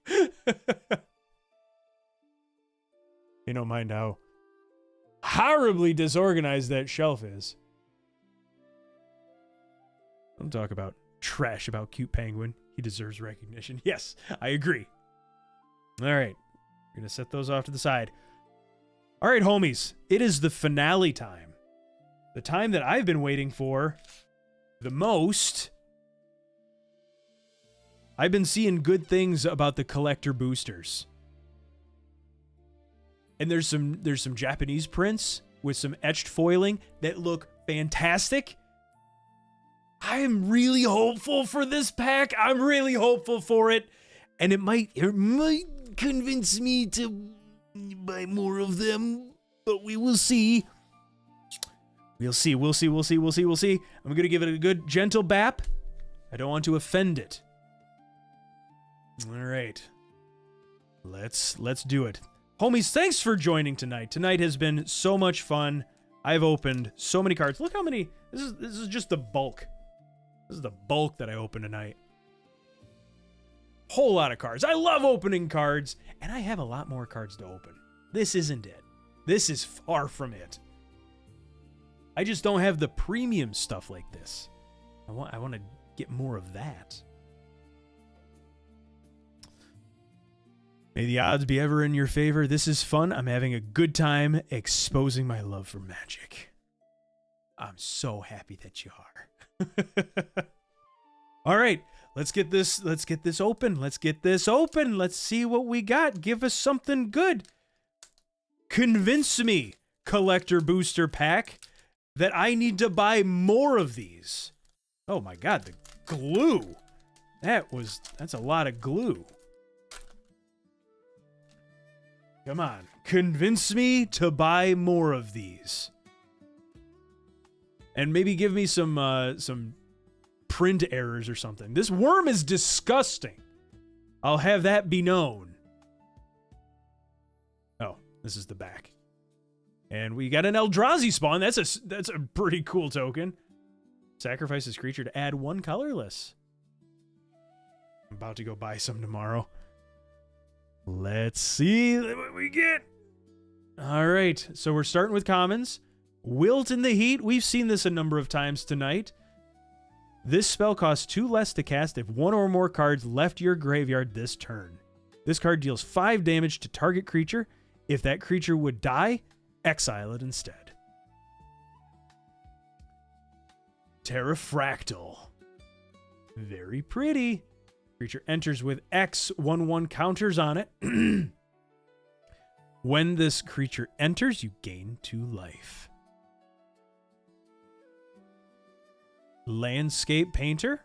You don't mind how horribly disorganized that shelf is. Don't talk about trash about cute penguin. He deserves recognition. Yes, I agree. All right. We're going to set those off to the side. All right, homies. It is the finale time. The time that I've been waiting for the most. I've been seeing good things about the collector boosters. And there's some Japanese prints with some etched foiling that look fantastic. I am really hopeful for this pack. I'm really hopeful for it. And it might convince me to buy more of them, but we will see. We'll see. I'm going to give it a good gentle bap. I don't want to offend it. All right. Let's do it. Homies, thanks for joining tonight. Tonight has been so much fun. I've opened so many cards. Look how many. This is just the bulk. This is the bulk that I opened tonight. Whole lot of cards. I love opening cards, and I have a lot more cards to open. This isn't it. This is far from it. I just don't have the premium stuff like this. I want to get more of that. May the odds be ever in your favor. This is fun. I'm having a good time exposing my love for Magic. I'm so happy that you are. All right. Let's get this open. Let's see what we got. Give us something good. Convince me, collector booster pack, that I need to buy more of these. Oh my god, the glue. That's a lot of glue. Come on. Convince me to buy more of these. And maybe give me some print errors or something. This worm is disgusting. I'll have that be known. Oh, this is the back. And we got an Eldrazi spawn. That's a pretty cool token. Sacrifice this creature to add 1 colorless. I'm about to go buy some tomorrow. Let's see what we get. All right, so we're starting with commons. Wilt in the Heat. We've seen this a number of times tonight. This spell costs 2 less to cast if 1 or more cards left your graveyard this turn. This card deals 5 damage to target creature. If that creature would die, exile it instead. Terrafractal. Very pretty. Creature enters with X 1/1 counters on it. When this creature enters, you gain 2 life. Landscape Painter.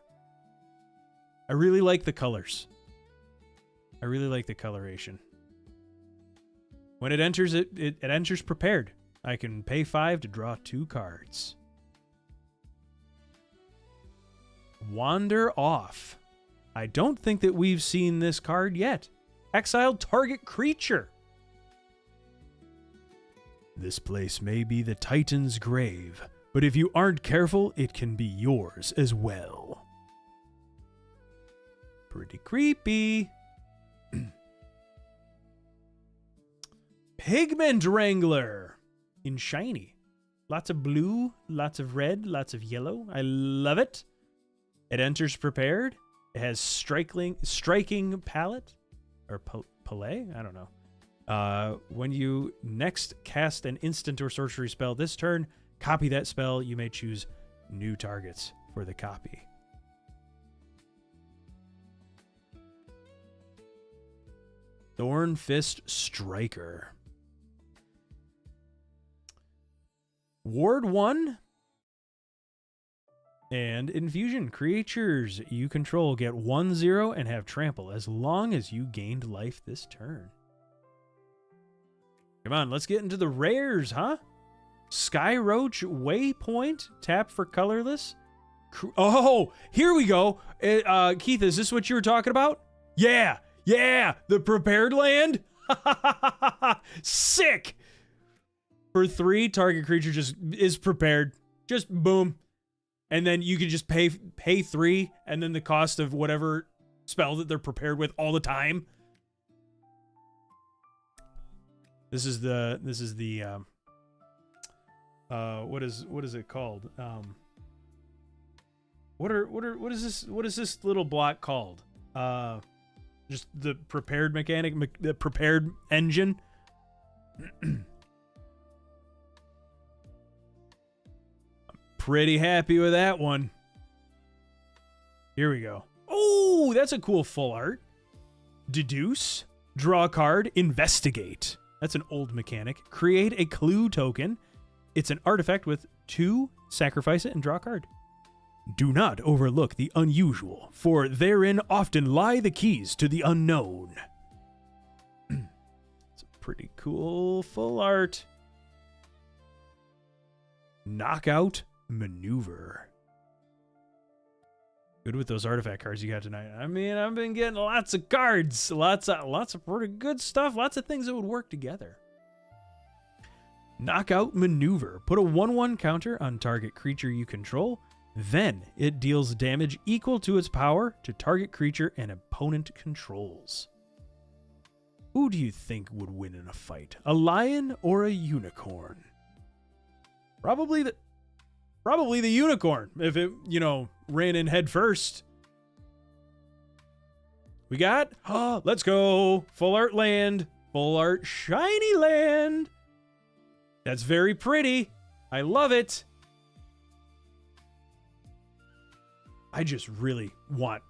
I really like the colors. I really like the coloration. When it enters, it enters prepared. I can pay 5 to draw 2 cards. Wander Off. I don't think that we've seen this card yet. Exile target creature. This place may be the Titan's grave, but if you aren't careful, it can be yours as well. Pretty creepy. Pigment Wrangler in shiny. Lots of blue, lots of red, lots of yellow. I love it. It enters prepared. It has striking palette or palette. I don't know. When you next cast an instant or sorcery spell this turn, copy that spell. You may choose new targets for the copy. Thornfist Striker. Ward 1 and Infusion. Creatures you control get 1/0 and have trample as long as you gained life this turn. Come on, let's get into the rares, huh? Skyroach Waypoint. Tap for colorless. Oh, here we go. Keith, is this what you were talking about? Yeah, the prepared land. Sick. For 3, target creature just is prepared. Just boom. And then you can just pay 3 and then the cost of whatever spell that they're prepared with all the time. This is the what is it called? What is this little block called? Just the prepared mechanic, the prepared engine. Pretty happy with that one. Here we go. Oh, that's a cool full art. Deduce, draw a card, investigate. That's an old mechanic. Create a clue token. It's an artifact with 2, sacrifice it and draw a card. Do not overlook the unusual, for therein often lie the keys to the unknown. It's a pretty cool full art. Knockout Maneuver. Good with those artifact cards you got tonight. I mean, I've been getting lots of cards, lots of pretty good stuff, lots of things that would work together. Knockout Maneuver. Put a 1/1 counter on target creature you control. Then it deals damage equal to its power to target creature an opponent controls. Who do you think would win in a fight? A lion or a unicorn? Probably the unicorn, if it, ran in head first. We got, let's go, full art land, full art shiny land. That's very pretty. I love it. I just really want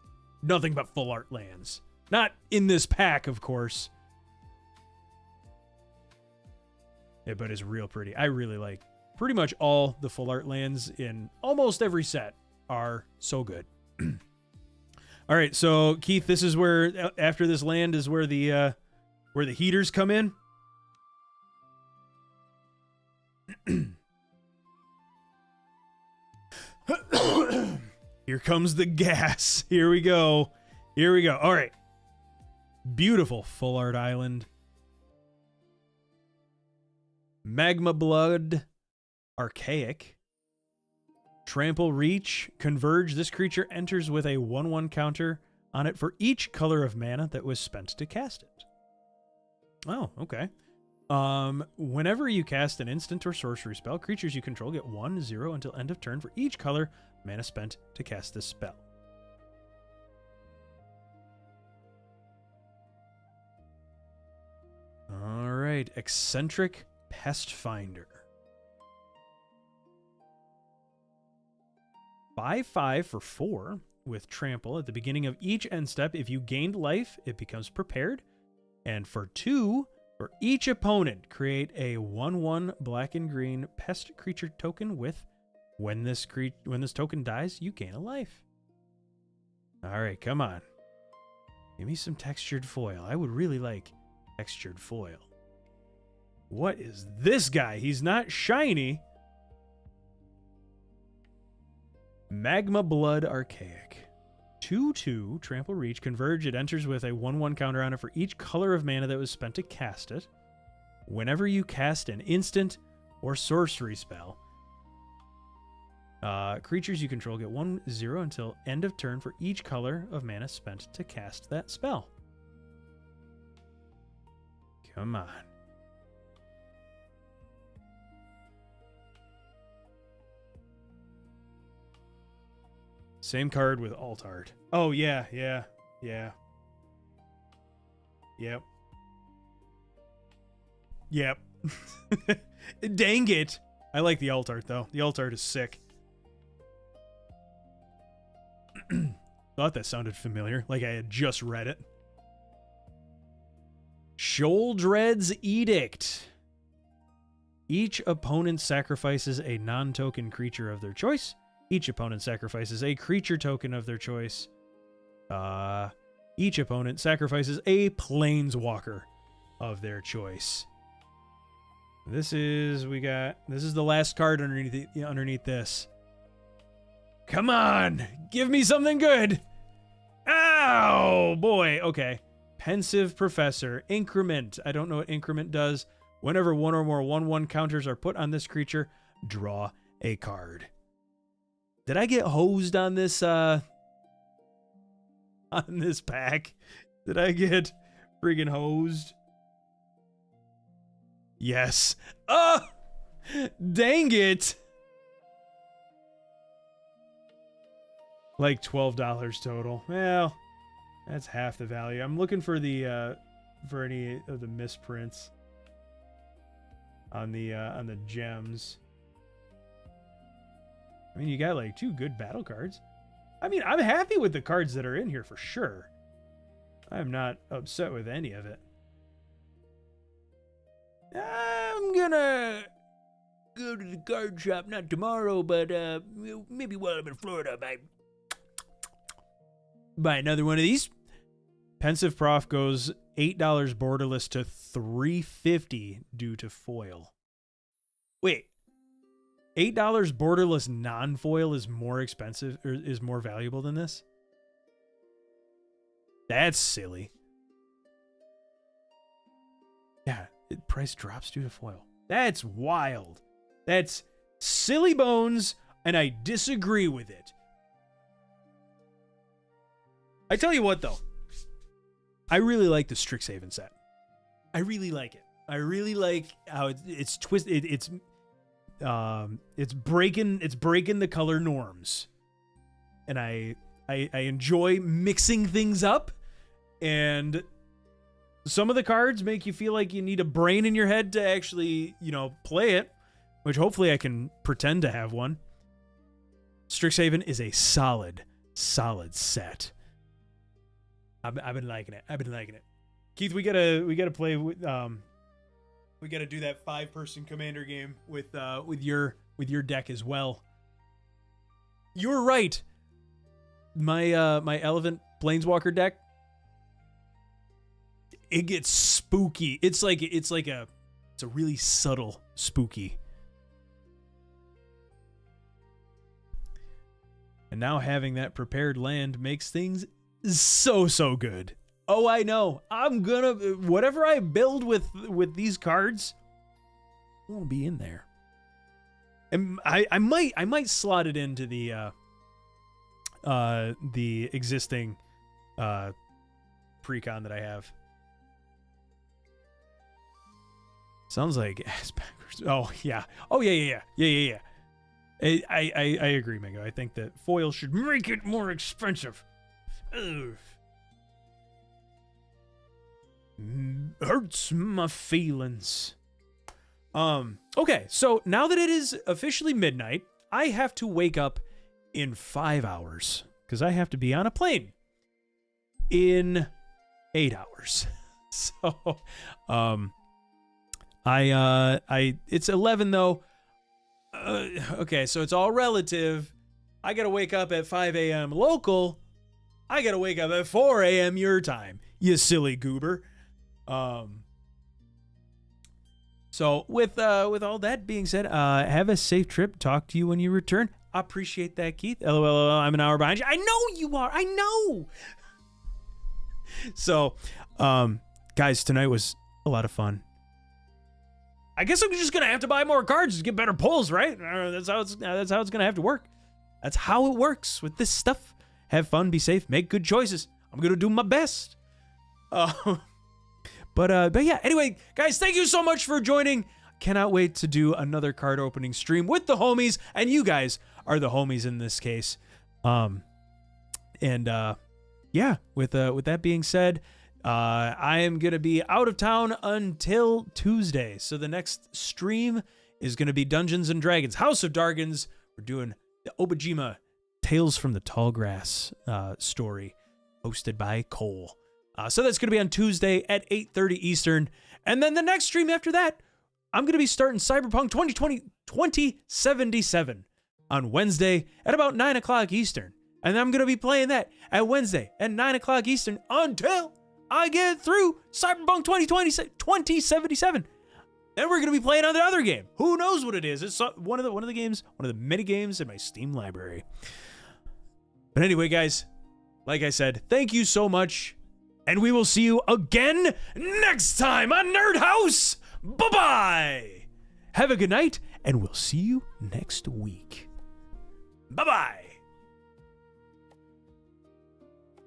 nothing but full art lands. Not in this pack, of course. Yeah, but it's real pretty. I really like pretty much all the full art lands in almost every set are so good. All right, so Keith, this is where after this land is where the heaters come in. Here comes the gas. Here we go. All right. Beautiful full art island. Magma Blood. Archaic. Trample Reach. Converge. This creature enters with a 1/1 counter on it for each color of mana that was spent to cast it. Oh, okay. Whenever you cast an instant or sorcery spell, creatures you control get 1/0 until end of turn for each color mana spent to cast this spell. All right, Eccentric Pest Finder. 5/5 for 4 with Trample. At the beginning of each end step, if you gained life, it becomes prepared. And for 2, for each opponent, create a 1/1 black and green pest creature token with when this token dies, you gain a life. All right, come on. Give me some textured foil. I would really like textured foil. What is this guy? He's not shiny. Magma Blood Archaic. 2/2, Trample Reach, Converge. It enters with a 1/1 counter on it for each color of mana that was spent to cast it. Whenever you cast an instant or sorcery spell, creatures you control get 1/0 until end of turn for each color of mana spent to cast that spell. Come on. Same card with alt art. Oh, yeah. Yep. Dang it. I like the alt art, though. The alt art is sick. Thought that sounded familiar, like I had just read it. Sholdred's Edict. Each opponent sacrifices a non-token creature of their choice. Each opponent sacrifices a creature token of their choice. Each opponent sacrifices a planeswalker of their choice. This is the last card underneath this. Come on, give me something good. Ow, boy. Okay. Pensive Professor. Increment. I don't know what increment does. Whenever one or more 1/1 counters are put on this creature, draw a card. Did I get hosed on this pack? Did I get friggin' hosed? Yes. Oh! Dang it! Like $12 total. Well, that's half the value. I'm looking for the for any of the misprints on the gems. I mean, you got like 2 good battle cards. I mean, I'm happy with the cards that are in here for sure. I'm not upset with any of it. I'm gonna go to the card shop, not tomorrow, but maybe while I'm in Florida, I buy another one of these. Pensive Prof goes $8 borderless to $3.50 due to foil. Wait. $8 borderless non-foil is more expensive, or is more valuable than this? That's silly. Yeah, price drops due to foil. That's wild. That's silly bones, and I disagree with it. I tell you what, though. I really like the Strixhaven set. I really like it. I really like how it's twisted. It's breaking the color norms, and I enjoy mixing things up, and some of the cards make you feel like you need a brain in your head to actually, play it, which hopefully I can pretend to have one. Strixhaven is a solid set. I've been liking it. Keith, we gotta play with we got to do that 5-person commander game with your deck as well. You're right. My Elephant Planeswalker deck, it gets spooky. It's a really subtle spooky. And now having that prepared land makes things so good. Oh, I know. I'm gonna whatever I build with these cards won't be in there. And I might slot it into the existing precon that I have. Sounds like ass backwards. Oh, yeah. Oh, yeah. I agree, Mango. I think that foil should make it more expensive. Ugh. Hurts my feelings. Okay, so now that it is officially midnight, I have to wake up in 5 hours because I have to be on a plane in 8 hours. So, it's 11 though. Okay, so it's all relative. I gotta wake up at 5 a.m. local. I gotta wake up at 4 a.m. your time, you silly goober. So with all that being said, have a safe trip. Talk to you when you return. I appreciate that, Keith. LOL, I'm an hour behind you. I know you are. I know. So, guys, tonight was a lot of fun. I guess I'm just gonna have to buy more cards to get better pulls, right? That's how it's gonna have to work. That's how it works with this stuff. Have fun, be safe, make good choices. I'm gonna do my best. But yeah, anyway, guys, thank you so much for joining. Cannot wait to do another card opening stream with the homies, and you guys are the homies in this case. Yeah, with that being said, I am gonna be out of town until Tuesday. So the next stream is gonna be Dungeons and Dragons, House of Dargons. We're doing the Obajima Tales from the Tall Grass story, hosted by Cole. So that's going to be on Tuesday at 8:30 Eastern. And then the next stream after that, I'm going to be starting Cyberpunk 2077 on Wednesday at about 9 o'clock Eastern. And I'm going to be playing that at Wednesday at 9 o'clock Eastern until I get through Cyberpunk 2077. Then we're going to be playing on the other game. Who knows what it is? It's one of the games, one of the many games in my Steam library. But anyway, guys, like I said, thank you so much. And we will see you again next time on NerdHaus. Bye-bye. Have a good night, and we'll see you next week. Bye-bye.